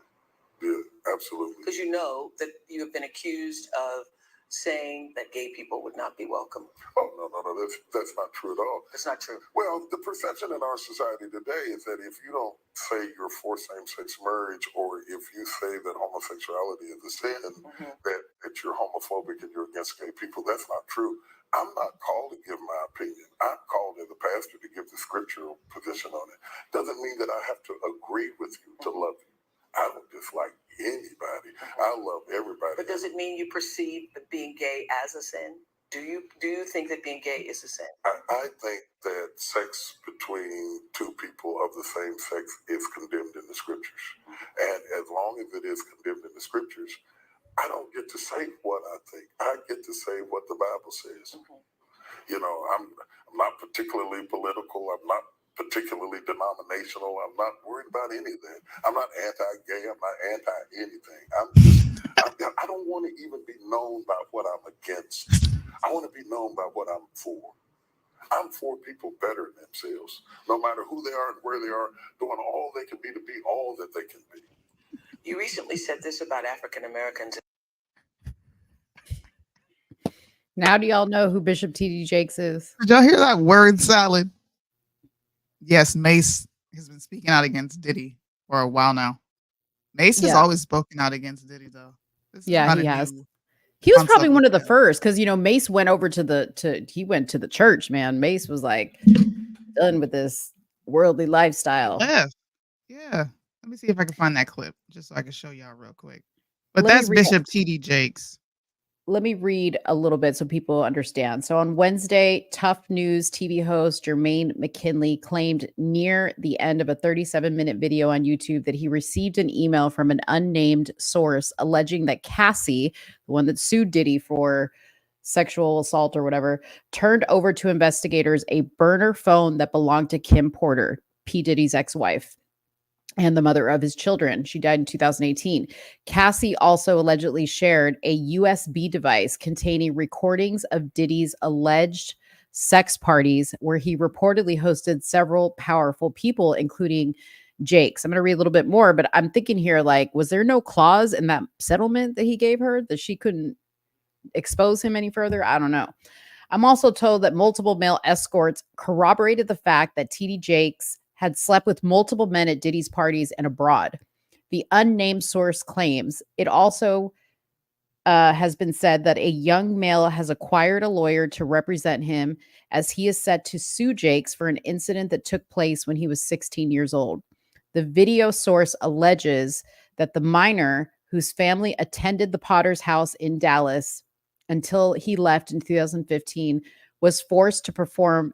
Yeah, absolutely. Because you know that you have been accused of saying that gay people would not be welcome. Oh, no, that's not true at all. It's not true. Well, the perception in our society today is that if you don't say you're for same-sex marriage, or if you say that homosexuality is a sin, that you're homophobic and you're against gay people, that's not true. I'm not called to give my opinion. I'm called as a pastor to give the scriptural position on it. Doesn't mean that I have to agree with you to love you. I don't dislike anybody. I love everybody. But does it mean you perceive being gay as a sin? Do you think that being gay is a sin? I think that sex between two people of the same sex is condemned in the scriptures. And as long as it is condemned in the scriptures, I don't get to say what I think. I get to say what the Bible says. You know, I'm not particularly political. I'm not particularly denominational. I'm not worried about any of that. I'm not anti-gay. I'm not anti-anything. I don't want to even be known by what I'm against. I want to be known by what I'm for. I'm for people bettering themselves, no matter who they are and where they are, doing all they can be to be all that they can be. You recently said this about African Americans. Now do y'all know who Bishop TD Jakes is? Did y'all hear that word salad? Yes, Mace has been speaking out against Diddy for a while now. Mace has always spoken out against Diddy, though. He has. He was probably one of the first, because Mace went over to the church, man. Mace was like done with this worldly lifestyle. Yeah. Let me see if I can find that clip just so I can show y'all real quick. But that's Bishop TD Jakes. Let me read a little bit so people understand. So on Wednesday, Tough News TV host Jermaine McKinley claimed near the end of a 37-minute video on YouTube that he received an email from an unnamed source alleging that Cassie, the one that sued Diddy for sexual assault or whatever, turned over to investigators a burner phone that belonged to Kim Porter, P. Diddy's ex-wife. and the mother of his children. She died in 2018. Cassie also allegedly shared a USB device containing recordings of Diddy's alleged sex parties, where he reportedly hosted several powerful people, including Jake's. I'm going to read a little bit more, but I'm thinking here, like, was there no clause in that settlement that he gave her that she couldn't expose him any further? I don't know. I'm also told that multiple male escorts corroborated the fact that TD Jakes had slept with multiple men at Diddy's parties and abroad. The unnamed source claims it also has been said that a young male has acquired a lawyer to represent him, as he is set to sue Jakes for an incident that took place when he was 16 years old. The video source alleges that the minor, whose family attended the Potter's house in Dallas until he left in 2015, was forced to perform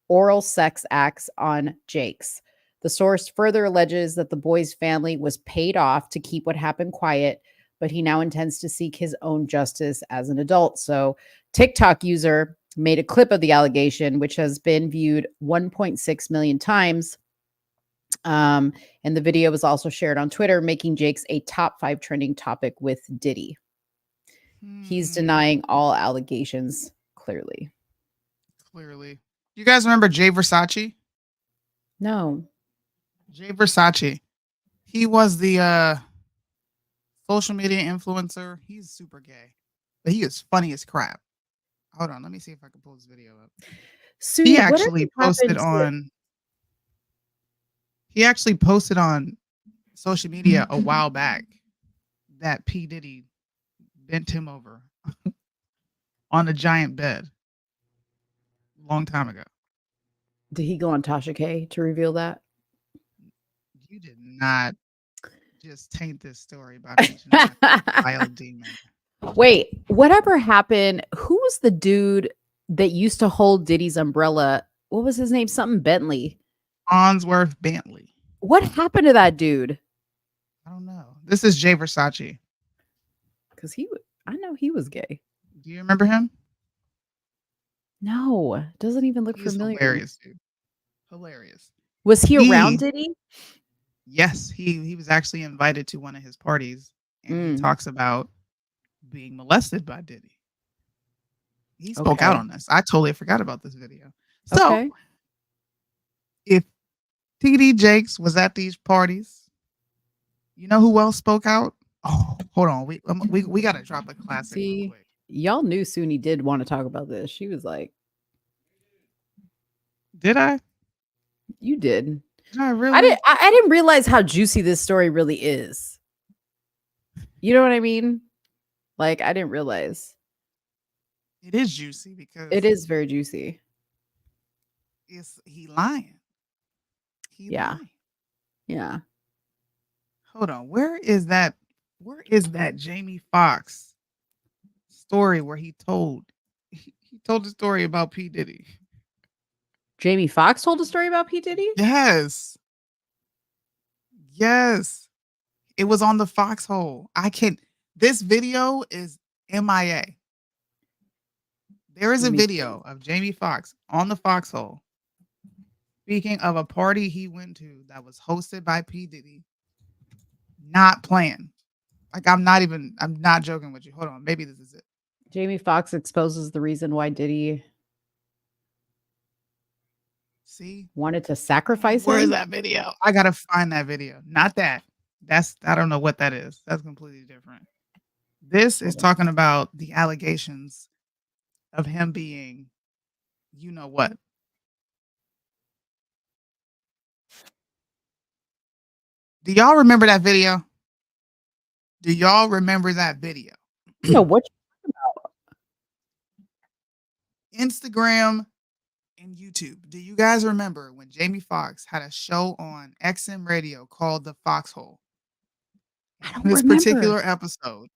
oral sex acts on Jakes. The source further alleges that the boy's family was paid off to keep what happened quiet, but he now intends to seek his own justice as an adult. So, TikTok user made a clip of the allegation, which has been viewed 1.6 million times. And the video was also shared on Twitter, making Jakes a top 5 trending topic with Diddy. He's denying all allegations, clearly. Clearly. You guys remember Jay Versace? No. Jay Versace. He was the social media influencer. He's super gay, but he is funny as crap. Hold on, let me see if I can pull this video up. Soonie, He actually posted on social media a while back that P. Diddy bent him over on a giant bed long time ago. Did he go on Tasha K to reveal that? You did not just taint this story by mentioning that wild demon. Wait, whatever happened? Who was the dude that used to hold Diddy's umbrella? What was his name? Something Bentley. Onsworth Bentley. What happened to that dude? I don't know. This is Jay Versace. Because I know he was gay. Do you remember him? No, doesn't even look familiar. Hilarious, dude. Hilarious. Was he around Diddy? Yes, he was actually invited to one of his parties, and he talks about being molested by Diddy. He spoke out on this. I totally forgot about this video. So, if TD Jakes was at these parties, you know who else spoke out? Oh, hold on. We got to drop a classic real quick. Y'all knew Soonie did want to talk about this. She was like, "Did I? You did. No, really? I didn't realize how juicy this story really is. You know what I mean? Like, I didn't realize. It is juicy because it is very juicy. He lying. Lying. Yeah. Hold on. Where is that Jamie Foxx story where he told the story about P. Diddy? Jamie Foxx told a story about P. Diddy? Yes. It was on the Foxhole. This video is MIA. There is a video of Jamie Foxx on the Foxhole speaking of a party he went to that was hosted by P. Diddy. Not playing. Like, I'm not joking with you. Hold on. Maybe this is it. Jamie Foxx exposes the reason why Diddy wanted to sacrifice him. Where's that video? I gotta find that video. Not that. I don't know what that is. That's completely different. This is talking about the allegations of him being, you know what? Do y'all remember that video? Do y'all remember that video? No, what you talking about? Instagram and YouTube. Do you guys remember when Jamie Foxx had a show on XM radio called The Foxhole? I don't This remember. Particular episode,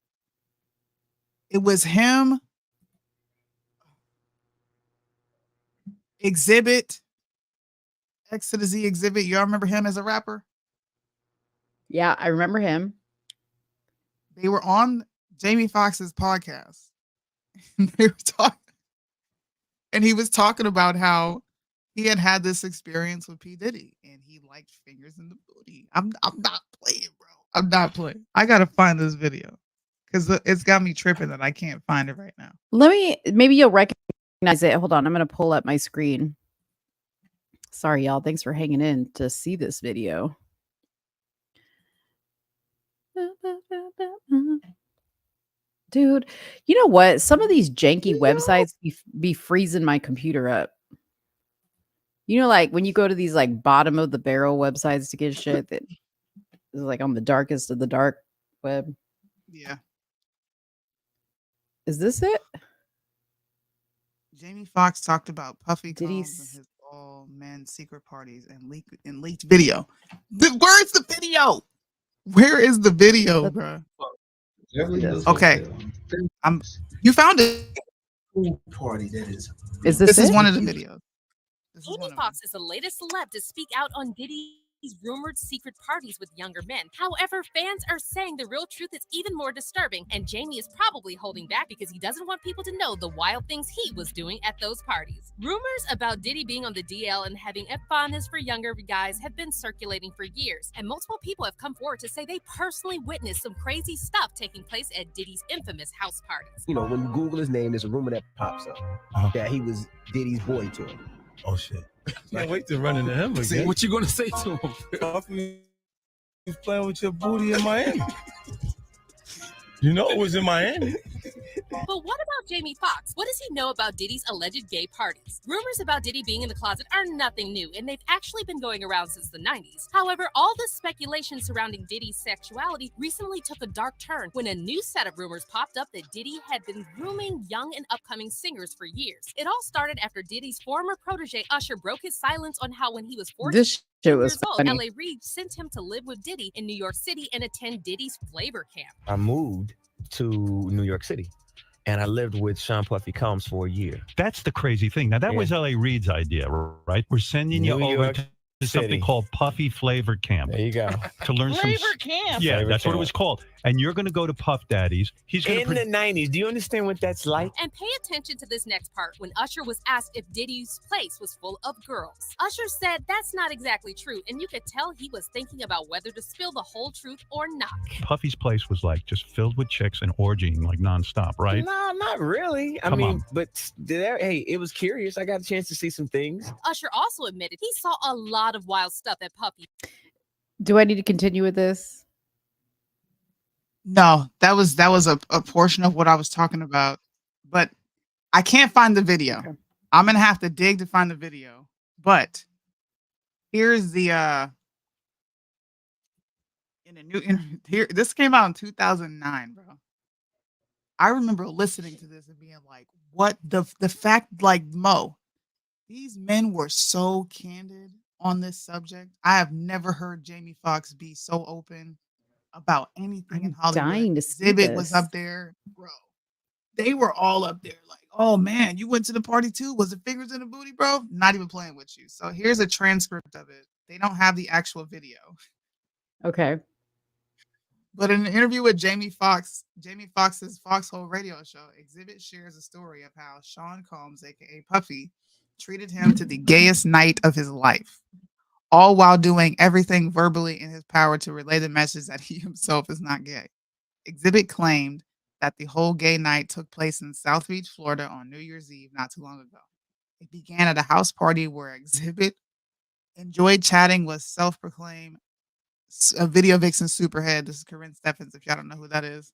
it was him, Exhibit, X to the Z Exhibit. Y'all remember him as a rapper? Yeah, I remember him. They were on Jamie Foxx's podcast. They were talking, and he was talking about how he had this experience with P. Diddy, and he liked fingers in the booty. I'm not playing, bro. I'm not playing. I gotta find this video because it's got me tripping that I can't find it right now. Maybe you'll recognize it. Hold on, I'm gonna pull up my screen. Sorry, y'all. Thanks for hanging in to see this video. Dude, you know what? Some of these janky websites be freezing my computer up. You know, like when you go to these like bottom of the barrel websites to get shit that is like on the darkest of the dark web. Yeah. Is this it? Jamie Foxx talked about Puffy Combs and his all men secret parties and leaked video. Where's the video? Where is the video, bro? Okay, you found it. Party that is. Is This is one of the videos. Jamie Foxx is the latest celeb to speak out on Diddy's rumored secret parties with younger men. However, fans are saying the real truth is even more disturbing, and Jamie is probably holding back because he doesn't want people to know the wild things he was doing at those parties. Rumors about Diddy being on the DL and having a fondness for younger guys have been circulating for years, and multiple people have come forward to say they personally witnessed some crazy stuff taking place at Diddy's infamous house parties. You know, when you Google his name, there's a rumor that pops up that he was Diddy's boy to him. Oh shit! Can't wait to run into him again. See, What you gonna say to him? He's playing with your booty in Miami. You know it was in Miami. But what about Jamie Foxx? What does he know about Diddy's alleged gay parties? Rumors about Diddy being in the closet are nothing new, and they've actually been going around since the 90s. However, all the speculation surrounding Diddy's sexuality recently took a dark turn when a new set of rumors popped up that Diddy had been grooming young and upcoming singers for years. It all started after Diddy's former protege Usher broke his silence on how when he was 14 This shit was years old, funny. L.A. Reid sent him to live with Diddy in New York City and attend Diddy's flavor camp. I moved to New York City, and I lived with Sean Puffy Combs for a year. That's the crazy thing. Now, that was L.A. Reid's idea, right? We're sending you New over York to something City. called Puffy Flavor Camp. There you go. To learn Flavor some. camp. Yeah, Flavor that's what it camp. was called. And you're going to go to Puff Daddy's. He's going In the 90s. Do you understand what that's like? And pay attention to this next part when Usher was asked if Diddy's place was full of girls. Usher said that's not exactly true, and you could tell he was thinking about whether to spill the whole truth or not. Puffy's place was like just filled with chicks and orgying like nonstop, right? No, not really. I Come mean, on. but hey, it was curious. I got a chance to see some things. Usher also admitted he saw a lot of wild stuff at Puffy. Do I need to continue with this? No, that was a portion of what I was talking about, but I can't find the video. Okay. I'm gonna have to dig to find the video. But here's the in a new interview. Here, this came out in 2009, bro. I remember listening to this and being like, "What the fact?" Like Mo, these men were so candid on this subject. I have never heard Jamie Foxx be so open about anything in Hollywood. dying to see Exhibit was this. up there, bro. They were all up there like, oh man, you went to the party too? Was it fingers in the booty, bro? Not even playing with you. So here's a transcript of it. They don't have the actual video. Okay. But in an interview with Jamie Foxx's Foxhole radio show, Exhibit shares a story of how Sean Combs, aka Puffy, treated him to the gayest night of his life, all while doing everything verbally in his power to relay the message that he himself is not gay. Exhibit claimed that the whole gay night took place in South Beach, Florida on New Year's Eve not too long ago. It began at a house party where Exhibit enjoyed chatting with self-proclaimed video vixen Superhead. This is Corinne Steffens, if y'all don't know who that is.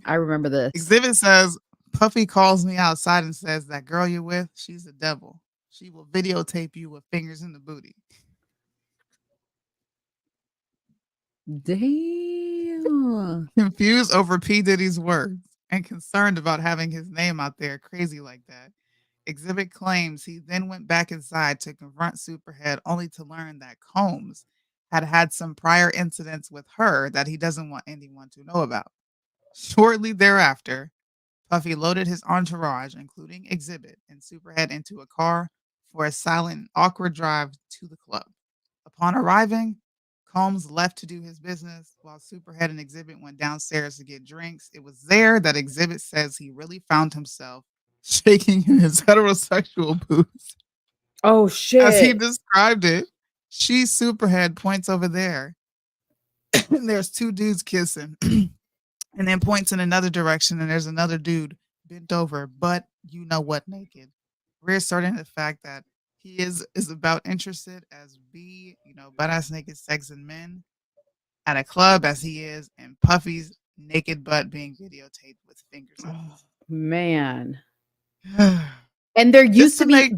I remember this. Exhibit says, Puffy calls me outside and says, that girl you're with, she's a devil. She will videotape you with fingers in the booty. Damn. Confused over P. Diddy's words and concerned about having his name out there crazy like that, Exhibit claims he then went back inside to confront Superhead only to learn that Combs had had some prior incidents with her that he doesn't want anyone to know about. Shortly thereafter, Puffy loaded his entourage, including Exhibit and Superhead, into a car for a silent and awkward drive to the club. Upon arriving, Combs left to do his business while Superhead and Exhibit went downstairs to get drinks. It was there that Exhibit says he really found himself shaking in his heterosexual boots. Oh shit! As he described it, she's Superhead points over there, and there's two dudes kissing, and then points in another direction, and there's another dude bent over, but you know what, naked. Reasserting the fact that he is about interested as B, butt ass naked sex and men at a club as he is in Puffy's naked butt being videotaped with fingers. Oh, man. And there used to be like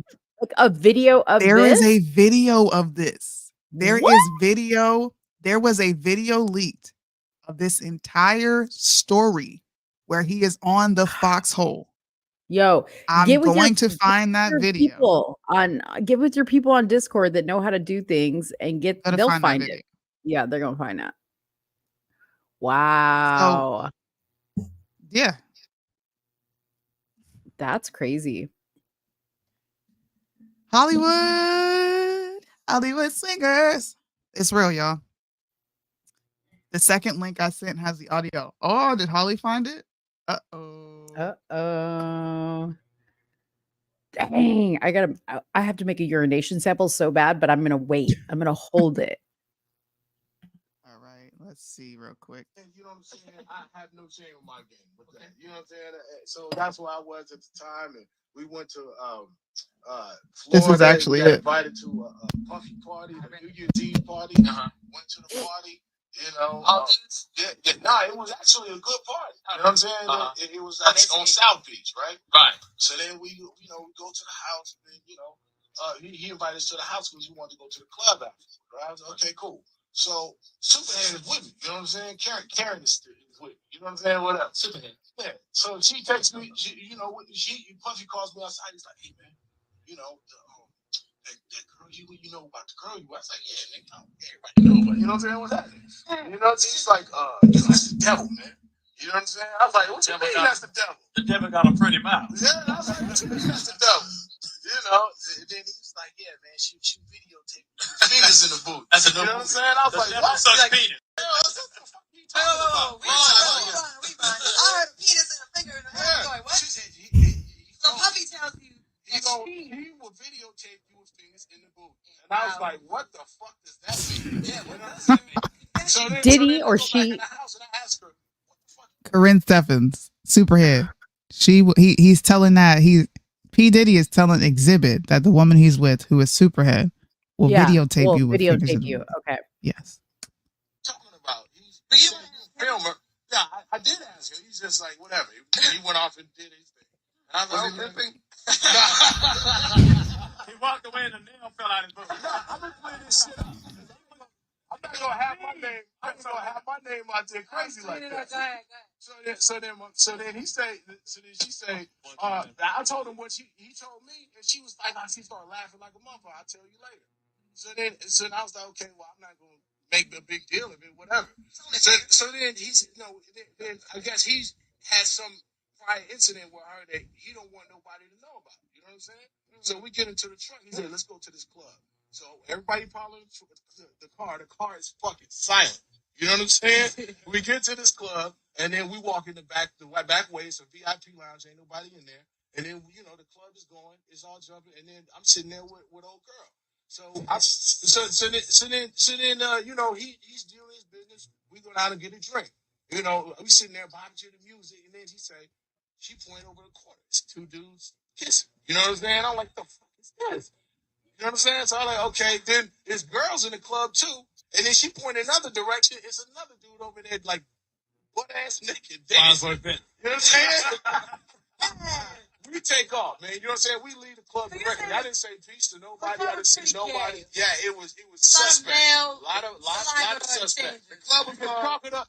a video of there this? is a video of this. There What? is video. There was a video leaked of this entire story where he is on the foxhole. Yo, I'm going to find that video. Get with your people on Discord that know how to do things and they'll find it. Yeah, they're gonna find that. Wow. So, yeah. That's crazy. Hollywood singers. It's real, y'all. The second link I sent has the audio. Oh, did Holly find it? Uh-oh. Dang, I have to make a urination sample so bad, but I'm gonna wait. I'm gonna hold it. All right, let's see real quick. You know what I'm saying? I have no shame in my game with that. You know what I'm saying? So that's where I was at the time, and we went to Florida. This is actually we got it. Invited to a Puffy party, a New Year's Eve party. Went to the party. It was actually a good party. You know what I'm saying? It was on South Beach, right? Right. So then we go to the house, and then he invited us to the house because we wanted to go to the club after. Right? I was like, okay, cool. So Superhead is with me. You know what I'm saying? Karen is with me. You know what I'm saying? Whatever. Superhead. Yeah. So she texts me. Puffy calls me outside. He's like, hey man, that girl you know about the girl you. I was like, yeah, nigga, everybody know, but you know what I'm saying? What's that? She's like, that's the devil, man. You know what I'm saying? I was like, what you mean that's the devil? The devil got a pretty mouth. Yeah, I was like, what you mean that's the devil? And then he was like, yeah, man, she videotaped fingers in the boot. That's a you know what I'm saying? I was like, what? Like, penis. What the fuck are you talking about? We I heard a penis and a finger in the boot. Going, what? So Puffy tells you he will videotape you with fingers in the boot. And I was like, what the fuck does that mean? Yeah, what does that mean? Did he or she? Corinne Steffens, Superhead. He's telling that P. Diddy is telling Exhibit that the woman he's with, who is Superhead, will videotape you with fingers in the boot. Okay. Yes. Talking about he's a filmer. Yeah, I did ask him. He's just like whatever. He went off and did his thing. And I was like, limping? He walked away and the nail fell out his boot. I'm gonna play this shit up. I'm not gonna have my name. I'm not gonna have my name out there crazy like that. Go ahead. So then she say, I told him what he told me, and she was like, she started laughing like a motherfucker. I'll tell you later. So then I was like, okay, well, I'm not gonna make a big deal of it, whatever. So then then I guess he's had some prior incident with her that he don't want nobody to know about. You know what I'm saying? So we get into the truck. He said, let's go to this club. So everybody following the car. The car is fucking silent. You know what I'm saying? We get to this club, and then we walk in the back way. It's a VIP lounge. Ain't nobody in there. And then, the club is going. It's all jumping. And then I'm sitting there with old girl. So then he's doing his business. We go down and get a drink. We sitting there vibing to the music. And then she point over the corner. It's two dudes kissing. You know what I'm saying? I'm like, the fuck is this? You know what I'm saying? So I'm like, okay, then there's girls in the club too. And then she pointed another direction. It's another dude over there, like, butt ass naked. Dancing. You know what I'm saying? We take off, man. You know what I'm saying? We leave the club directly. I didn't say peace to nobody. I didn't see nobody. Yeah, it was suspect. A lot of suspect. The club was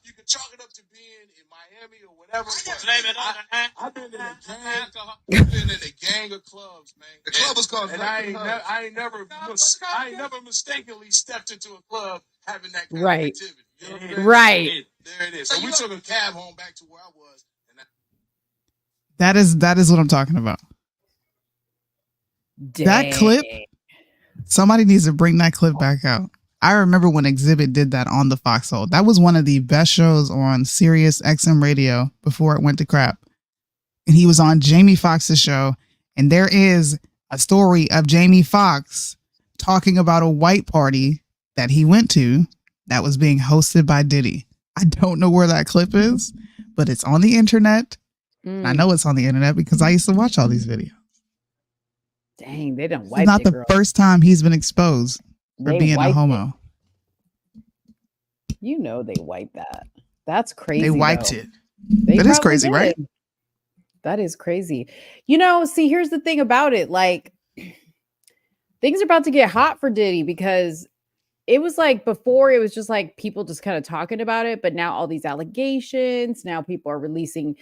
you can chalk it up to being in Miami or whatever. I've been in a gang of clubs, man. The club was called. And I ain't never mistakenly stepped into a club having that kind of activity. You know what I'm saying? Right. There it is. So we took a cab home back to where I was. That is what I'm talking about. Dang. That clip, somebody needs to bring that clip back out. I remember when Exhibit did that on the Foxhole. That was one of the best shows on Sirius XM radio before it went to crap. and he was on Jamie Foxx's show. And there is a story of Jamie Foxx talking about a white party that he went to that was being hosted by Diddy. I don't know where that clip is, but it's on the internet. And I know it's on the internet because I used to watch all these videos. Dang, they don't It's wipe not the the girl. first time he's been exposed for They being a wiped homo. You know they wiped that. That's crazy. They wiped though. it. They That is probably crazy, right? did. That is crazy. You know, see, here's the thing about it. Like, things are about to get hot for Diddy because it was like before it was just like people just kind of talking about it. But now all these allegations, now people are releasing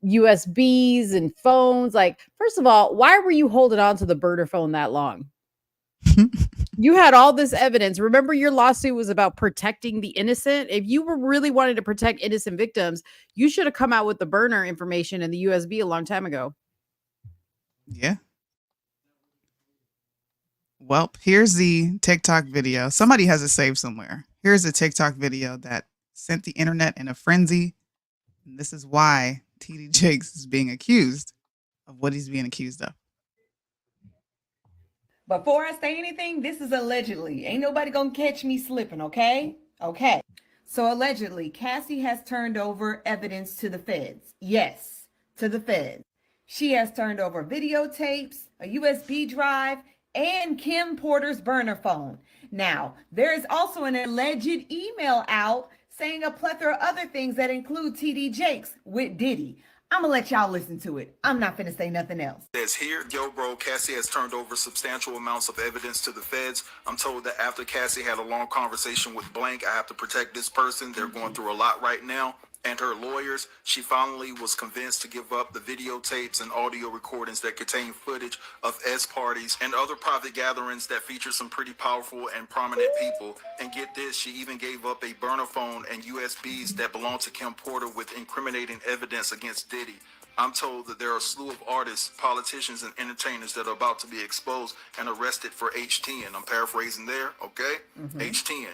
USBs and phones. Like, first of all, why were you holding on to the burner phone that long? You had all this evidence. Remember, your lawsuit was about protecting the innocent. If you were really wanting to protect innocent victims, you should have come out with the burner information and the USB a long time ago. Yeah. Well, here's the TikTok video. Somebody has it saved somewhere. Here's a TikTok video that sent the internet in a frenzy. And this is why TD Jakes is being accused of what he's being accused of. Before I say anything, this is allegedly. Ain't nobody gonna catch me slipping, okay? Okay. So allegedly, Cassie has turned over evidence to the feds. Yes, to the feds. She has turned over videotapes, a USB drive, and Kim Porter's burner phone. Now, there is also an alleged email out saying a plethora of other things that include TD Jakes with Diddy. I'm gonna let y'all listen to it. I'm not finna say nothing else. Says here, yo, bro, Cassie has turned over substantial amounts of evidence to the feds. I'm told that after Cassie had a long conversation with Blank, I have to protect this person. They're going through a lot right now. And her lawyers, she finally was convinced to give up the videotapes and audio recordings that contain footage of S parties and other private gatherings that feature some pretty powerful and prominent people. And get this, she even gave up a burner phone and USBs that belong to Kim Porter with incriminating evidence against Diddy. I'm told that there are a slew of artists, politicians, and entertainers that are about to be exposed and arrested for H10. I'm paraphrasing there, okay? H10.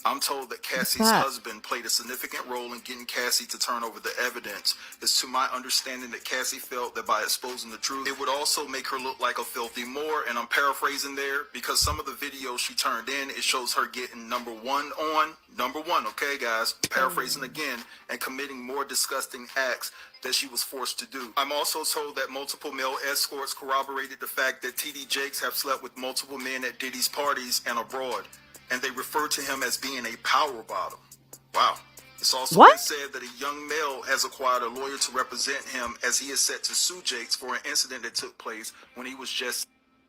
I'm told that Cassie's husband played a significant role in getting Cassie to turn over the evidence. It's to my understanding that Cassie felt that by exposing the truth, it would also make her look like a filthy Moor, and I'm paraphrasing there, because some of the videos she turned in, it shows her getting number one, okay, guys, paraphrasing again, and committing more disgusting acts that she was forced to do. I'm also told that multiple male escorts corroborated the fact that TD Jakes have slept with multiple men at Diddy's parties and abroad, and they refer to him as being a power bottom. Wow. It's also been said that a young male has acquired a lawyer to represent him as he is set to sue Jakes for an incident that took place when he was just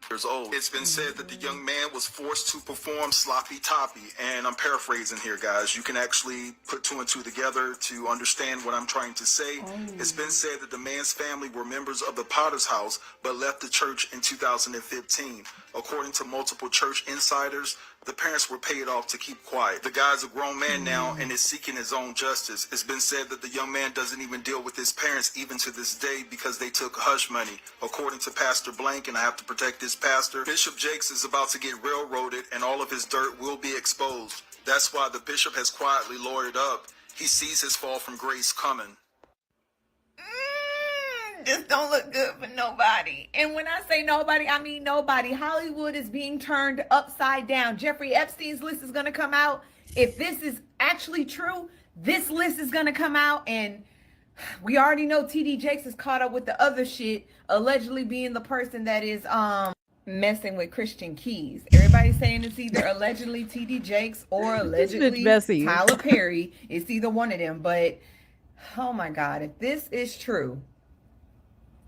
years old. It's been said that the young man was forced to perform sloppy toppy, and I'm paraphrasing here, guys. You can actually put two and two together to understand what I'm trying to say. It's been said that the man's family were members of the Potter's House, but left the church in 2015. According to multiple church insiders, the parents were paid off to keep quiet. The guy's a grown man now and is seeking his own justice. It's been said that the young man doesn't even deal with his parents even to this day because they took hush money. According to Pastor Blank, and I have to protect this pastor, Bishop Jakes is about to get railroaded and all of his dirt will be exposed. That's why the bishop has quietly lawyered up. He sees his fall from grace coming. This don't look good for nobody. And when I say nobody, I mean nobody. Hollywood is being turned upside down. Jeffrey Epstein's list is going to come out. If this is actually true, this list is going to come out. And we already know TD Jakes is caught up with the other shit, allegedly being the person that is messing with Christian Keys. Everybody's saying it's either allegedly TD Jakes or allegedly Tyler Perry. It's either one of them. But, oh my God, if this is true,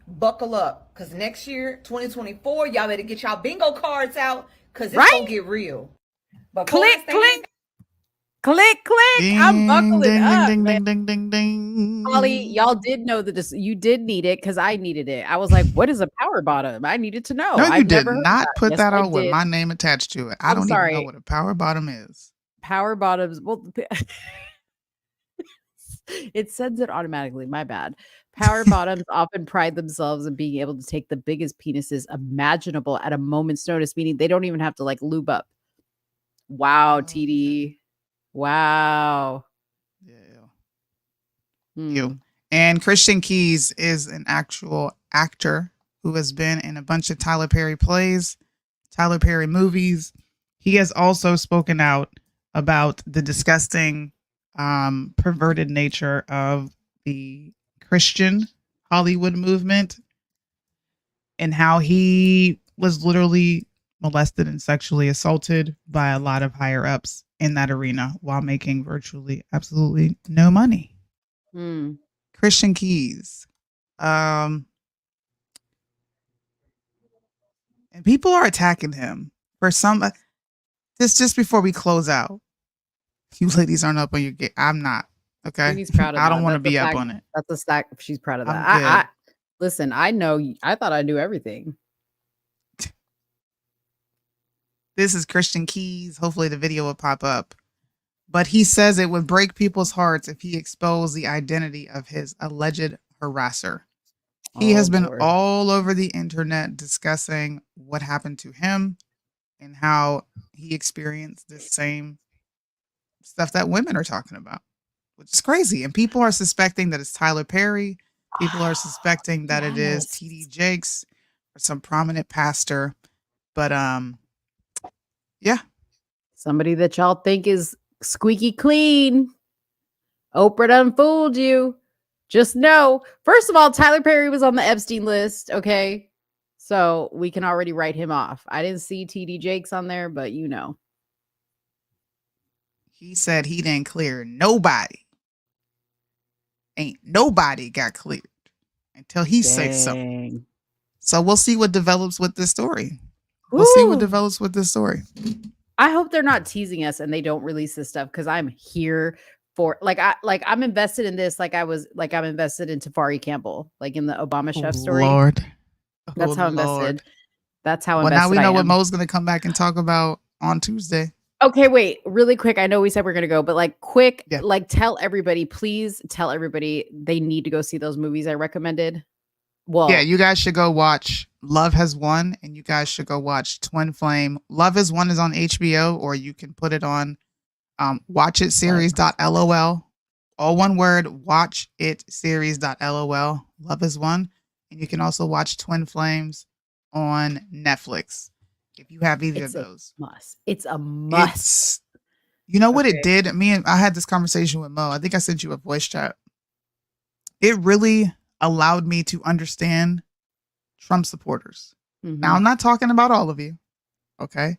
buckle up, because next year, 2024, y'all better get y'all bingo cards out, because it's gonna get real. But click. I'm buckling ding, up. Ding, ding, ding, ding, ding. Holly, y'all did know that you did need it because I needed it. I was like, what is a power bottom? I needed to know. No, you I've did never heard not that. put Yes, that I out with did. my name attached to it. I don't even know what a power bottom is. Power bottoms. Well, it sends it automatically. My bad. Power bottoms often pride themselves in being able to take the biggest penises imaginable at a moment's notice, meaning they don't even have to like lube up. Wow, TD. Wow. You. And Christian Keys is an actual actor who has been in a bunch of Tyler Perry plays, Tyler Perry movies. He has also spoken out about the disgusting, perverted nature of the Christian Hollywood movement and how he was literally molested and sexually assaulted by a lot of higher ups in that arena while making virtually absolutely no money. Christian Keys. And people are attacking him for some. This just before we close out. You ladies aren't up on your game. I'm not. Okay. Soonie's proud of I don't that. want to That's be a up fact. on it. That's a stack. She's proud of that. I'm good. Listen, I know. I thought I knew everything. This is Christian Keys. Hopefully the video will pop up. But he says it would break people's hearts if he exposed the identity of his alleged harasser. He has been all over the internet discussing what happened to him and how he experienced the same stuff that women are talking about, which is crazy. And people are suspecting that it's Tyler Perry. People are suspecting that it is TD Jakes or some prominent pastor. But yeah. Somebody that y'all think is squeaky clean. Oprah done fooled you. Just know, first of all, Tyler Perry was on the Epstein list, okay? So we can already write him off. I didn't see TD Jakes on there, but you know. He said he didn't clear nobody. Ain't nobody got cleared until he says something. So we'll see what develops with this story. We'll see what develops with this story. I hope they're not teasing us and they don't release this stuff because I'm here for I'm invested in this I'm invested in Tafari Campbell, like in the Obama chef story. Lord. That's how invested. That's how well, invested. Now we know I what am. Mo's gonna come back and talk about on Tuesday. Okay, wait, really quick. I know we said we're gonna go, but tell everybody, please tell everybody they need to go see those movies I recommended. Well, yeah, you guys should go watch Love Has Won, and you guys should go watch Twin Flame. Love Has Won is on HBO, or you can put it on watchitseries.lol. All one word, watchitseries.lol. Love Has Won. And you can also watch Twin Flames on Netflix if you have either of those. It's a must. You know what it did? I had this conversation with Mo. I think I sent you a voice chat. It really allowed me to understand Trump supporters. Now, I'm not talking about all of you, okay?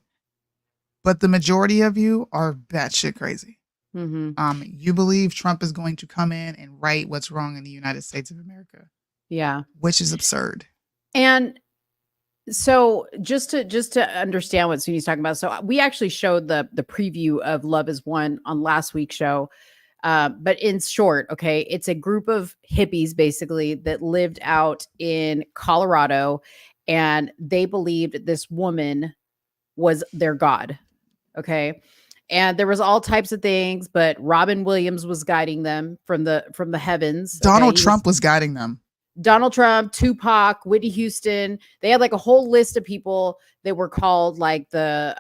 But the majority of you are batshit crazy. You believe Trump is going to come in and right what's wrong in the United States of America. Yeah. Which is absurd. And so just to understand what Soonie's talking about. So we actually showed the preview of Love Is One on last week's show. But in short, okay, it's a group of hippies basically that lived out in Colorado, and they believed this woman was their god. Okay. And there was all types of things, but Robin Williams was guiding them from the heavens. Donald Trump was guiding them. Donald Trump, Tupac, Whitney Houston. They had like a whole list of people that were called like the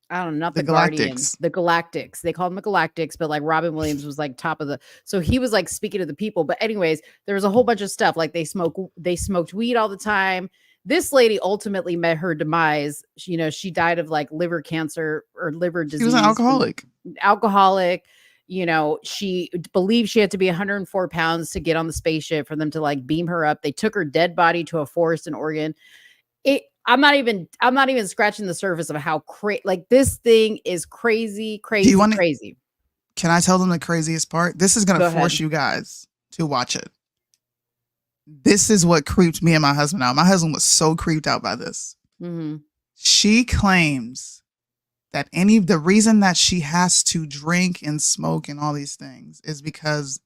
I don't know, not the Guardians, the Galactics. They called them the Galactics, but like Robin Williams was like top of the. So he was like speaking to the people. But anyways, there was a whole bunch of stuff. Like they smoked weed all the time. This lady ultimately met her demise. She died of like liver cancer or liver disease. She was an alcoholic. She believed she had to be 104 pounds to get on the spaceship for them to like beam her up. They took her dead body to a forest in Oregon. I'm not even scratching the surface of how this thing is crazy. Crazy. Can I tell them the craziest part? This is going to force you guys to watch it. This is what creeped me and my husband out. My husband was so creeped out by this. She claims that the reason that she has to drink and smoke and all these things is because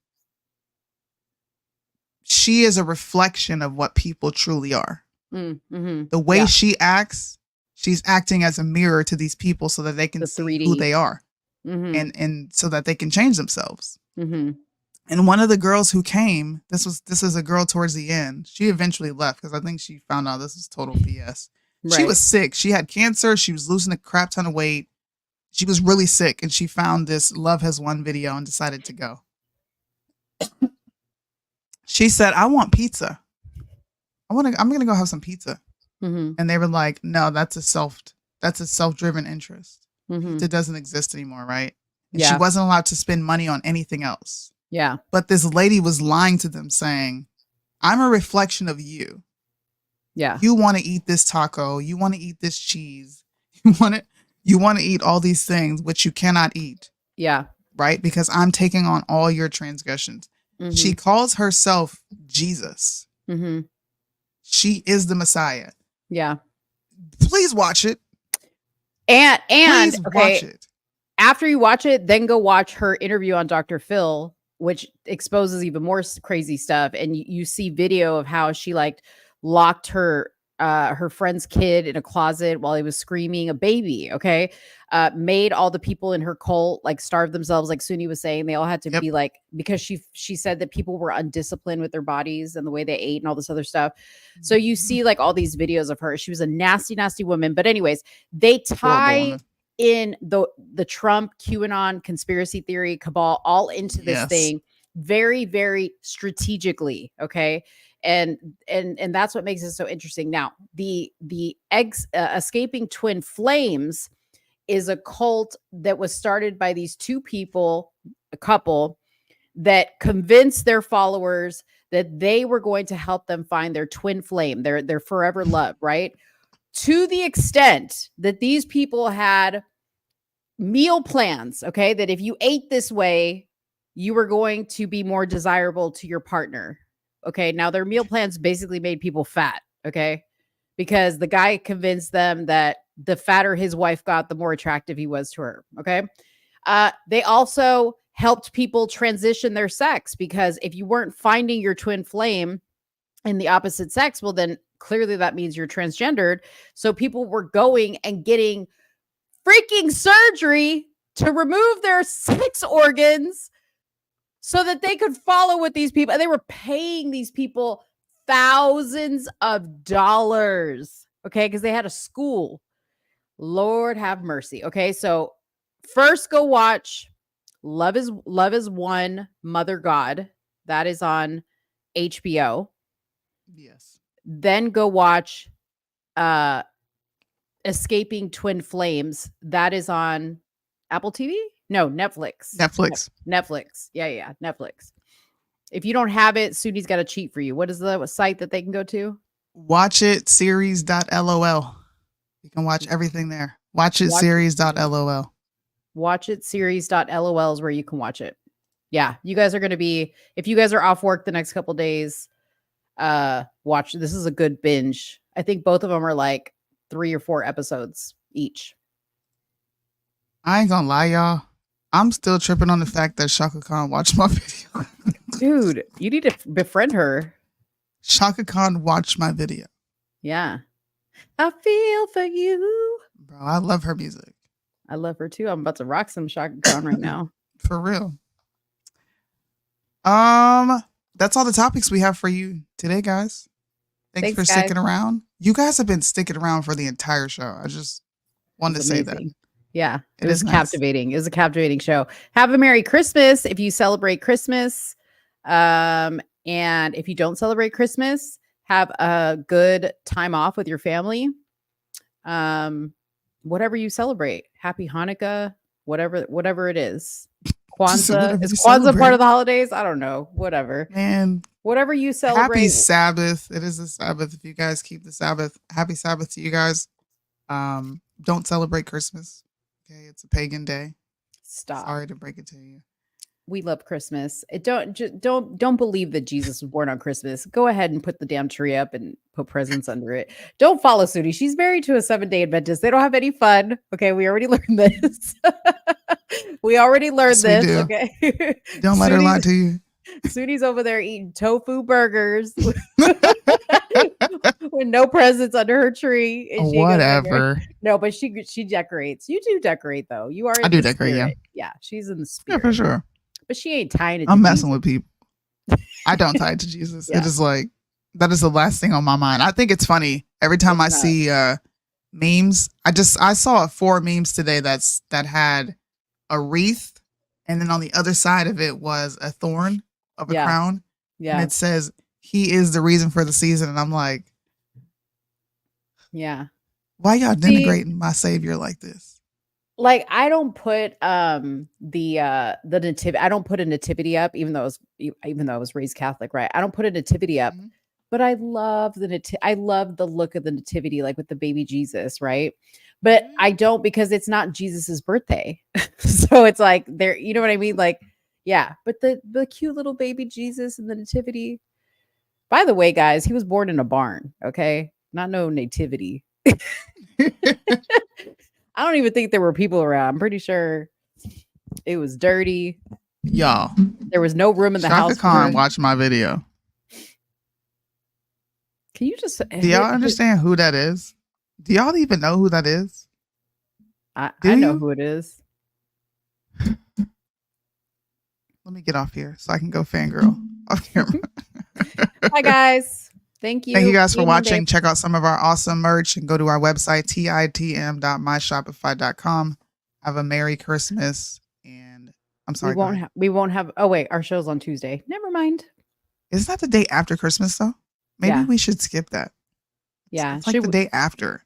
she is a reflection of what people truly are. The way she acts, she's acting as a mirror to these people so that they can see who they are and so that they can change themselves. And one of the girls who came, this is a girl towards the end. She eventually left because I think she found out this was total BS. Right. She was sick. She had cancer. She was losing a crap ton of weight. She was really sick, and she found this Love Has Won video and decided to go. She said, "I want pizza. I'm gonna go have some pizza." Mm-hmm. And they were like, "No, that's a self-driven interest. Mm-hmm. Pizza doesn't exist anymore, right?" And Yeah. she wasn't allowed to spend money on anything else. Yeah. But this lady was lying to them, saying, "I'm a reflection of you. Yeah. You want to eat this taco. You want to eat this cheese. You want to eat all these things which you cannot eat." Yeah. Right? Because I'm taking on all your transgressions. Mm-hmm. She calls herself Jesus. Mm-hmm. She is the Messiah. Yeah. Please watch it. And Please okay, watch it. after you watch it, then go watch her interview on Dr. Phil, which exposes even more crazy stuff. And you see video of how she like locked her friend's kid in a closet while he was screaming, a baby. Okay. Made all the people in her cult like starve themselves, like Soonie was saying. They all had to be like, because she said that people were undisciplined with their bodies and the way they ate and all this other stuff. So you see like all these videos of her. She was a nasty, nasty woman. But anyways, they tie in the Trump QAnon conspiracy theory cabal all into this thing very, very strategically. Okay. And that's what makes it so interesting. Now, the escaping twin flames is a cult that was started by these two people, a couple that convinced their followers that they were going to help them find their twin flame, their forever love, right? To the extent that these people had meal plans, okay, that if you ate this way, you were going to be more desirable to your partner. Okay, now their meal plans basically made people fat, okay? Because the guy convinced them that the fatter his wife got, the more attractive he was to her, okay? They also helped people transition their sex, because if you weren't finding your twin flame in the opposite sex, well, then clearly that means you're transgendered. So people were going and getting freaking surgery to remove their sex organs so that they could follow with these people. And they were paying these people thousands of dollars, okay? Because they had a school. Lord have mercy. Okay, so first go watch Love is One, Mother God. That is on HBO. Yes. Then go watch Escaping Twin Flames. That is on Apple TV? No, Netflix. Netflix. Yeah, Netflix. If you don't have it, Sooney's got a cheat for you. What is the site that they can go to? Watch it series.lol. You can watch everything there. Watch it series.lol. Watch it series.lol is where you can watch it. Yeah, you guys are going to be, if you guys are off work the next couple days, watch. This is a good binge. I think both of them are like 3 or 4 episodes each. I ain't gonna lie, y'all. I'm still tripping on the fact that Shaka Khan watched my video. Dude, you need to befriend her. Shaka Khan watched my video. Yeah. I feel for you. Bro, I love her music. I love her too. I'm about to rock some Shaka Khan right now. For real. That's all the topics we have for you today, guys. Thanks for sticking around. You guys have been sticking around for the entire show. I just wanted to say that. Yeah, it was captivating. It was a captivating show. Have a Merry Christmas if you celebrate Christmas. And if you don't celebrate Christmas, have a good time off with your family. Whatever you celebrate. Happy Hanukkah, whatever it is. Kwanzaa. Is Kwanzaa part of the holidays? I don't know. Whatever. And whatever you celebrate. Happy Sabbath. It is a Sabbath. If you guys keep the Sabbath, happy Sabbath to you guys. Don't celebrate Christmas. Okay, it's a pagan day. Stop. Sorry to break it to you. We love Christmas. Don't believe that Jesus was born on Christmas. Go ahead and put the damn tree up and put presents under it. Don't follow Soonie. She's married to a 7-day Adventist. They don't have any fun. Okay, we already learned this. We already learned this. Okay. Don't let her lie to you. Soonie's over there eating tofu burgers with no presents under her tree. And whatever. No, but she decorates. You do decorate though. You are. I do decorate. Spirit. Yeah, she's in the spirit. Yeah, for sure. But she ain't tying it. I'm messing with people. I don't tie it to Jesus. Yeah. It is like, that is the last thing on my mind. I think it's funny every time I see memes. I saw 4 memes today that had a wreath, and then on the other side of it was a thorn of a crown. And it says he is the reason for the season. And I'm like, yeah. Why y'all denigrating my savior like this? Like, I don't put the nativity. I don't put a nativity up, even though I was raised Catholic, right? I don't put a nativity up, but I love I love the look of the nativity, like with the baby Jesus, right? But I don't, because it's not Jesus's birthday, so it's like there. You know what I mean? Like, yeah. But the cute little baby Jesus and the nativity. By the way, guys, he was born in a barn. Okay, not no nativity. I don't even think there were people around. I'm pretty sure it was dirty. Y'all. There was no room in the house. Shaka Khan watched my video. Can you just... Do y'all understand who that is? Do y'all even know who that is? I know who it is. Let me get off here so I can go fangirl off camera. Hi, guys. Thank you. Thank you guys for watching. Check out some of our awesome merch and go to our website, titm.myshopify.com. Have a Merry Christmas. And I'm sorry. We won't have. Oh, wait. Our show's on Tuesday. Never mind. Isn't that the day after Christmas, though? Maybe we should skip that. Yeah. It's like the day after.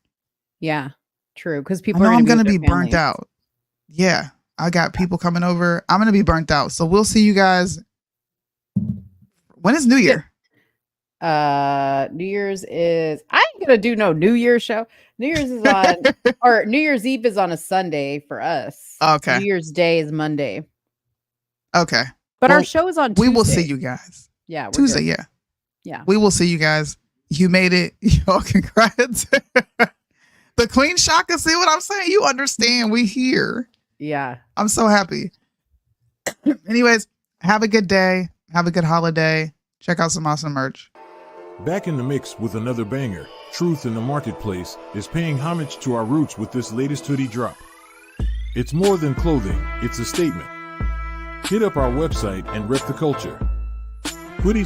Yeah. True. Because people I'm going to be burnt out. Yeah. I got people coming over. I'm going to be burnt out. So we'll see you guys. When is New Year? New Year's is, I ain't gonna do no New Year's show. New Year's is on, or New Year's Eve is on a Sunday for us. Okay. New Year's Day is Monday. Okay. But our show is on Tuesday. We will see you guys. Yeah. Tuesday, good. yeah. Yeah. We will see you guys. You made it. Yo, congrats. The Queen Shaka, see what I'm saying? You understand. We here. Yeah. I'm so happy. Anyways, have a good day. Have a good holiday. Check out some awesome merch. Back in the mix with another banger, Truth in the Marketplace is paying homage to our roots with this latest hoodie drop. It's more than clothing, it's a statement. Hit up our website and rep the culture. Hoodie